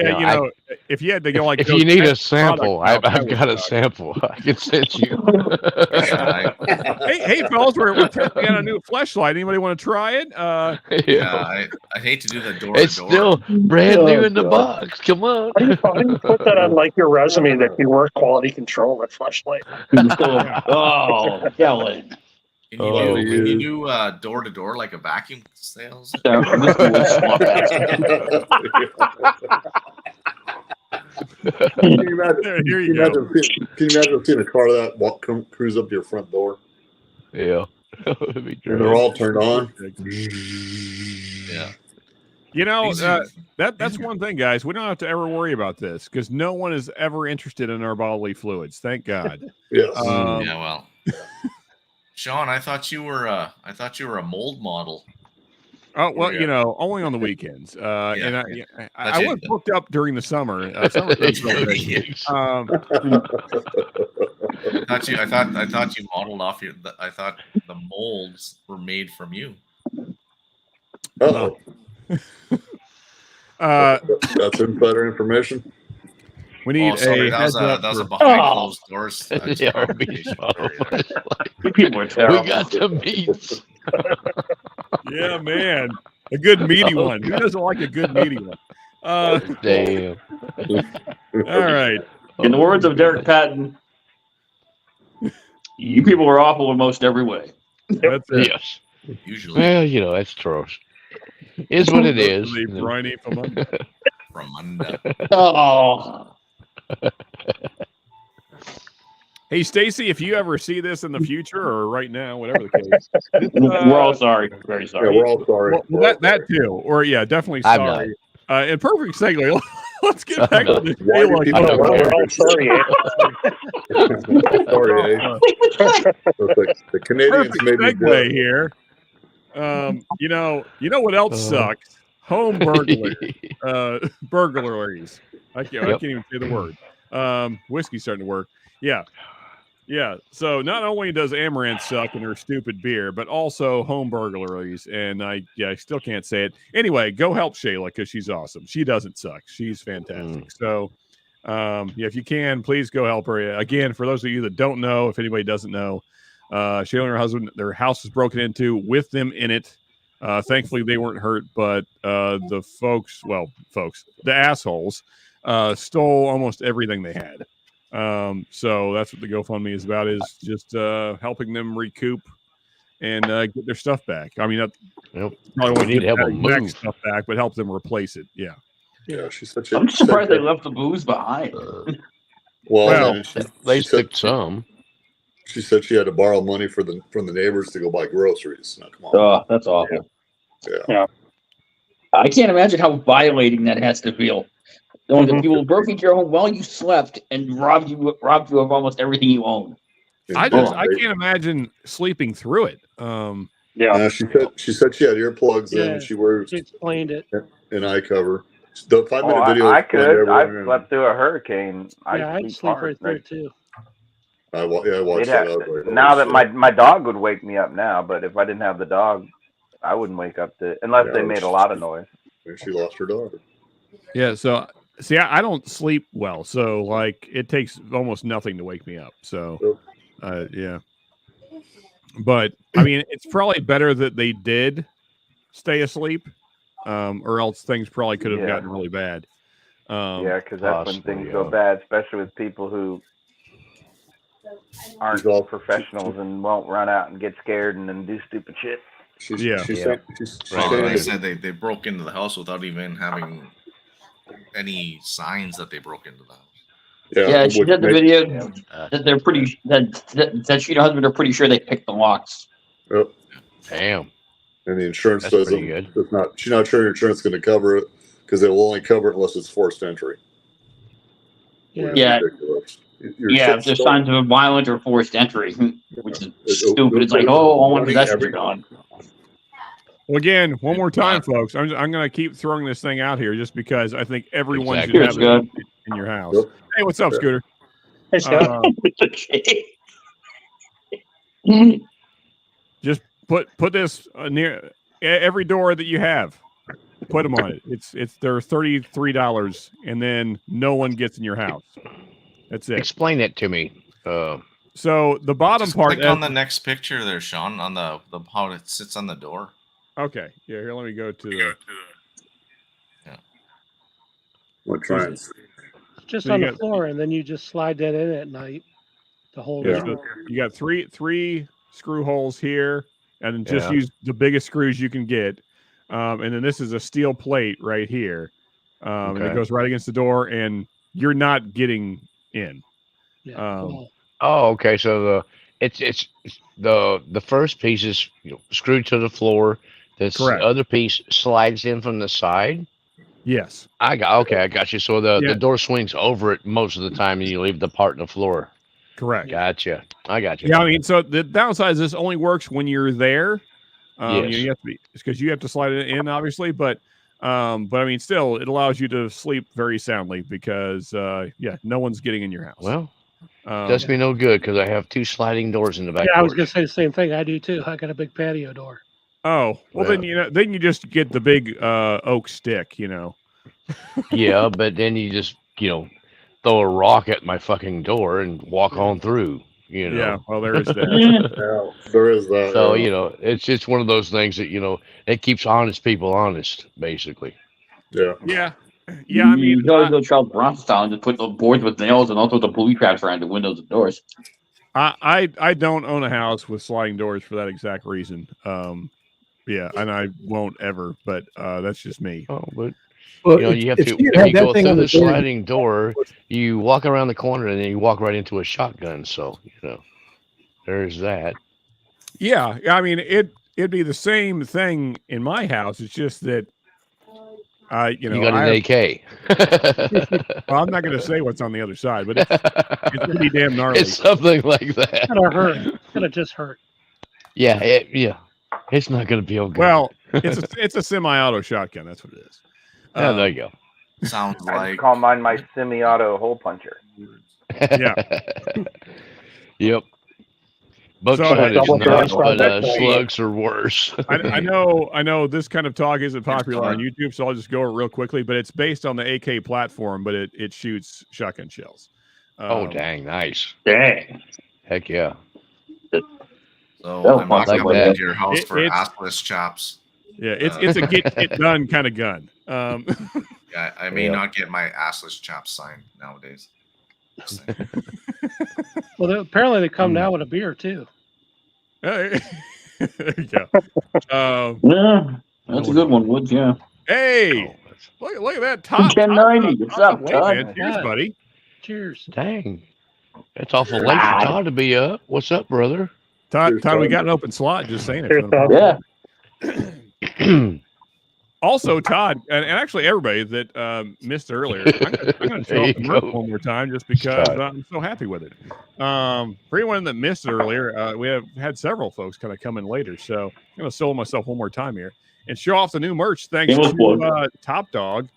if you had to go like, if you need a sample, I've got a sample I can send you. hey, fellas, we're testing out a new Fleshlight. Anybody want to try it? Yeah, I hate to do the door. It's still brand new in the box. Come on. How do you put that on like your resume that you work quality control at Fleshlight? Oh, Kellen. Can you do door to door like a vacuum sales? Can you imagine seeing a car that cruise up to your front door? Yeah. That'd be great. And they're all turned on. You know, that's one thing, guys. We don't have to ever worry about this because no one is ever interested in our bodily fluids. Thank God. Yes. Yeah. Well, Sean, I thought you were a mold model. Oh well, you know, only on the weekends. And I was booked up during the summer. Summer I thought you modeled off your. I thought the molds were made from you. Oh. That's insider information. We need that was a behind closed doors. People are terrible. We got the meats. Yeah, man. A good meaty one. Who doesn't like a good meaty one? Damn. All right. In the words of Derek Patton, you people are awful in most every way. That's it. Yes. Usually. Well, you know, that's true. Is what it is. Briny from Under. Oh. Hey, Stacy, if you ever see this in the future or right now, whatever the case, we're all sorry. Very sorry. Yeah, we're all sorry. Well, that too. Or yeah, definitely sorry. And perfect segue. Let's get back to the We're all sorry. Sorry, the Canadians perfect made me segue here. You know what else sucks? Home burglaries. I can't even say the word. Whiskey's starting to work. Yeah. So not only does Amaranth suck in her stupid beer, but also home burglaries. And I still can't say it. Anyway, go help Shayla because she's awesome. She doesn't suck. She's fantastic. So, if you can, please go help her. Again, for those of you that don't know, if anybody doesn't know, Shayla and her husband, their house was broken into with them in it. Thankfully, they weren't hurt, but the the assholes, stole almost everything they had. So that's what the GoFundMe is about, is just helping them recoup and get their stuff back. I mean, we need to help them move stuff back, but help them replace it. Yeah. She said I'm surprised they left the booze behind. Well, they took some. She said she had to borrow money from the neighbors to go buy groceries. Now, come on. Oh, that's awful. Yeah. I can't imagine how violating that has to feel. Knowing that people broke into your home while you slept and robbed you of almost everything you own. I can't imagine sleeping through it. She said she had earplugs in and she wears. She explained it. An eye cover. The 5-minute video. I could. I slept through a hurricane. I'd sleep right there too. I watched that. Now that my dog would wake me up now, but if I didn't have the dog, I wouldn't wake up unless they made a lot of noise. She lost her dog. Yeah. So see, I don't sleep well, so like it takes almost nothing to wake me up. So, yeah. But I mean, it's probably better that they did stay asleep, or else things probably could have gotten really bad. Because that's when things go bad, especially with people who aren't professionals and won't run out and get scared and then do stupid shit. They said they broke into the house without even having any signs that they broke into the house. Yeah, she did the video that they're pretty that she and her husband are pretty sure they picked the locks. Yep. Damn. And the insurance doesn't. She's not sure your insurance is going to cover it because they will only cover it unless it's forced entry. Yeah. If there's signs of violent or forced entry, which is stupid. It's like, I want possession gone. Well, again, one more time, folks. I'm going to keep throwing this thing out here just because I think everyone should have it in your house. Yep. Hey, what's up, Scooter? Hey, Scott. Just put this near every door that you have. Put them on it. They're $33, and then no one gets in your house. That's it. Explain it to me. So the bottom part. Click on the next picture there, Sean, on the how it sits on the door. Okay. Yeah. Here, let me go to the. Yeah. What trends? Just so on the floor, and then you just slide that in at night to hold it. So you got three screw holes here, and then just use the biggest screws you can get. And then this is a steel plate right here. And it goes right against the door, and you're not getting in. Okay. So it's the first piece is screwed to the floor. This Correct. other piece slides in from the side. Yes. I got you. So the door swings over it most of the time, and you leave the part on the floor. Correct. Gotcha. I got you. Yeah, I mean, so the downside is this only works when you're there. Yes. You have to be, because you have to slide it in, obviously, but I mean, still, it allows you to sleep very soundly because no one's getting in your house. Well, does me no good because I have 2 sliding doors in the back. Yeah, I was gonna say the same thing. I do too. I got a big patio door. Oh, well, then you just get the big oak stick, Yeah, but then you just throw a rock at my fucking door and walk on through. Yeah, well, there is that. Yeah, there is that. So it's just one of those things that it keeps honest people honest, basically. Yeah. Yeah. Yeah, I mean, you gotta go Charles Bronson style and just put the boards with nails and also the booby traps around the windows and doors. I don't own a house with sliding doors for that exact reason. Yeah, and I won't ever, but that's just me. Oh, but Well, you have to. If you go through the sliding door, you walk around the corner and then you walk right into a shotgun. So there's that. Yeah, I mean it'd be the same thing in my house. It's just that you got an AK. Well, I'm not going to say what's on the other side, but it's pretty damn gnarly. It's something like that. It's gonna hurt. It's gonna just hurt. Yeah, it's not going to be okay. Well, it's a semi-auto shotgun. That's what it is. Oh, there you go. Sounds I like call mine my semi-auto hole puncher. Yeah. Yep. Buckshot is nice, but slugs are worse. I know this kind of talk isn't popular on YouTube, so I'll just go real quickly. But it's based on the AK platform, but it shoots shotgun shells. Oh, dang, nice. Dang. Heck yeah. So I'm not coming into your house for assless chops. Yeah, it's a get it done kind of gun. Yeah, I may not get my assless chops signed nowadays. Well, apparently they come now with a beer too. There you go. Yeah, that's a good one, Woods. Yeah. Hey, look at that top. 1090. What's up, Todd? Cheers, buddy. Cheers. Dang, it's awful late for Todd to be up. What's up, brother? Todd, we got an open slot. Just saying it. Yeah. Also, Todd, and actually everybody that missed earlier, I'm going to show off the merch one more time just because I'm so happy with it. For anyone that missed it earlier, we have had several folks kind of come in later, so I'm going to solo myself one more time here and show off the new merch. Thanks to Top Dog.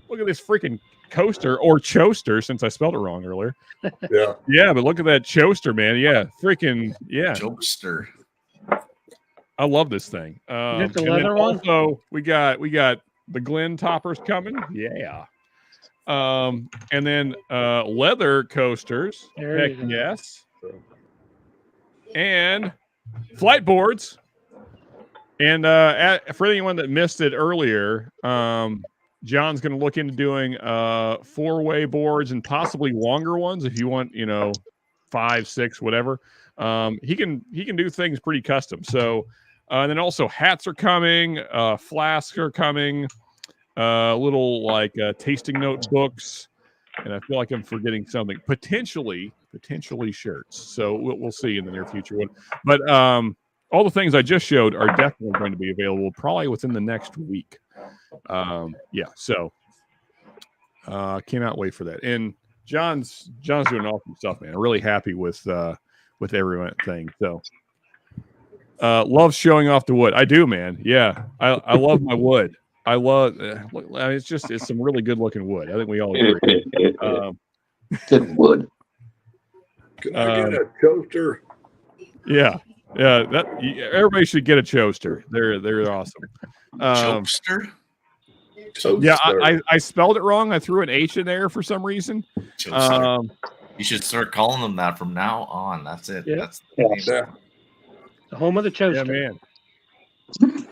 Look at this freaking coaster or choaster, since I spelled it wrong earlier. Yeah, but look at that choaster, man. Yeah, freaking Choaster. I love this thing. The leather one? Also, we got the Glen toppers coming. Yeah. And then leather coasters. Heck yes. And flight boards. And for anyone that missed it earlier, John's going to look into doing 4-way boards and possibly longer ones if you want, 5, 6, whatever. He can do things pretty custom. So. And then also hats are coming, flasks are coming, little tasting notebooks, and I feel like I'm forgetting something. Potentially shirts. So we'll see in the near future. But all the things I just showed are definitely going to be available probably within the next week. So cannot wait for that. And John's doing awesome stuff, man. I'm really happy with everything. So. Love showing off the wood. I do, man. Yeah, I love my wood. I love. It's some really good looking wood. I think we all agree. Good wood. Can I get a coaster? Yeah. Everybody should get a choaster. They're awesome. Choaster. Yeah, I spelled it wrong. I threw an H in there for some reason. You should start calling them that from now on. That's it. Yeah. That's the The home of the choaster. Yeah, man.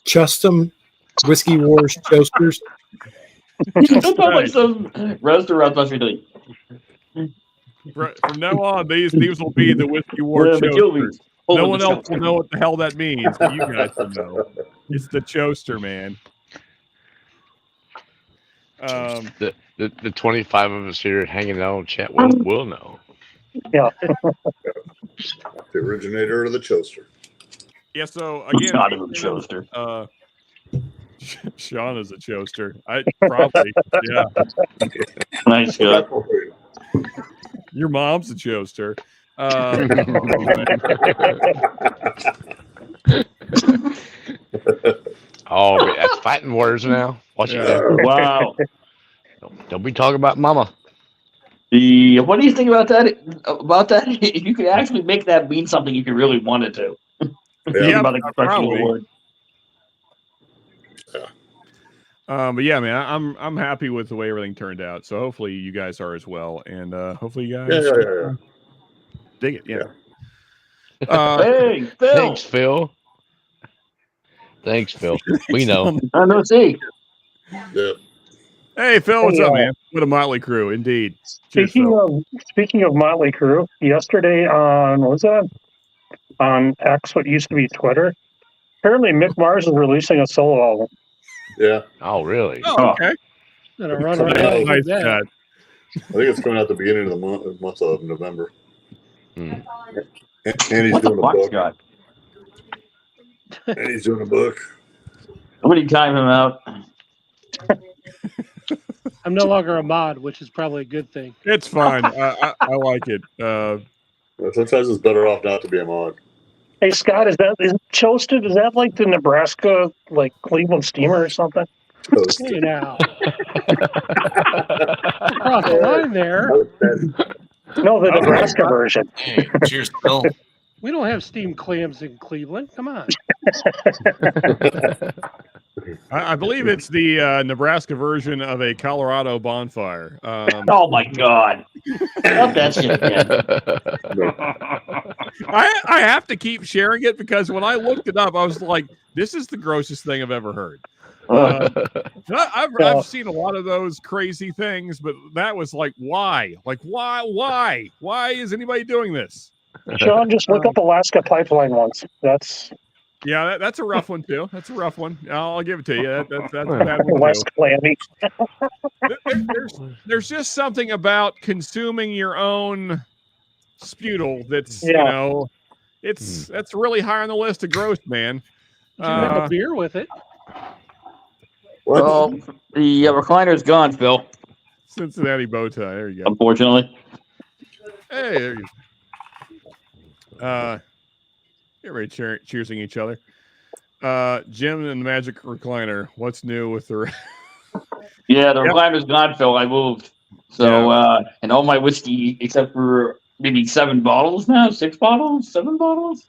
Custom Whiskey Wars toasters. Don't sound like some restaurant must be doing. From now on, these will be the Whiskey War choasters. No one else will know what the hell that means, but you guys will know. It's the choaster, man. The 25 of us here hanging out in chat will know. Yeah. The originator of the choaster. Yeah. So again, Not even Choaster. Sean is a Choaster. I probably. Yeah. Nice guy. Your mom's a Choaster. Oh, but that's fighting words now. Watch it. Wow. Don't be talking about mama. What do you think about that? You could actually make that mean something if you really wanted to. Yeah, about the construction of the word. But yeah, man, I'm happy with the way everything turned out. So hopefully you guys are as well, and hopefully you guys dig it. Yeah. Hey, Phil. Thanks, Phil. Thanks, Phil. We know. I know. See. Yeah. Hey, Phil, what's up, man? What a motley crew, indeed. Speaking of Motley Crue, yesterday on what was that? On X, what used to be Twitter. Apparently, Mick Mars is releasing a solo album. Yeah. Oh, really? Oh, okay. Gonna run right Nice, that. I think it's coming out the beginning of the month of November. And he's doing a book. Scott? And he's doing a book. Somebody time him out. I'm no longer a mod, which is probably a good thing. It's fine. I like it. Sometimes it's better off not to be a mod. Hey Scott, is Choasted? Is that like the Nebraska, like Cleveland Steamer or something? Hey now, across the line there. No, the Nebraska version. Hey, cheers, Phil. We don't have steamed clams in Cleveland. Come on. I believe it's the Nebraska version of a Colorado bonfire. Oh my God! Stop that shit again. I have to keep sharing it because when I looked it up, I was like, "This is the grossest thing I've ever heard." I've seen a lot of those crazy things, but that was like, why? Like, why? Why is anybody doing this? Sean, just look up Alaska Pipeline once. That's a rough one too. That's a rough one. I'll give it to you. That's a bad one less too. clammy. There's just something about consuming your own sputal that's that's really high on the list of gross, man. You can have a beer with it. Well, the recliner's gone, Phil. Cincinnati bow tie. There you go. Unfortunately. Hey, there you go. Get ready cheersing each other. Jim and the Magic Recliner. What's new with the? Yeah, the recliner's gone, Phil. I moved. So, and all my whiskey, except for maybe 7 bottles now, 6 bottles, 7 bottles.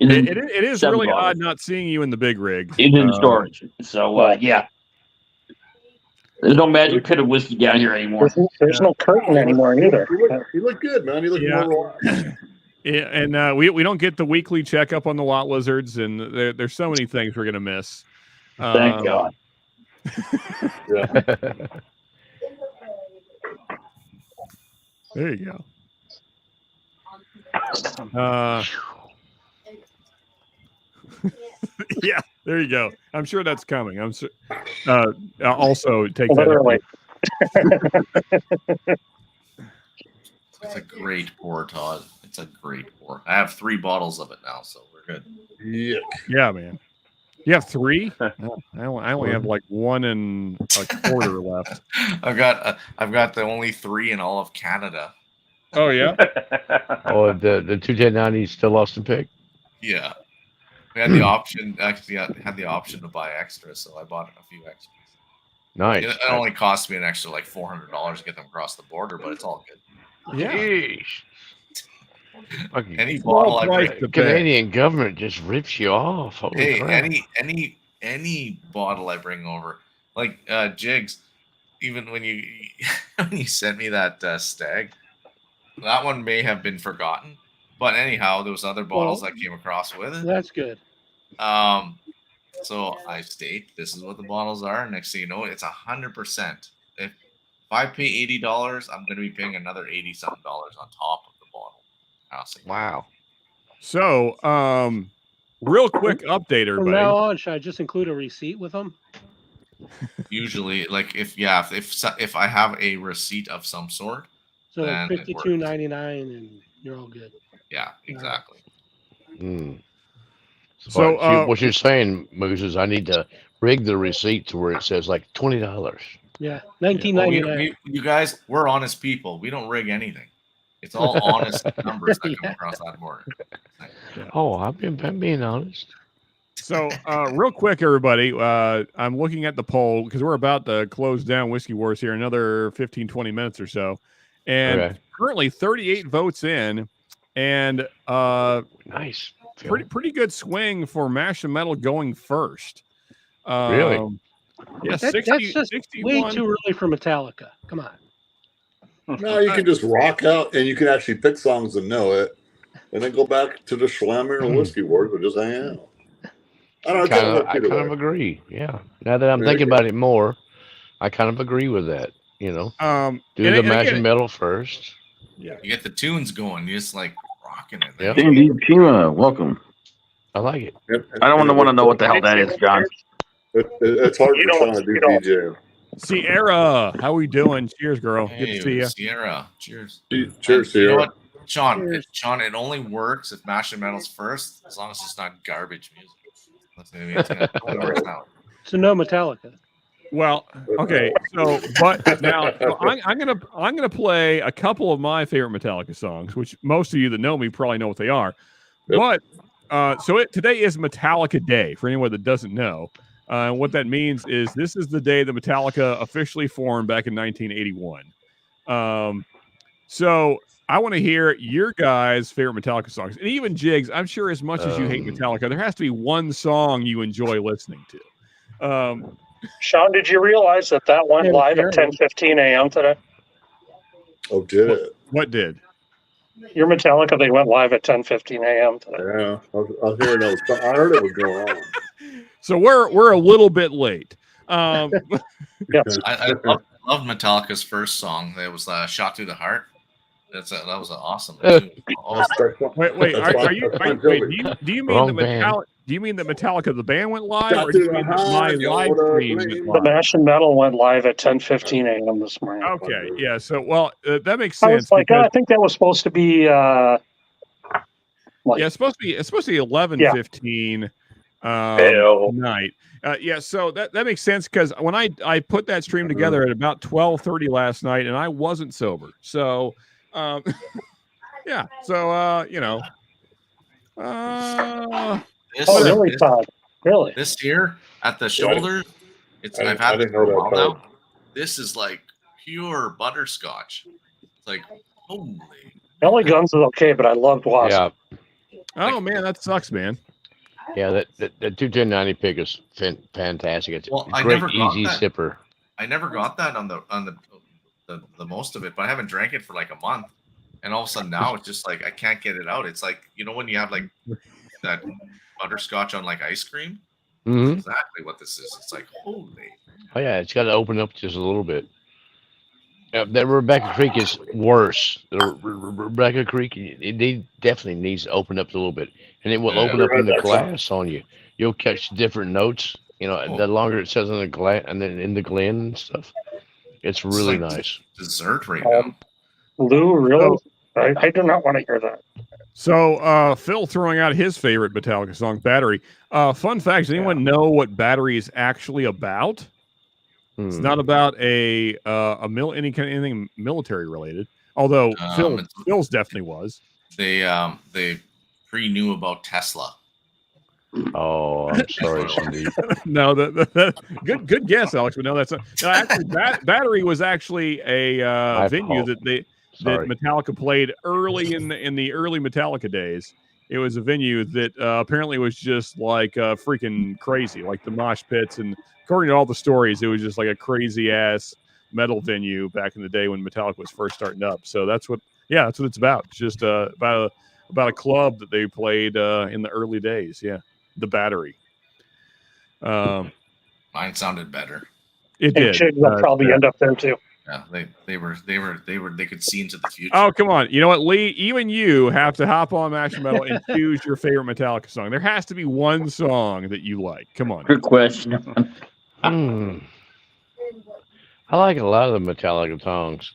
It is really bottles. odd not seeing you in the big rig. It's in storage. So, yeah. There's no magic pit of whiskey down here anymore. There's no curtain anymore either. You look good, man. You look more relaxed. Yeah, and we don't get the weekly checkup on the lot lizards, and there's so many things we're gonna miss. Thank God. There you go. Yeah, there you go. I'm sure that's coming. I'm sure. Also, take that. It's a great pour, Todd. It's a great pour. I have 3 bottles of it now, so we're good. Yeah, man. You have 3? I only have like 1 and a quarter left. I've got the only 3 in all of Canada. Oh yeah. Oh, the 21090 still lost and pick. Yeah, we had the option. Actually, I had the option to buy extra, so I bought a few extras. Nice. It only cost me an extra like $400 to get them across the border, but it's all good. Yeah. Any bottle I bring, the Canadian government just rips you off. Holy crap. any bottle I bring over, like Jigs, even when you sent me that stag, that one may have been forgotten. But anyhow, there was other bottles I came across with it. That's good. So I state this is what the bottles are. Next thing you know, it's 100%. If I pay $80, I'm going to be paying another $80-something on top of the bottle. Wow. So, real quick update, everybody. From now on, should I just include a receipt with them? Usually, like if I have a receipt of some sort, so $52.99 and you're all good. Yeah, exactly. So what you're saying, Moose, is I need to rig the receipt to where it says like $20. Yeah, Well, $19.99. you guys, we're honest people. We don't rig anything. It's all honest numbers that come across that border. Yeah. Oh, I'm being honest. So, real quick, everybody, I'm looking at the poll because we're about to close down Whiskey Wars here another 15, 20 minutes or so. And currently 38 votes in, and nice. Pretty good swing for Mash and Metal going first. Really? Yeah, that's just 61. way too early for Metallica. Come on. No, you can just rock out, and you can actually pick songs and know it, and then go back to the Schlemmer and Whiskey Wars and just hang out. I kind of agree. Yeah. Now that I'm thinking about it more, I kind of agree with that. You know, do the Mash and Metal first. Yeah, you get the tunes going. You just like rocking it. Yeah. Sandy Pima, welcome. I like it. I don't want to know what the hell that is, John. It's hard for Sean to do DJ. Sierra, how we doing? Cheers, girl. Hey, good to see you. Sierra, cheers. Cheers, Sierra. You know what, Sean, it only works if Mash and Metal's first, as long as it's not garbage music. So no Metallica. Well, okay. So, but now I'm gonna play a couple of my favorite Metallica songs, which most of you that know me probably know what they are. Yep. But today is Metallica Day for anyone that doesn't know. What that means is this is the day that Metallica officially formed back in 1981. So I want to hear your guys' favorite Metallica songs, and even Jigs. I'm sure as much as you hate Metallica, there has to be one song you enjoy listening to. Sean, did you realize that went live at 10:15 a.m. today? Oh, did it? What did? Your Metallica, they went live at 10:15 a.m. today. Yeah, I was hearing that. I heard it was going on. So we're a little bit late. Yes. I love Metallica's first song. That was "Shot Through the Heart." That was an awesome. Wait, do you mean Metallica? Do you mean that Metallica the band went live, or do you mean that my live stream went live? The Mash and Metal went live at 10:15 a.m. this morning. Okay, yeah. So, that makes sense. I was like, I think that was supposed to be. It's supposed to be 11:15 night. Yeah, so that makes sense because when I put that stream together at about 12:30 last night, and I wasn't sober, so yeah. So really, Todd? Really? This here at the shoulder, I've had it for a while now. This is like pure butterscotch. It's like holy. LA Guns is okay, but I loved Wasp. Yeah. Oh man, that sucks, man. Yeah, that 210-90 pick is fantastic. It's a great, easy sipper. I never got that on the most of it, but I haven't drank it for like a month, and all of a sudden now it's just like I can't get it out. It's like when you have like that butterscotch on like ice cream. Mm-hmm. That's exactly what this is. It's like holy. Oh yeah, it's got to open up just a little bit. That Rebecca Creek is worse. The Rebecca Creek, it definitely needs to open up a little bit, and it will open up in the glass on you. You'll catch different notes. The longer it says on the glass and then in the glen and stuff, it's really nice. Dessert right now. Lou, really? I do not want to hear that. So Phil throwing out his favorite Metallica song, "Battery." Fun fact: does anyone know what "Battery" is actually about? It's not about anything military related. Although Phil's definitely was. They pre-knew about Tesla. Oh, I'm sorry, Cindy. No, good guess, Alex. But no, that's not. No, actually, Battery was actually a venue that Metallica played early in the early Metallica days. It was a venue that apparently was just like freaking crazy, like the mosh pits, and according to all the stories, it was just like a crazy ass metal venue back in the day when Metallica was first starting up. So that's what it's about. It's just about a club that they played in the early days. Yeah, the Battery. Mine sounded better. It did. They'll probably end up there too. Yeah, they could see into the future. Oh, come on. You know what, Lee? Even you have to hop on Mash and Metal and choose your favorite Metallica song. There has to be one song that you like. Come on. Good question. I like a lot of the Metallica songs.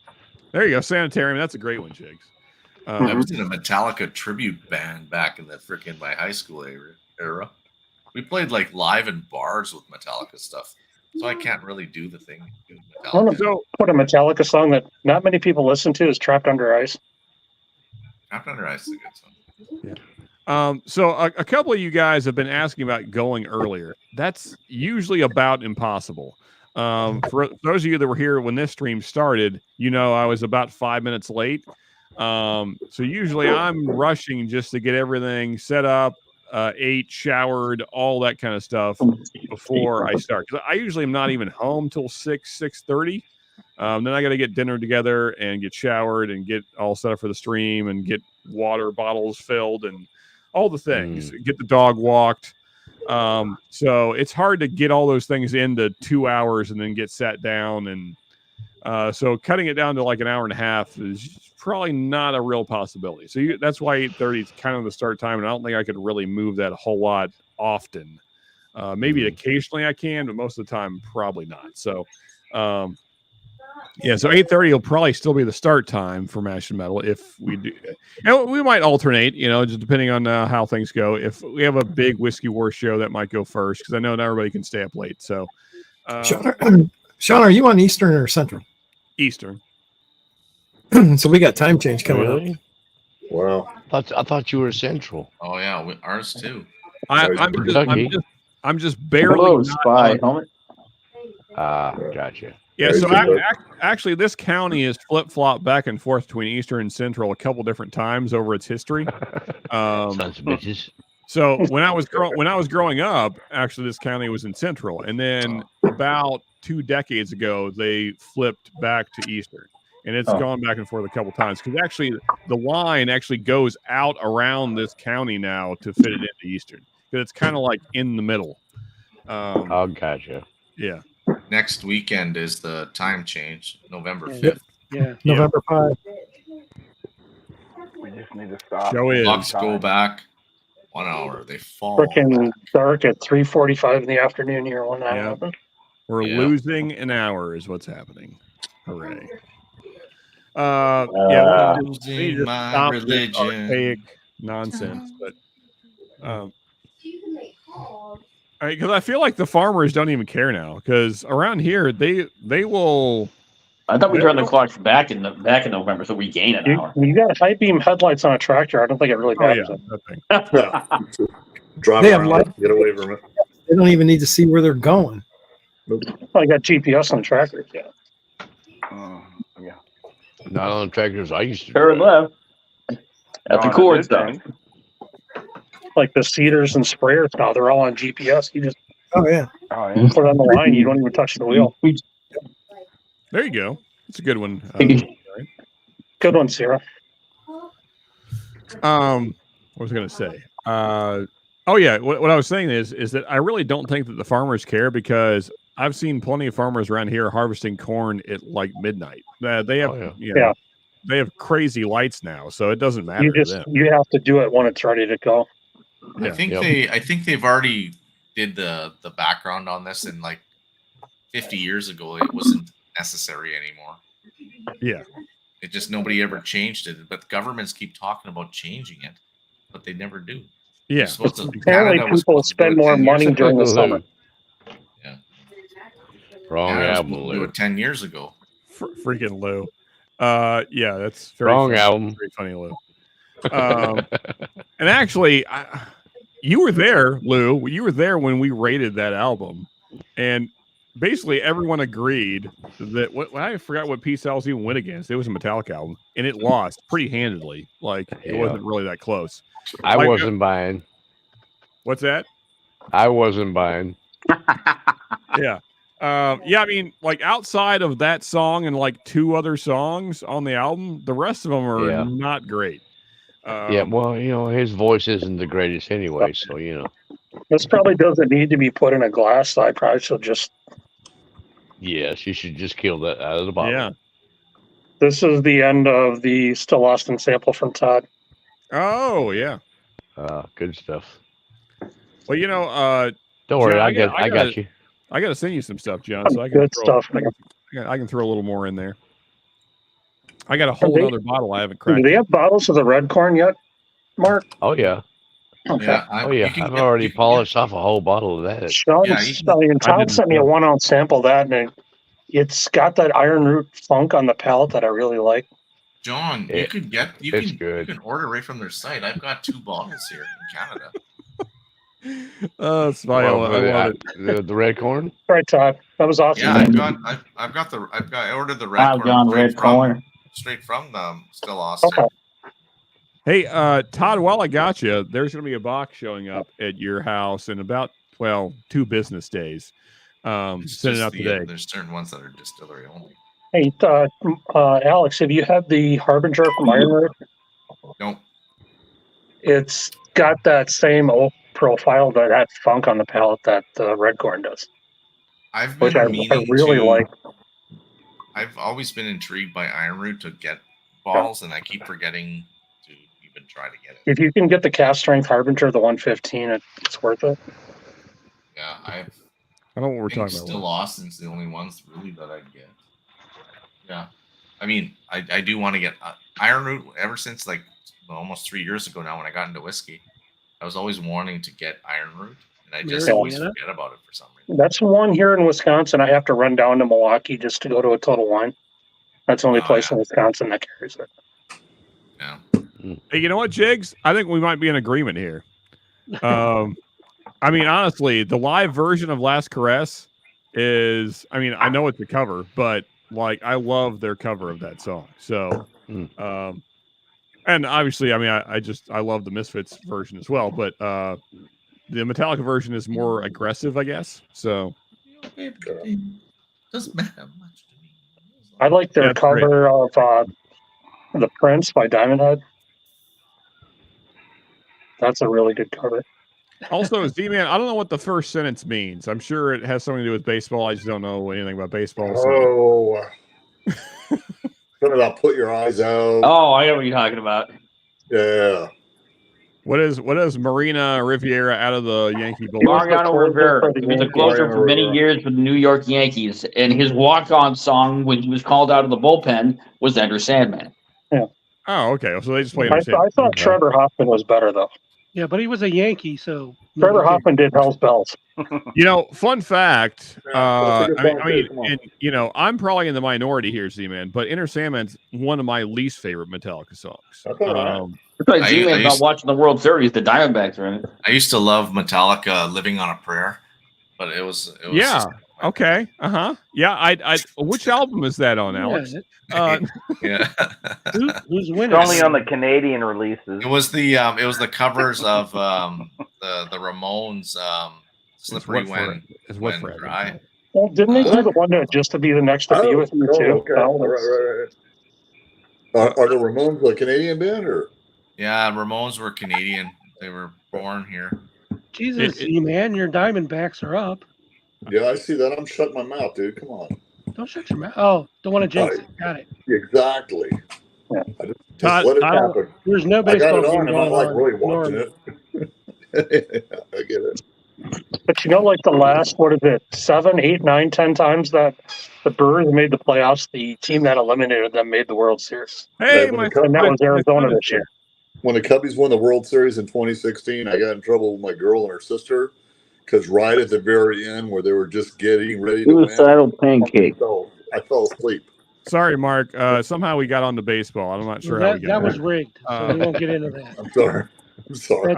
There you go, Sanitarium. That's a great one, Jigs. I was in a Metallica tribute band back in my high school area. era. We played like live in bars with Metallica stuff, so I can't really do the thing. I want Metallica. to put a Metallica song that not many people listen to is "Trapped Under Ice." Trapped Under Ice is a good song. Yeah. So a couple of you guys have been asking about going earlier. That's usually about impossible. For those of you that were here when this stream started, I was about 5 minutes late. So usually I'm rushing just to get everything set up, ate, showered, all that kind of stuff before I start. 'Cause I usually am not even home till 6:30. Then I got to get dinner together and get showered and get all set up for the stream and get water bottles filled and all the things. Get the dog walked. So it's hard to get all those things into 2 hours and then get sat down. And so cutting it down to like an hour and a half is probably not a real possibility. So that's why 8:30 is kind of the start time. And I don't think I could really move that a whole lot often. Maybe occasionally I can, but most of the time, probably not. So, yeah, so 8:30 will probably still be the start time for Mash and Metal if we do. And we might alternate, just depending on how things go. If we have a big Whiskey War show, that might go first because I know not everybody can stay up late. So, Sean, are you on Eastern or Central? Eastern. So we got time change coming up. Wow. I thought you were Central. Oh yeah, ours too. I'm just barely. Hello, Spy helmet. Gotcha. Yeah, so actually, this county is flip-flop back and forth between Eastern and Central a couple different times over its history. Sons of bitches. So when I was growing up, actually, this county was in Central, and then about 2 decades ago, they flipped back to Eastern, and it's gone back and forth a couple times because actually the line actually goes out around this county now to fit it into Eastern because it's kind of like in the middle. Gotcha. Yeah. Next weekend is the time change, November 5th. Yeah. November 5. We just need to stop. Clocks go back 1 hour. They fall. Freaking dark at 3:45 in the afternoon here when that happened. We're losing an hour is what's happening. Hooray. Losing my religion. Archaic nonsense, but because I feel like the farmers don't even care now. Because around here, they will. I thought we turned the clocks back in November, so we gain an hour. You got high beam headlights on a tractor. I don't think it really matters. Drive They have around, light- get away from it. They don't even need to see where they're going. I got GPS on the tractor. Yeah. Yeah. Not on the tractors I used to. Turn left. At the cord stuff. Like the seeders and sprayers now, they're all on GPS. You just Oh yeah. put it on the line. You don't even touch the wheel. There you go. That's a good one. Good one, Sarah. What was I going to say? Oh yeah. What I was saying is that I really don't think that the farmers care because I've seen plenty of farmers around here harvesting corn at like midnight. They have, they have crazy lights now, so it doesn't matter. You have to do it when it's ready to go. I think they've already did the background on this, and like 50 years ago, it wasn't necessary anymore. Yeah, it just nobody ever changed it, but governments keep talking about changing it, but they never do. Yeah, apparently people spend more money during the summer. Yeah, wrong album. Do it 10 years ago. Freaking Lou. Yeah, that's very wrong funny. album. Very funny, Lou. And actually, you were there, Lou. You were there when we rated that album, and basically everyone agreed that I forgot what Peace Cells even went against. It was a Metallica album, and it lost pretty handedly. Like it wasn't really that close. I wasn't buying. What's that? I wasn't buying. Yeah. I mean, like outside of that song and like 2 other songs on the album, the rest of them are not great. Well, his voice isn't the greatest anyway, so This probably doesn't need to be put in a glass. So I probably should just. Yes, you should just kill that out of the bottle. Yeah. This is the end of the Still Austin sample from Todd. Oh yeah. Good stuff. Well, don't worry, John, I got you. I got to send you some stuff, John. So I can Good stuff. I can throw a little more in there. I got a whole other bottle I haven't cracked. Do they have bottles of the red corn yet, Mark? Oh yeah. Yeah, Oh yeah, I've already polished off a whole bottle of that. Sean, Yeah, you can- Todd sent me a 1 ounce sample of that, and it's got that iron root funk on the palate that I really like. John, you could get you it's can good. you can order right from their site. I've got 2 bottles here in Canada. Smile. I love it. The red corn. Right, Todd. That was awesome. Yeah, I ordered the red I've corn gone red corn. straight from Still Austin. Okay. Hey, Todd, while I got you, there's going to be a box showing up at your house in about 2 business days. Sending out today. There's certain ones that are distillery only. Hey, Alex, have you had the Harbinger from Iron Root? Nope. It's got that same oak profile, that funk on the palate that the red corn does. I've been I really like. I've always been intrigued by Iron Root to get bottles, and I keep forgetting to even try to get it. If you can get the cast strength Harbinger, the 115, it's worth it. Yeah, I don't know what we're talking about. Still Austin's the only ones really that I get. Yeah, I mean, I do want to get Iron Root ever since like almost 3 years ago now when I got into whiskey. I was always wanting to get Iron Root, and I just always forget about it for some reason. That's one here in Wisconsin. I have to run down to Milwaukee just to go to a Total Wine. That's the only place in Wisconsin that carries it. Yeah. Hey, you know what, Jigs? I think we might be in agreement here. I mean, honestly, the live version of Last Caress is, I mean, I know it's a cover, but like, I love their cover of that song. So, and obviously, I mean, I love the Misfits version as well, but the Metallica version is more aggressive, I guess. So, doesn't matter much to me. I like their cover of The Prince by Diamond Head. That's a really good cover. Also, Z-Man, I don't know what the first sentence means. I'm sure it has something to do with baseball. I just don't know anything about baseball. So. Something about put your eyes out. Oh, I know what you're talking about. Yeah. What is Marina Riviera out of the Yankee bullpen? Mariano Rivera. He was a closer for many years with the New York Yankees, and his walk-on song when he was called out of the bullpen was Enter Sandman. Yeah. Oh, okay. So they just played. I thought Trevor Hoffman was better though. Yeah, but he was a Yankee, so Trevor Hoffman did Hell's Bells. You know, fun fact. I mean, and, you know, I'm probably in the minority here, Z-Man, but Enter Sandman's one of my least favorite Metallica songs. Z-Man's not watching the World Series. The Diamondbacks are in it. I used to love Metallica, "Living on a Prayer," but it was yeah. Okay. Yeah. I which album is that on, Alex? Yeah. Who's winning? It's only on the Canadian releases. It was the covers of the Ramones, "Slippery When Dry." Well, didn't they do the one that just to be the next to be with you too? Okay. Right. Are the Ramones a Canadian band or? Yeah, Ramones were Canadian. They were born here. Jesus, man, your Diamondbacks are up. Yeah, I see that. I'm shutting my mouth, dude. Come on. Don't shut your mouth. Oh, don't want to jinx it. Got it. Exactly. Yeah. Just let it happen. There's no I got baseball it on, game and I'm going like on. really watching it. I get it. But you know, like the last, 7, 8, 9, 10 times that the Brewers made the playoffs, the team that eliminated them made the World Series. Hey, and that was Arizona this year. When the Cubbies won the World Series in 2016, I got in trouble with my girl and her sister because right at the very end, where they were just getting ready to Suicidal pancake. I fell asleep. Sorry, Mark. Somehow we got on to baseball. I'm not sure how we got that was rigged, so we won't get into that. I'm sorry.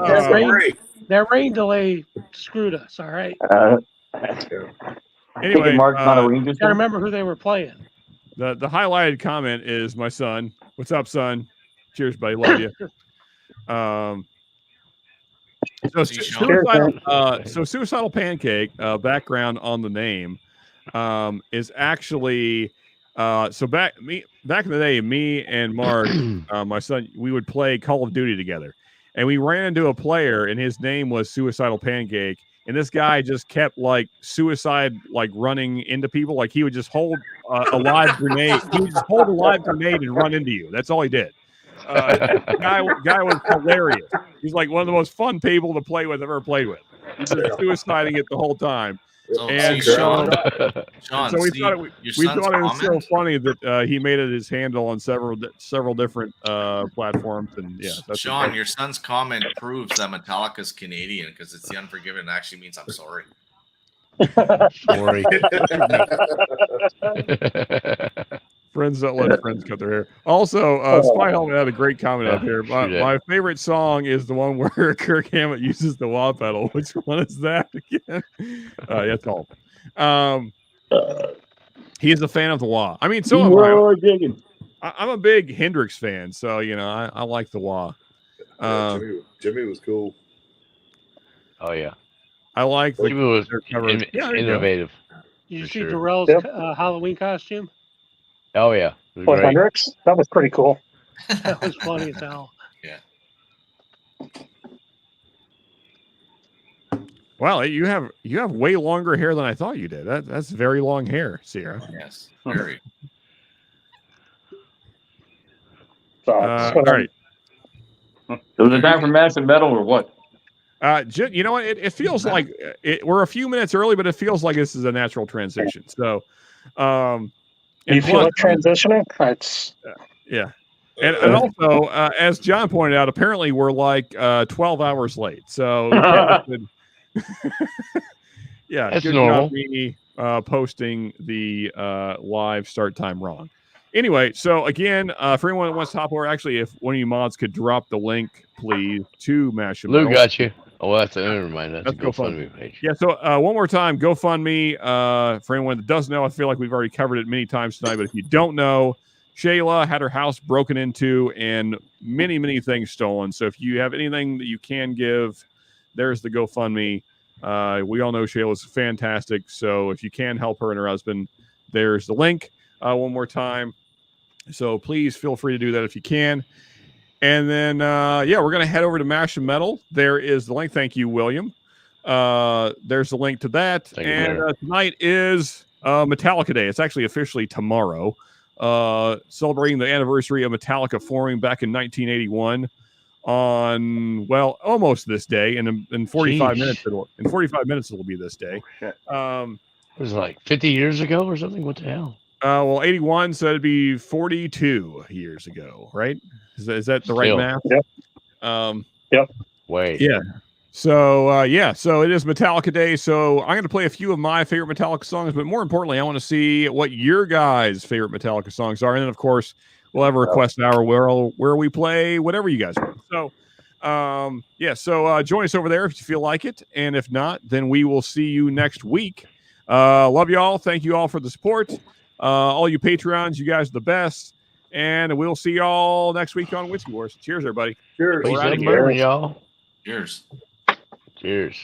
That rain delay screwed us. All right. Anyway, Mark's not a Rangers. Gotta remember who they were playing. The highlighted comment is my son. What's up, son? Cheers, buddy. Love you. Suicidal Pancake, background on the name, is actually back in the day, me and Mark, my son, we would play Call of Duty together, and we ran into a player, and his name was Suicidal Pancake, and this guy just kept running into people, like he would just hold a live grenade. He would just hold a live grenade and run into you. That's all he did. Guy was hilarious. He's like one of the most fun people to play with I've ever played with. He's just suiciding it the whole time. So, And see, Sean, Sean, so we see, thought your we son's thought it was so comment. funny that he made it his handle on several different platforms, and yeah, that's Sean, your son's comment proves that Metallica's Canadian because it's the Unforgiven. It actually means I'm sorry. Sorry. Friends don't let friends cut their hair. Also, Spy Helmet had a great comment up here. My favorite song is the one where Kirk Hammett uses the wah pedal. Which one is that again? That's all. He is a fan of the wah. I mean, so am I. I'm a big Hendrix fan, so I like the wah. Jimmy was cool. Oh yeah. I like the Jimmy was innovative. Did you see Darrell's Halloween costume? Oh yeah. What, Hendrix? That was pretty cool. That was funny as hell. Yeah. Wow, you have way longer hair than I thought you did. That's very long hair, Sierra. Yes, very. All right. So is it time for Massive Metal or what? You know what? It feels like we're a few minutes early, but it feels like this is a natural transition. So, you feel like transitioning? Yeah. And also, as John pointed out, apparently we're like 12 hours late. So, yeah, that's good normal. job me posting the live start time wrong. Anyway, so again, for anyone that wants to hop over, actually, if one of you mods could drop the link, please, to Mash and Lou Metal. got you. Oh, never mind. That's a GoFundMe page. Yeah, so one more time, GoFundMe. For anyone that doesn't know, I feel like we've already covered it many times tonight, but if you don't know, Shayla had her house broken into and many, many things stolen. So if you have anything that you can give, there's the GoFundMe. We all know Shayla's fantastic. So if you can help her and her husband, there's the link one more time. So please feel free to do that if you can. And then, we're going to head over to Mash and Metal. There is the link. Thank you, William. There's the link to that. Tonight is Metallica Day. It's actually officially tomorrow. Celebrating the anniversary of Metallica forming back in 1981 on, almost this day. And in 45 minutes, it'll be this day. It was like 50 years ago or something. What the hell? 81, so it'd be 42 years ago, right? Is that the right math? Yep. Yep. Wait. Yeah. So, so it is Metallica Day. So I'm going to play a few of my favorite Metallica songs, but more importantly, I want to see what your guys' favorite Metallica songs are. And then, of course, we'll have a request hour where we play whatever you guys want. So, join us over there if you feel like it. And if not, then we will see you next week. Love you all. Thank you all for the support. All you Patreons, you guys are the best. And we'll see y'all next week on Whiskey Wars. Cheers, everybody. Cheers. Please, y'all. Cheers. Cheers.